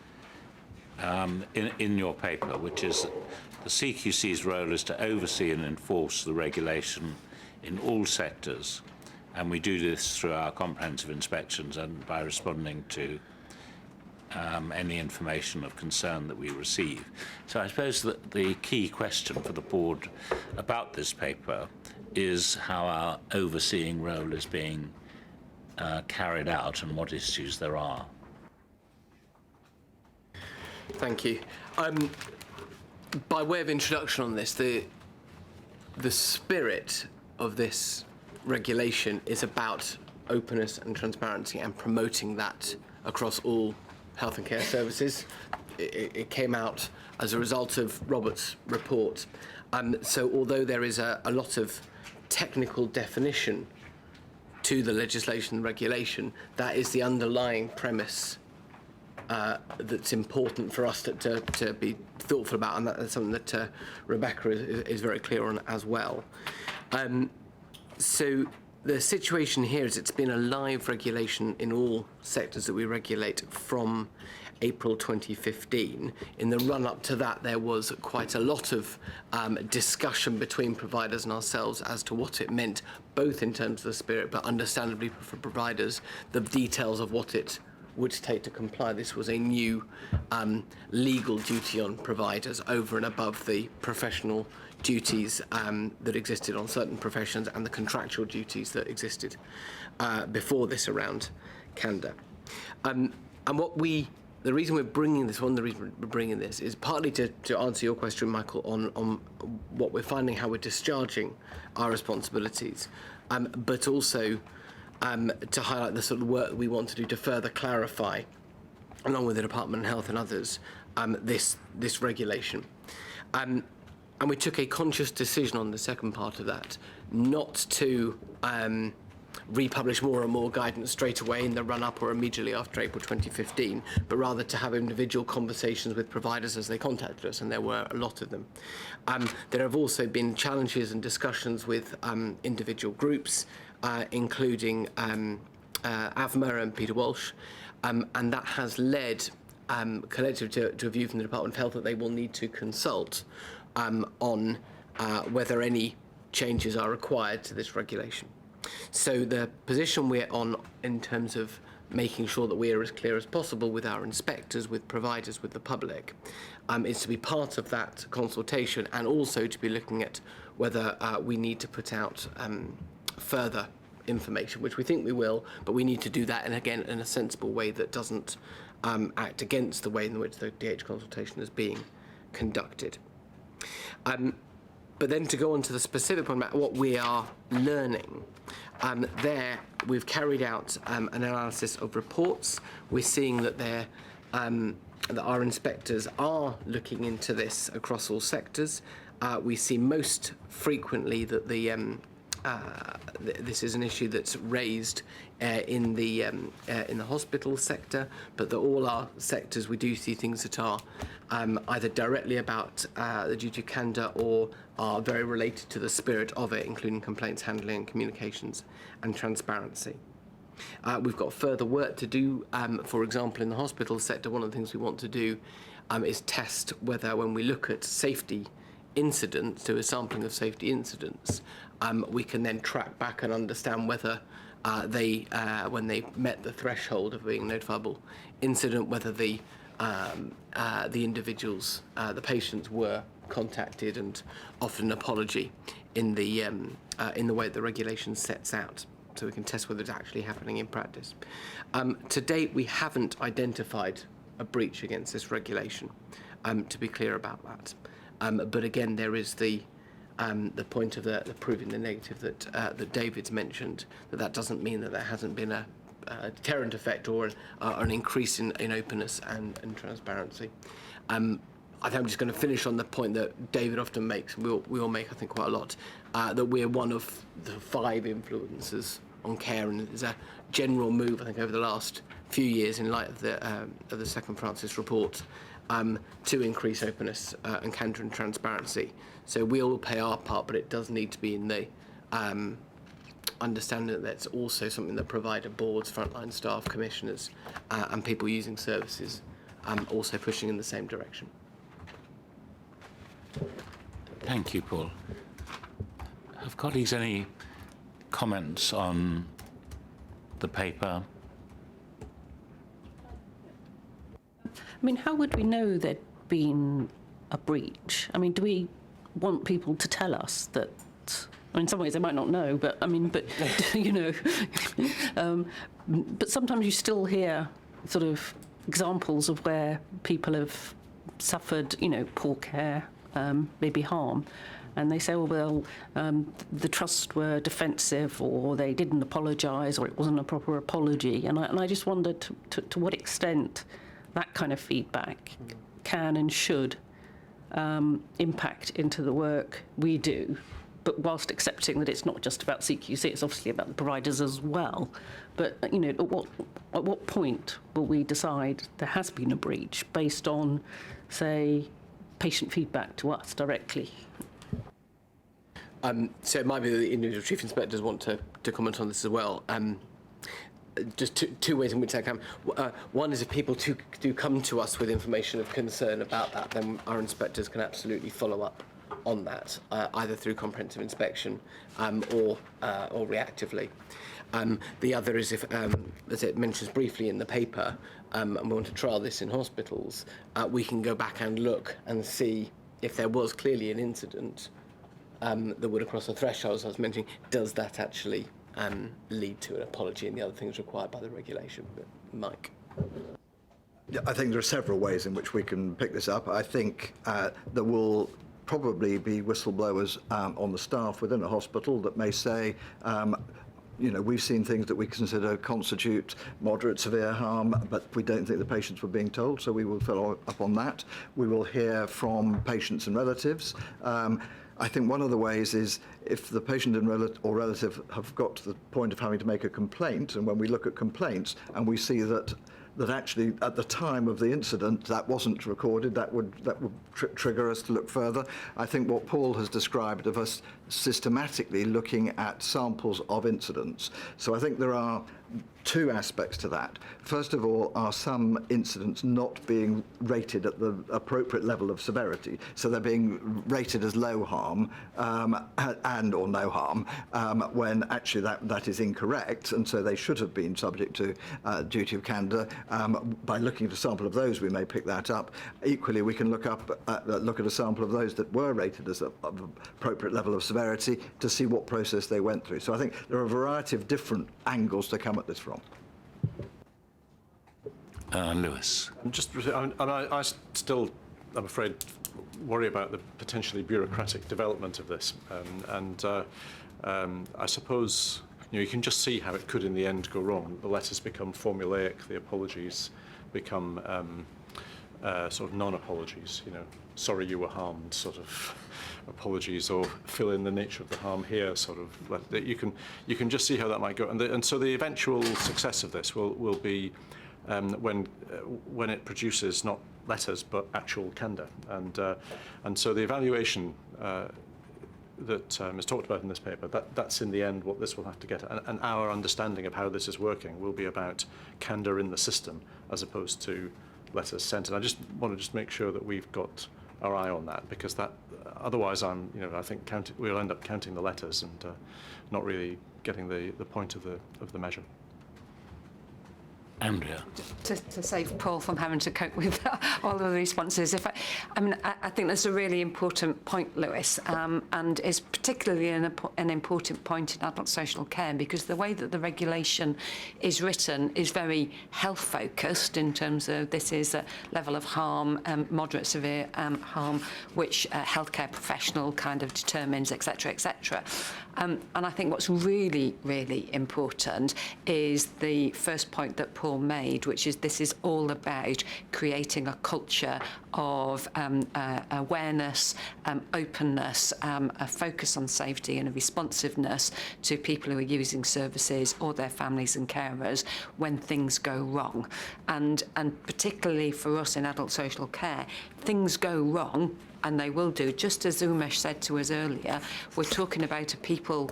in your paper, which is the CQC's role is to oversee and enforce the regulation in all sectors, and we do this through our comprehensive inspections and by responding to any information of concern that we receive. So I suppose that the key question for the board about this paper is how our overseeing role is being carried out and what issues there are. Thank you. By way of introduction on this, the spirit of this regulation is about openness and transparency and promoting that across all health and care services. It came out as a result of Robert's report. So although there is a lot of technical definition to the legislation and regulation, that is the underlying premise that's important for us to be thoughtful about, and that's something that Rebecca is very clear on as well. So the situation here is it's been a live regulation in all sectors that we regulate from April 2015. In the run-up to that, there was quite a lot of discussion between providers and ourselves as to what it meant, both in terms of the spirit, but understandably for providers, the details of what it would take to comply. This was a new legal duty on providers over and above the professional duties that existed on certain professions and the contractual duties that existed before this around candour. And the reason we're bringing this, one of the reasons we're bringing this is partly to answer your question, Michael, on what we're finding, how we're discharging our responsibilities, but also to highlight the sort of work that we want to do to further clarify, along with the Department of Health and others, this regulation. And we took a conscious decision on the second part of that, not to republish more and more guidance straight away in the run-up or immediately after April 2015, but rather to have individual conversations with providers as they contacted us, and there were a lot of them. There have also been challenges and discussions with individual groups, including AVMA and Peter Walsh, and that has led collectively to a view from the Department of Health that they will need to consult on whether any changes are required to this regulation. So the position we're on in terms of making sure that we are as clear as possible with our inspectors, with providers, with the public, is to be part of that consultation and also to be looking at whether we need to put out further information, which we think we will, but we need to do that, and again, in a sensible way that doesn't act against the way in which the DH consultation is being conducted. But then to go on to the specific point about what we are learning, there we've carried out an analysis of reports. We're seeing that that our inspectors are looking into this across all sectors. We see most frequently that this is an issue that's raised in the hospital sector, but that all our sectors we do see things that are either directly about the duty of candour or are very related to the spirit of it, including complaints handling and communications and transparency. We've got further work to do. For example, in the hospital sector, one of the things we want to do is test whether, when we look at safety incidents, so a sampling of safety incidents, we can then track back and understand whether when they met the threshold of being a notifiable incident, whether the individuals, the patients, were contacted and offered an apology in the way the regulation sets out, so we can test whether it's actually happening in practice. To date, we haven't identified a breach against this regulation, to be clear about that. But again, there is the point of the proving the negative that David's mentioned, that doesn't mean that there hasn't been a deterrent effect or an increase in openness and transparency. I think I'm just going to finish on the point that David often makes, we all make, I think, quite a lot, that we're one of the 5 influencers on care, and there's a general move, I think, over the last few years in light of the Second Francis report to increase openness and candour and transparency. So we all play our part, but it does need to be in the understanding that that's also something that provider boards, frontline staff, commissioners, and people using services also pushing in the same direction. Thank you, Paul. Have colleagues any comments on the paper? I mean, how would we know there'd been a breach? I mean, do we want people to tell us that? I mean, in some ways they might not know, but I mean, but you know, but sometimes you still hear sort of examples of where people have suffered, you know, poor care, maybe harm, and they say, oh, well, the trust were defensive, or they didn't apologise, or it wasn't a proper apology, and I just wondered to what extent that kind of feedback can and should impact into the work we do, but whilst accepting that it's not just about CQC, it's obviously about the providers as well. But, you know, at what point will we decide there has been a breach based on, say, patient feedback to us directly? So it might be that the individual chief inspectors want to comment on this as well. Just two ways in which that can. One is if people do come to us with information of concern about that, then our inspectors can absolutely follow up on that, either through comprehensive inspection or reactively. The other is if, as it mentions briefly in the paper, and we want to trial this in hospitals, we can go back and look and see if there was clearly an incident that would have crossed the threshold, as I was mentioning, does that actually lead to an apology and the other things required by the regulation? But Mike. Yeah, I think there are several ways in which we can pick this up. I think there will probably be whistleblowers on the staff within a hospital that may say, you know, we've seen things that we consider constitute moderate severe harm, but we don't think the patients were being told, so we will follow up on that. We will hear from patients and relatives. I think one of the ways is if the patient and relative have got to the point of having to make a complaint, and when we look at complaints and we see that actually at the time of the incident that wasn't recorded, that would trigger us to look further. I think what Paul has described of us systematically looking at samples of incidents. So I think there are two aspects to that. First of all, are some incidents not being rated at the appropriate level of severity? So they're being rated as low harm and or no harm, when actually that is incorrect, and so they should have been subject to duty of candour. By looking at a sample of those, we may pick that up. Equally, we can look at a sample of those that were rated as of appropriate level of severity to see what process they went through. So I think there are a variety of different angles to come at this from. Lewis. I still, I'm afraid, worry about the potentially bureaucratic development of this, I suppose, you know, you can just see how it could in the end go wrong. The letters become formulaic, the apologies become sort of non-apologies, you know, sorry you were harmed sort of apologies, or fill in the nature of the harm here sort of. You can just see how that might go, and so the eventual success of this will be when it produces not letters but actual candour, and so the evaluation that is talked about in this paper, that's in the end what this will have to get at. And our understanding of how this is working will be about candour in the system as opposed to letters sent. And I just want to make sure that we've got our eye on that, because that otherwise I think we'll end up counting the letters and not really getting the point of the measure. Andrea. To save Paul from having to cope with all of the responses, I think that's a really important point, Lewis, and is particularly an important point in adult social care, because the way that the regulation is written is very health focused in terms of this is a level of harm, moderate severe harm, which a healthcare professional kind of determines, etc., etc. And I think what's really, really important is the first point that Paul Paul made, which is this is all about creating a culture of awareness, openness, a focus on safety and a responsiveness to people who are using services or their families and carers when things go wrong. And particularly for us in adult social care, things go wrong, and they will do. Just as Umesh said to us earlier, we're talking about a people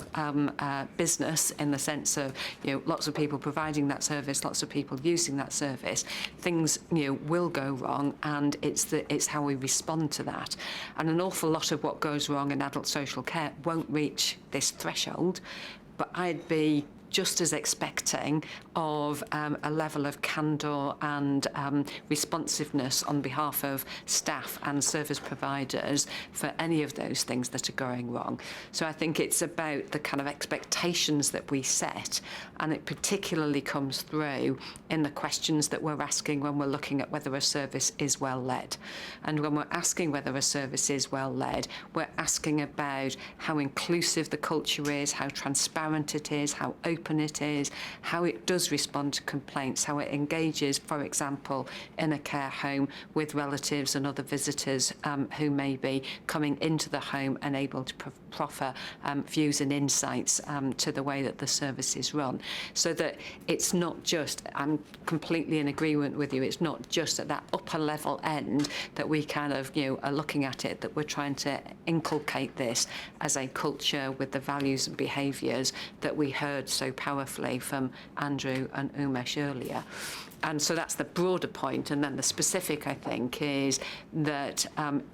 business in the sense of, lots of people providing that service, lots of people using that service. Things, will go wrong, and it's how we respond to that. And an awful lot of what goes wrong in adult social care won't reach this threshold, but I'd be just as expecting of a level of candour and responsiveness on behalf of staff and service providers for any of those things that are going wrong. So I think it's about the kind of expectations that we set, and it particularly comes through in the questions that we're asking when we're looking at whether a service is well led. And when we're asking whether a service is well led, we're asking about how inclusive the culture is, how transparent it is, how open it is, how it does respond to complaints, how it engages, for example, in a care home with relatives and other visitors who may be coming into the home and able to proffer views and insights to the way that the service is run. So that it's not just, I'm completely in agreement with you, it's not just at that upper level end that we kind of, are looking at it, that we're trying to inculcate this as a culture with the values and behaviours that we heard so powerfully from Andrew and Umesh earlier. And so that's the broader point. And then the specific, I think, is that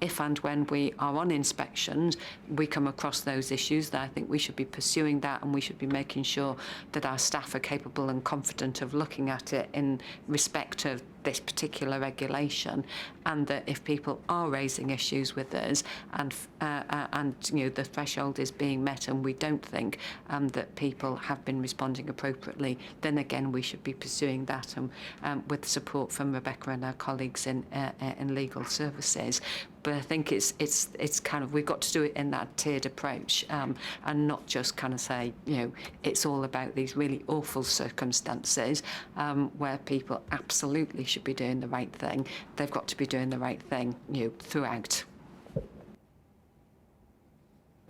if and when we are on inspections, we come across those issues, that I think we should be pursuing that, and we should be making sure that our staff are capable and confident of looking at it in respect of this particular regulation, and that if people are raising issues with us and the threshold is being met and we don't think that people have been responding appropriately, then again we should be pursuing that with support from Rebecca and our colleagues in legal services. But I think it's kind of, we've got to do it in that tiered approach and not just kind of say, it's all about these really awful circumstances where people absolutely should be doing the right thing. They've got to be doing the right thing, throughout.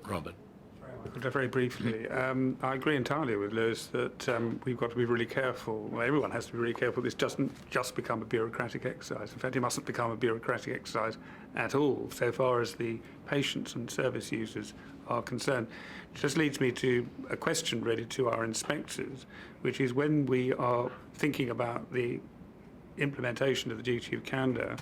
Robert. Very briefly, I agree entirely with Lewis that we've got to be really careful. Well, everyone has to be really careful. This doesn't just become a bureaucratic exercise. In fact, it mustn't become a bureaucratic exercise at all, so far as the patients and service users are concerned. It just leads me to a question really to our inspectors, which is when we are thinking about the implementation of the Duty of Candour,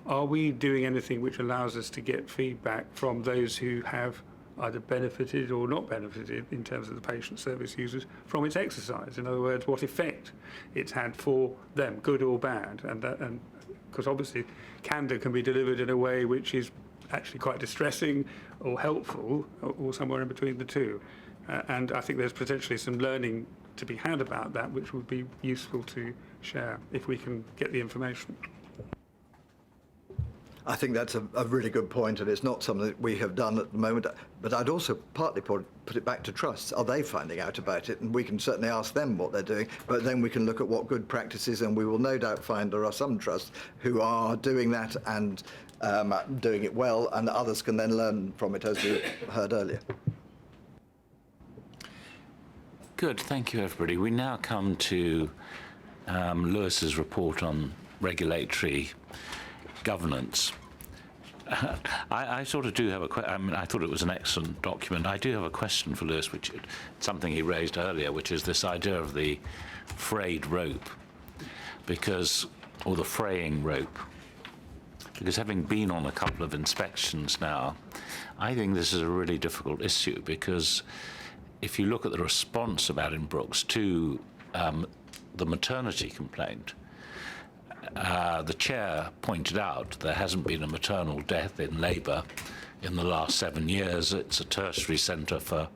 are we doing anything which allows us to get feedback from those who have either benefited or not benefited in terms of the patient service users from its exercise? In other words, what effect it's had for them, good or bad, and because obviously candour can be delivered in a way which is actually quite distressing or helpful, or somewhere in between the two. And I think there's potentially some learning to be had about that, which would be useful to share if we can get the information. I think that's a really good point, and it's not something that we have done at the moment. But I'd also partly put it back to trusts. Are they finding out about it? And we can certainly ask them what they're doing, but then we can look at what good practices, and we will no doubt find there are some trusts who are doing that and doing it well, and others can then learn from it, as we heard earlier. Good, thank you everybody. We now come to Lewis's report on regulatory governance. I sort of do have a question. I mean, I thought it was an excellent document. I do have a question for Lewis, which is something he raised earlier, which is this idea of the frayed rope, or the fraying rope. Because having been on a couple of inspections now, I think this is a really difficult issue, because if you look at the response of Addenbrooke's to the maternity complaint, the chair pointed out there hasn't been a maternal death in labour in the last 7 years. It's a tertiary centre for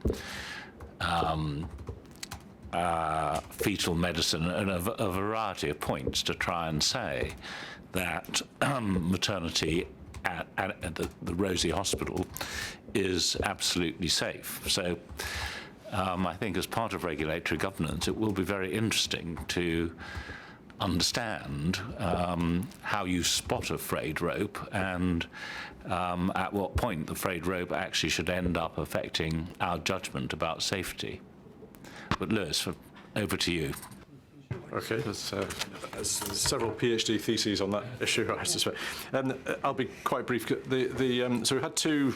fetal medicine, and a variety of points to try and say that maternity at the Rosie Hospital is absolutely safe. So I think as part of regulatory governance, it will be very interesting to understand how you spot a frayed rope and at what point the frayed rope actually should end up affecting our judgment about safety. But Lewis, over to you. Okay, there's several PhD theses on that issue, I suspect. I'll be quite brief. So we've had two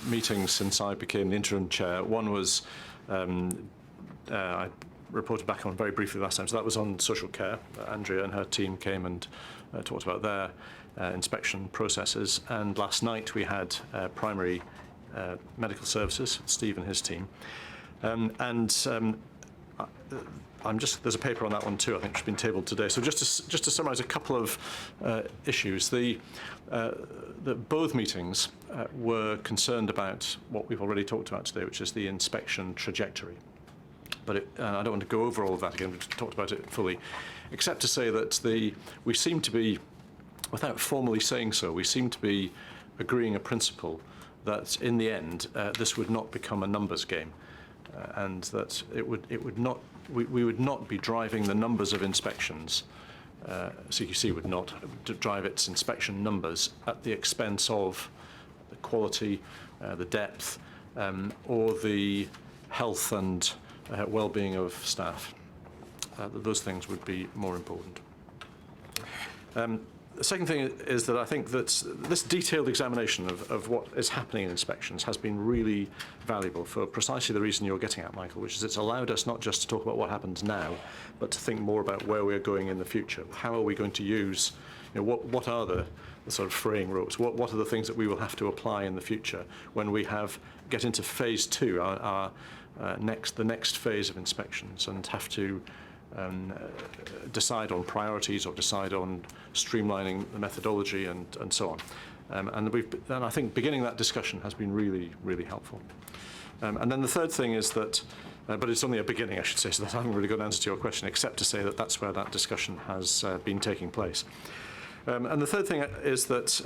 meetings since I became the interim chair. One was I reported back on very briefly last time, so that was on social care. Andrea and her team came and talked about their inspection processes, and last night we had primary medical services, Steve and his team, there's a paper on that one too, I think, which has been tabled today. So just to summarise a couple of issues, both meetings were concerned about what we've already talked about today, which is the inspection trajectory. But I don't want to go over all of that again. We've talked about it fully, except to say that we seem to be, without formally saying so, we seem to be agreeing a principle that in the end this would not become a numbers game, and that we would not be driving the numbers of inspections. CQC would not drive its inspection numbers at the expense of the quality, the depth, or the health and well-being of staff. Those things would be more important. The second thing is that I think that this detailed examination of what is happening in inspections has been really valuable for precisely the reason you're getting at, Michael, which is it's allowed us not just to talk about what happens now, but to think more about where we're going in the future. How are we going to use, what are the sort of fraying ropes? What are the things that we will have to apply in the future when we get into phase 2, the next phase of inspections, and have to decide on priorities or decide on streamlining the methodology and so on. And I think beginning that discussion has been really, really helpful. And then the third thing is that, but it's only a beginning, I should say, so that I haven't really got an answer to your question, except to say that that's where that discussion has been taking place. And the third thing is that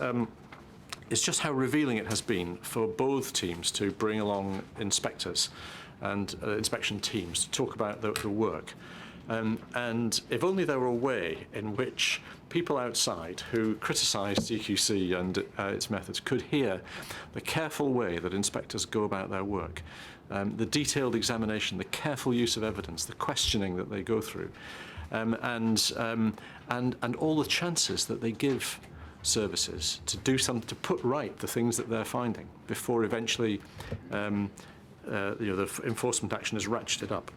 it's just how revealing it has been for both teams to bring along inspectors and inspection teams to talk about the work. And if only there were a way in which people outside who criticise CQC and its methods could hear the careful way that inspectors go about their work, the detailed examination, the careful use of evidence, the questioning that they go through, and all the chances that they give services to do something, to put right the things that they're finding before eventually the enforcement action is ratcheted up.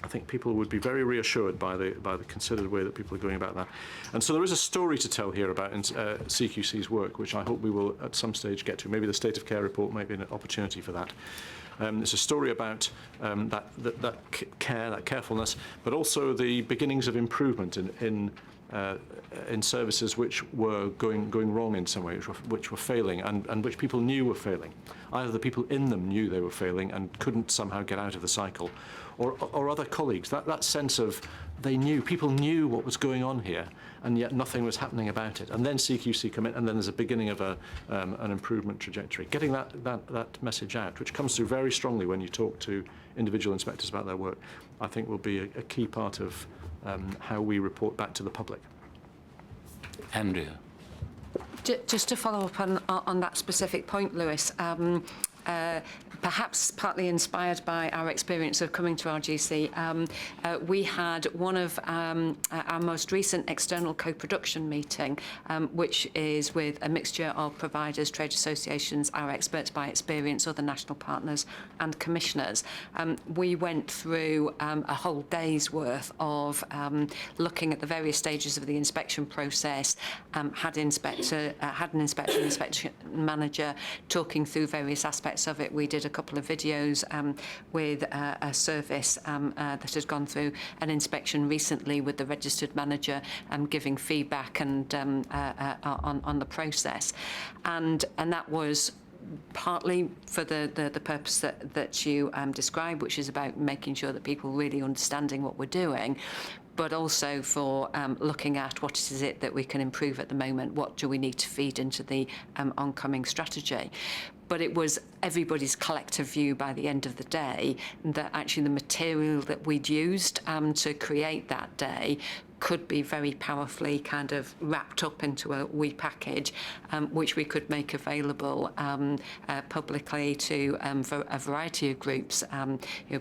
I think people would be very reassured by the considered way that people are going about that. And so there is a story to tell here about CQC's work, which I hope we will at some stage get to. Maybe the State of Care report might be an opportunity for that. It's a story about that care, that carefulness, but also the beginnings of improvement in services which were going wrong in some way, which were failing, and which people knew were failing. Either the people in them knew they were failing and couldn't somehow get out of the cycle, or other colleagues. That sense of people knew what was going on here, and yet nothing was happening about it. And then CQC come in, and then there's a beginning of an improvement trajectory. Getting that message out, which comes through very strongly when you talk to individual inspectors about their work, I think will be a key part of how we report back to the public. Andrea. Just to follow up on that specific point, Lewis, perhaps partly inspired by our experience of coming to RGC, we had one of our most recent external co-production meeting, which is with a mixture of providers, trade associations, our experts by experience, other national partners and commissioners. We went through a whole day's worth of looking at the various stages of the inspection process, had an inspection manager talking through various aspects of it. We did a couple of videos with a service that had gone through an inspection recently with the registered manager giving feedback and on the process, and that was partly for the purpose that you described, which is about making sure that people really understanding what we're doing, but also for looking at what is it that we can improve at the moment, what do we need to feed into the oncoming strategy. But it was everybody's collective view by the end of the day that actually the material that we'd used to create that day could be very powerfully kind of wrapped up into a wee package, which we could make available publicly to for a variety of groups,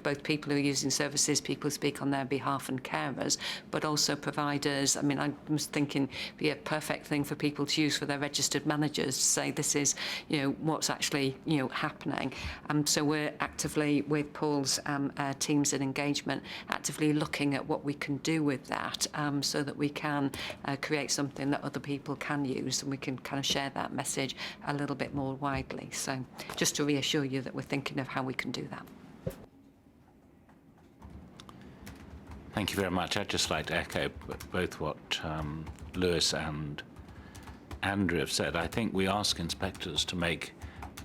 both people who are using services, people who speak on their behalf, and carers, but also providers. I mean, I was thinking it'd be a perfect thing for people to use for their registered managers to say this is, what's actually, happening. So we're actively, with Paul's teams and engagement, actively looking at what we can do with that, so that we can create something that other people can use, and we can kind of share that message a little bit more widely. So just to reassure you that we're thinking of how we can do that. Thank you very much. I'd just like to echo both what Lewis and Andrew have said. I think we ask inspectors to make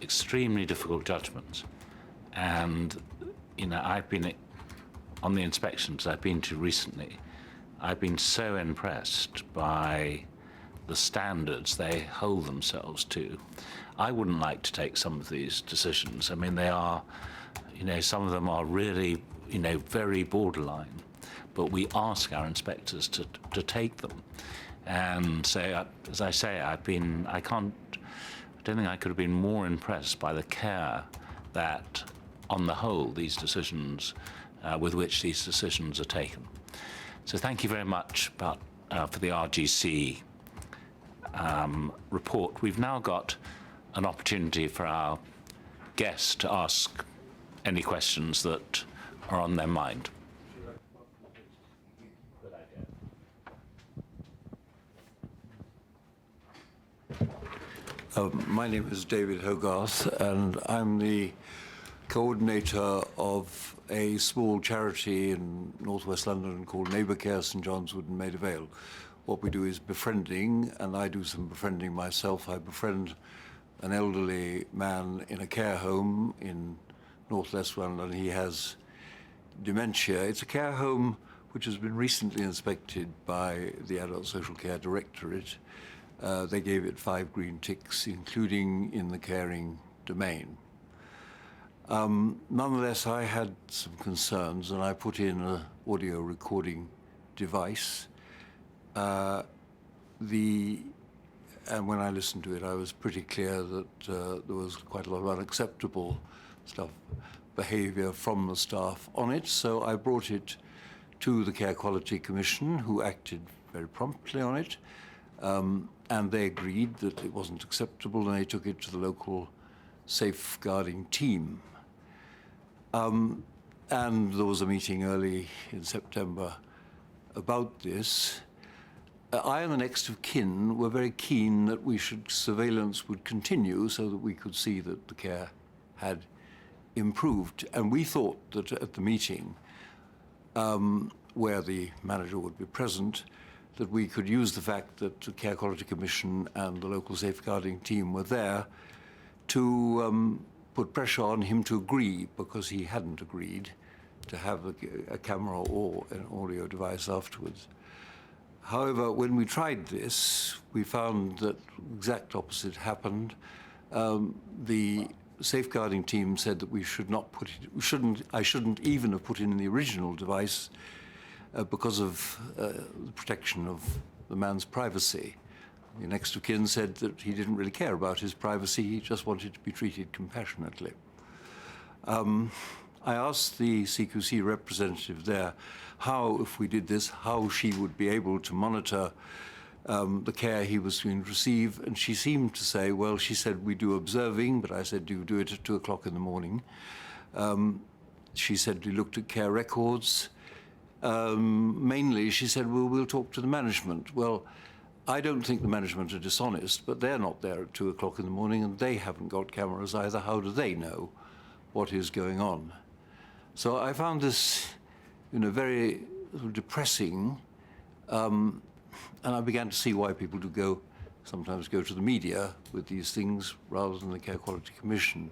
extremely difficult judgments. And, I've been on the inspections I've been to recently, I've been so impressed by the standards they hold themselves to. I wouldn't like to take some of these decisions. I mean, they are, some of them are really, very borderline, but we ask our inspectors to take them. And so, as I say, I don't think I could have been more impressed by the care that, on the whole, these decisions, with which these decisions are taken. So thank you very much for the RGC report. We've now got an opportunity for our guests to ask any questions that are on their mind. My name is David Hogarth, and I'm the coordinator of a small charity in northwest London called Neighbour Care, St John's Wood and Maida Vale. What we do is befriending, and I do some befriending myself. I befriend an elderly man in a care home in northwest London. He has dementia. It's a care home which has been recently inspected by the Adult Social Care Directorate. They gave it 5 green ticks, including in the caring domain. Nonetheless, I had some concerns, and I put in an audio recording device. And when I listened to it, I was pretty clear that there was quite a lot of unacceptable behaviour from the staff on it. So I brought it to the Care Quality Commission, who acted very promptly on it. And they agreed that it wasn't acceptable, and they took it to the local safeguarding team. And there was a meeting early in September about this. I and the next of kin were very keen that surveillance would continue so that we could see that the care had improved. And we thought that at the meeting, where the manager would be present, that we could use the fact that the Care Quality Commission and the local safeguarding team were there to put pressure on him to agree, because he hadn't agreed to have a camera or an audio device afterwards. However, when we tried this, we found that the exact opposite happened. The safeguarding team said that we should not put it, I shouldn't even have put in the original device because of the protection of the man's privacy. The next of kin said that he didn't really care about his privacy, he just wanted to be treated compassionately. I asked the CQC representative there how, if we did this, how she would be able to monitor the care he was going to receive, and she seemed to say, well, she said, we do observing, but I said, do you do it at 2 o'clock in the morning? She said, we looked at care records. Mainly, she said, well, we'll talk to the management. Well, I don't think the management are dishonest, but they're not there at 2 o'clock in the morning, and they haven't got cameras either. How do they know what is going on? So I found this, very depressing, and I began to see why people do sometimes go to the media with these things rather than the Care Quality Commission.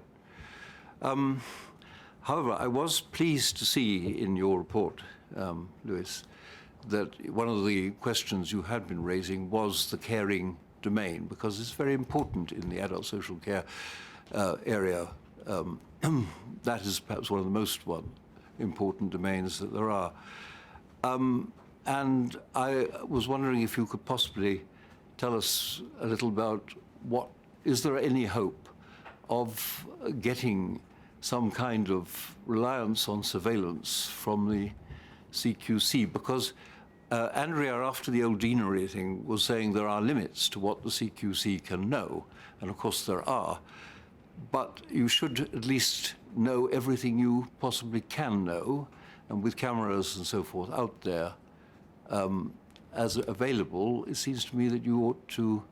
However, I was pleased to see in your report, Lewis, that one of the questions you had been raising was the caring domain, because it's very important in the adult social care area. That is perhaps one of the most important domains that there are. And I was wondering if you could possibly tell us a little about is there any hope of getting some kind of reliance on surveillance from the CQC? Because Andrea, after the Eldina thing, was saying there are limits to what the CQC can know, and of course there are, but you should at least know everything you possibly can know, and with cameras and so forth out there as available, it seems to me that you ought to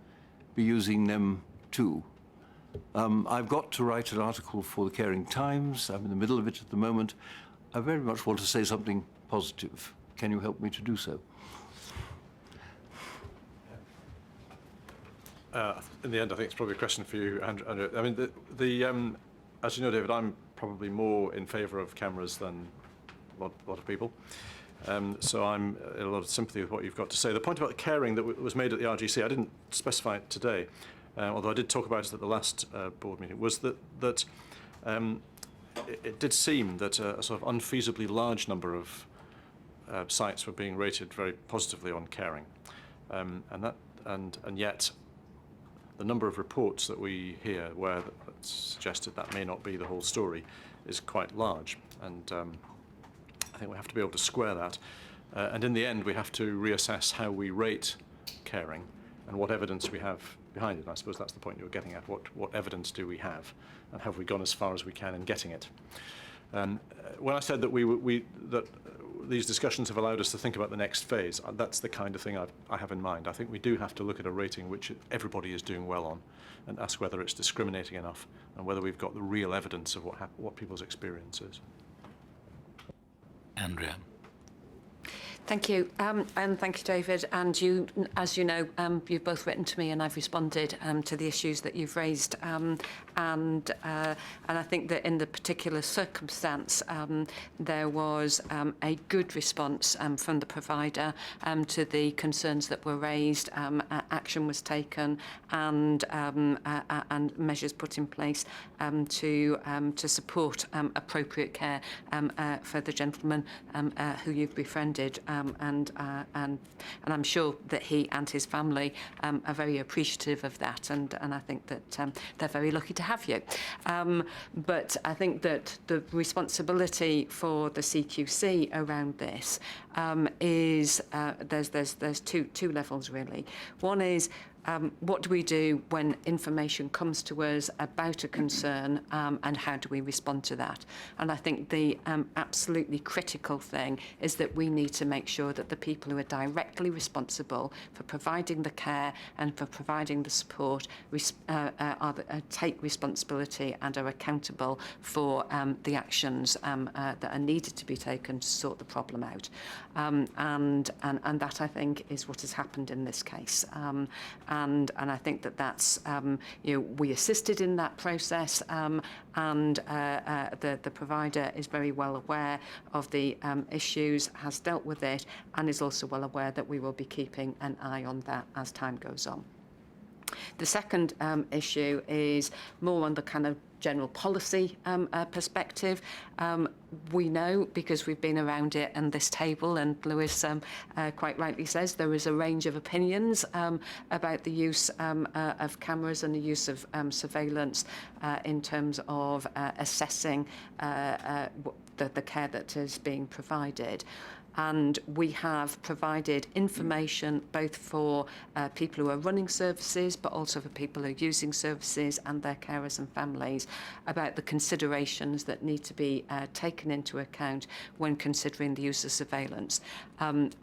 be using them too. I've got to write an article for the Caring Times. I'm in the middle of it at the moment. I very much want to say something positive. Can you help me to do so? In the end, I think it's probably a question for you, Andrew. I mean, as you know, David, I'm probably more in favour of cameras than a lot of people. So I'm in a lot of sympathy with what you've got to say. The point about caring that was made at the RGC, I didn't specify it today, although I did talk about it at the last board meeting, was that it did seem that a sort of unfeasibly large number of sites were being rated very positively on caring, and yet the number of reports that we hear where that suggested that may not be the whole story is quite large, and I think we have to be able to square that, and in the end we have to reassess how we rate caring and what evidence we have behind it. And I suppose that's the point you're getting at. What evidence do we have, and have we gone as far as we can in getting it? When I said that that these discussions have allowed us to think about the next phase, that's the kind of thing I have in mind. I think we do have to look at a rating which everybody is doing well on, and ask whether it's discriminating enough, and whether we've got the real evidence of what people's experience is. Andrea. Thank you, and thank you, David. And you, as you know, you've both written to me, and I've responded to the issues that you've raised. And I think that in the particular circumstance, there was a good response from the provider to the concerns that were raised. Action was taken, and measures put in place to support appropriate care for the gentleman who you've befriended. And I'm sure that he and his family are very appreciative of that, and I think that they're very lucky to have you. But I think that the responsibility for the CQC around this is there's two levels really. One is what do we do when information comes to us about a concern, and how do we respond to that? And I think the absolutely critical thing is that we need to make sure that the people who are directly responsible for providing the care and for providing the support take responsibility and are accountable for the actions that are needed to be taken to sort the problem out. And that, I think, is what has happened in this case. And I think that's we assisted in that process, and the provider is very well aware of the issues, has dealt with it, and is also well aware that we will be keeping an eye on that as time goes on. The second issue is more on the kind of general policy perspective. We know, because we've been around it and this table, and Lewis quite rightly says, there is a range of opinions about the use of cameras and the use of surveillance in terms of assessing the care that is being provided. And we have provided information both for people who are running services, but also for people who are using services and their carers and families, about the considerations that need to be taken into account when considering the use of surveillance. And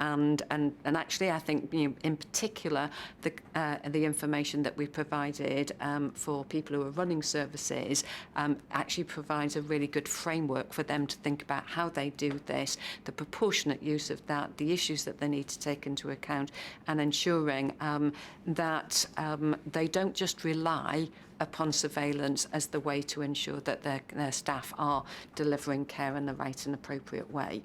actually, I think in particular the information that we provided for people who are running services actually provides a really good framework for them to think about how they do this, the proportionate use of that, the issues that they need to take into account, and ensuring that they don't just rely upon surveillance as the way to ensure that their staff are delivering care in the right and appropriate way.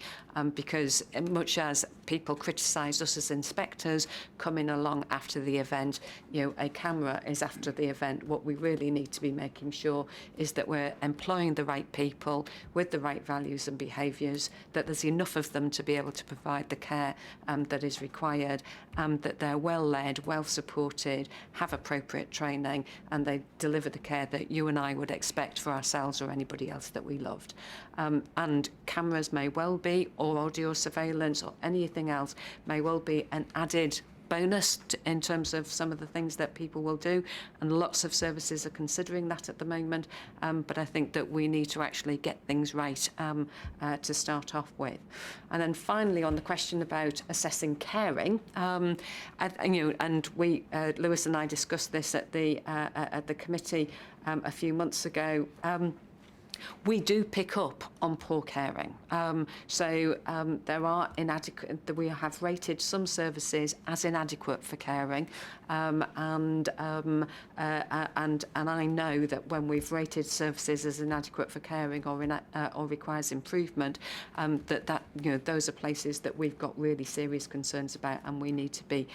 Because much as people criticise us as inspectors coming along after the event, a camera is after the event. What we really need to be making sure is that we're employing the right people with the right values and behaviours, that there's enough of them to be able to provide the care that is required, that they're well led, well supported, have appropriate training, and they deliver the care that you and I would expect for ourselves or anybody else that we loved. And cameras may well be, or audio surveillance or anything else may well be an added bonus in terms of some of the things that people will do, and lots of services are considering that at the moment, but I think that we need to actually get things right to start off with. And then finally, on the question about assessing caring, and we, Lewis and I discussed this at the committee a few months ago. We do pick up on poor caring. There are inadequate, we have rated some services as inadequate for caring, and I know that when we've rated services as inadequate for caring or requires improvement, those are places that we've got really serious concerns about, and we need to be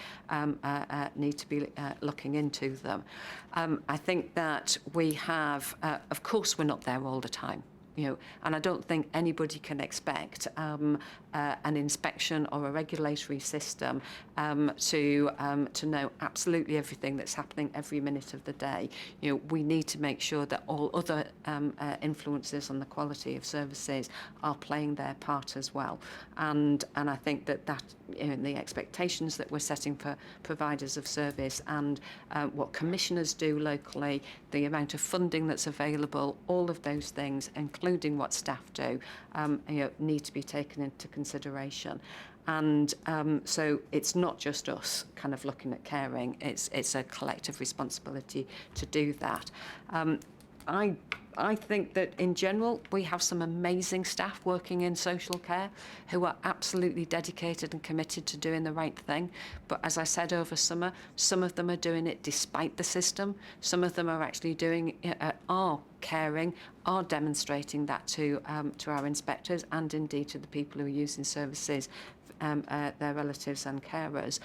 looking into them. I think that we have, of course, we're not there all the time. And I don't think anybody can expect an inspection or a regulatory system to know absolutely everything that's happening every minute of the day. We need to make sure that all other influences on the quality of services are playing their part as well. And I think that the expectations that we're setting for providers of service and what commissioners do locally, the amount of funding that's available, all of those things, including what staff do, need to be taken into consideration. And so it's not just us kind of looking at caring, it's a collective responsibility to do that. I think that in general, we have some amazing staff working in social care who are absolutely dedicated and committed to doing the right thing. But as I said over summer, some of them are doing it despite the system. Some of them are actually are caring, are demonstrating that to our inspectors and indeed to the people who are using services, their relatives and carers.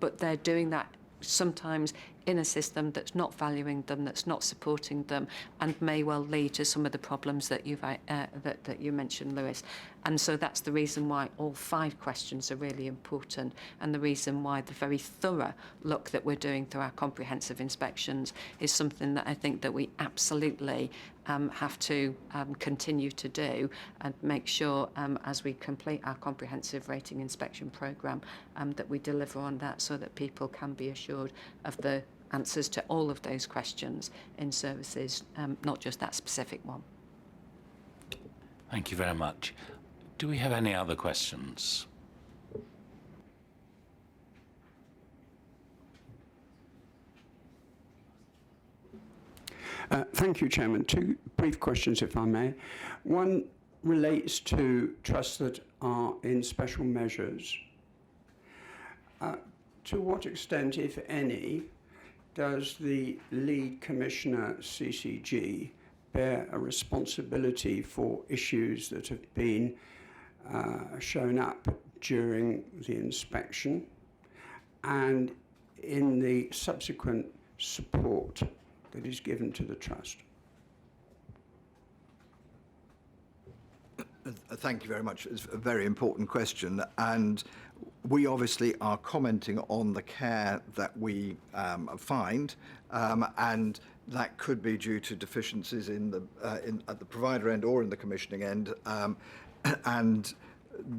But they're doing that sometimes in a system that's not valuing them, that's not supporting them, and may well lead to some of the problems that that you mentioned, Lewis. And so that's the reason why all 5 questions are really important, and the reason why the very thorough look that we're doing through our comprehensive inspections is something that I think that we absolutely have to continue to do, and make sure as we complete our comprehensive rating inspection programme that we deliver on that, so that people can be assured of the answers to all of those questions in services, not just that specific one. Thank you very much. Do we have any other questions? Thank you, Chairman. 2 brief questions, if I may. One relates to trusts that are in special measures. To what extent, if any, does the lead commissioner, CCG, bear a responsibility for issues that have been shown up during the inspection and in the subsequent support that is given to the trust? Thank you very much. It's a very important question, and we obviously are commenting on the care that we find, and that could be due to deficiencies at the provider end or in the commissioning end, and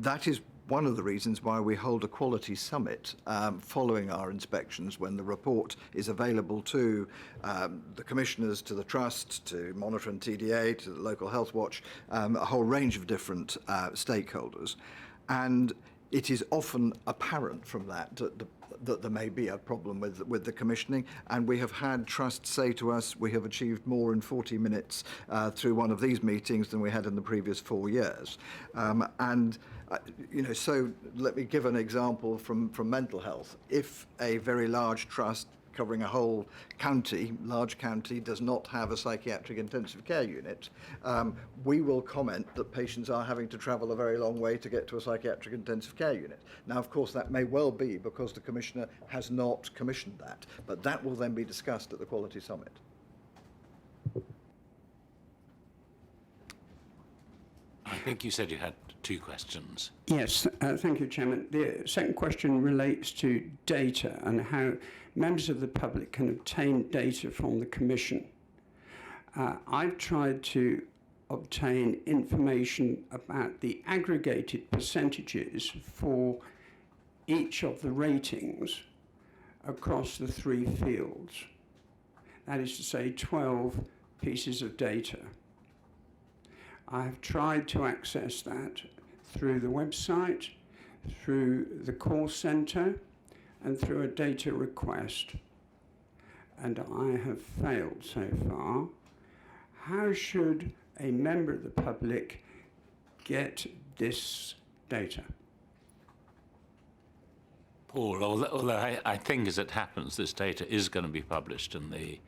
that is one of the reasons why we hold a quality summit following our inspections, when the report is available to the commissioners, to the trust, to Monitor and TDA, to the local health watch, a whole range of different stakeholders. And it is often apparent from that that there may be a problem with the commissioning, and we have had trusts say to us, we have achieved more in 40 minutes through one of these meetings than we had in the previous 4 years. So let me give an example from mental health. If a very large trust covering a whole county, large county, does not have a psychiatric intensive care unit, we will comment that patients are having to travel a very long way to get to a psychiatric intensive care unit. Now, of course, that may well be because the Commissioner has not commissioned that, but that will then be discussed at the Quality Summit. I think you said you had 2 questions. Yes, thank you, Chairman. The second question relates to data and how members of the public can obtain data from the Commission. I've tried to obtain information about the aggregated percentages for each of the ratings across the 3 fields. That is to say, 12 pieces of data. I have tried to access that through the website, through the call centre, and through a data request. And I have failed so far. How should a member of the public get this data? Paul, although I think as it happens, this data is going to be published in the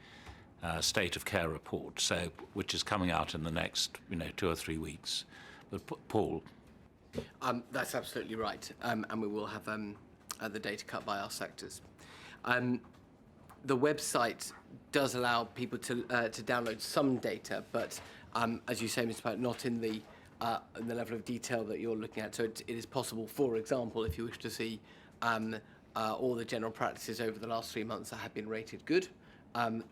State of Care report, so which is coming out in the next 2 or 3 weeks. But Paul. That's absolutely right, and we will have the data cut by our sectors. The website does allow people to download some data, but as you say, Mr. Pat, not in the level of detail that you're looking at. So it is possible, for example, if you wish to see all the general practices over the last 3 months that have been rated good,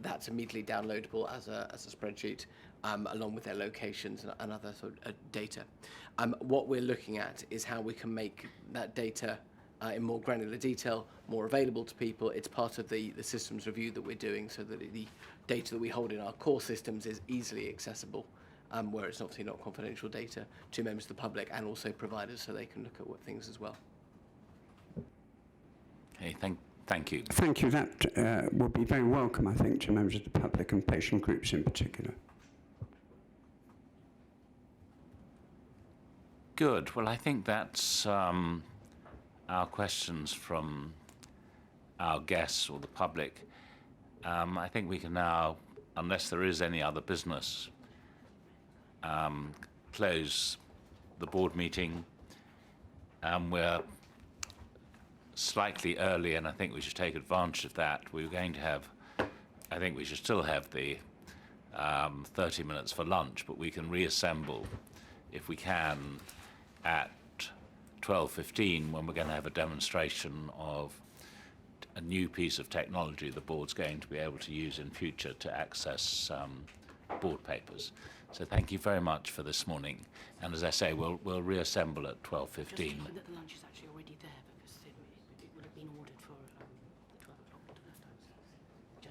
that's immediately downloadable as a spreadsheet, along with their locations and other sort of data. What we're looking at is how we can make that data in more granular detail more available to people. It's part of the systems review that we're doing, so that the data that we hold in our core systems is easily accessible, where it's obviously not confidential data, to members of the public and also providers, so they can look at what things as well. Okay, thank you. Thank you. That will be very welcome, I think, to members of the public and patient groups in particular. Good. Well, I think that's our questions from our guests or the public. I think we can now, unless there is any other business, close the board meeting. We're slightly early, and I think we should take advantage of that. We're going to have, I think we should still have the 30 minutes for lunch, but we can reassemble, if we can, at 12:15, when we're going to have a demonstration of a new piece of technology the board's going to be able to use in future to access board papers. So thank you very much for this morning. And as I say, we'll reassemble at 12:15. Just that the lunch is actually already there, because it would have been ordered for 12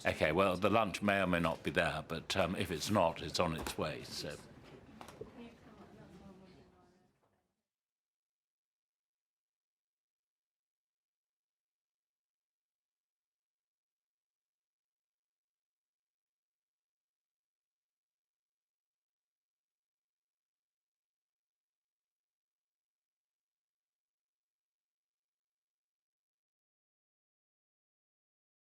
o'clock. Okay, well, the lunch may or may not be there, but if it's not, it's on its way. So.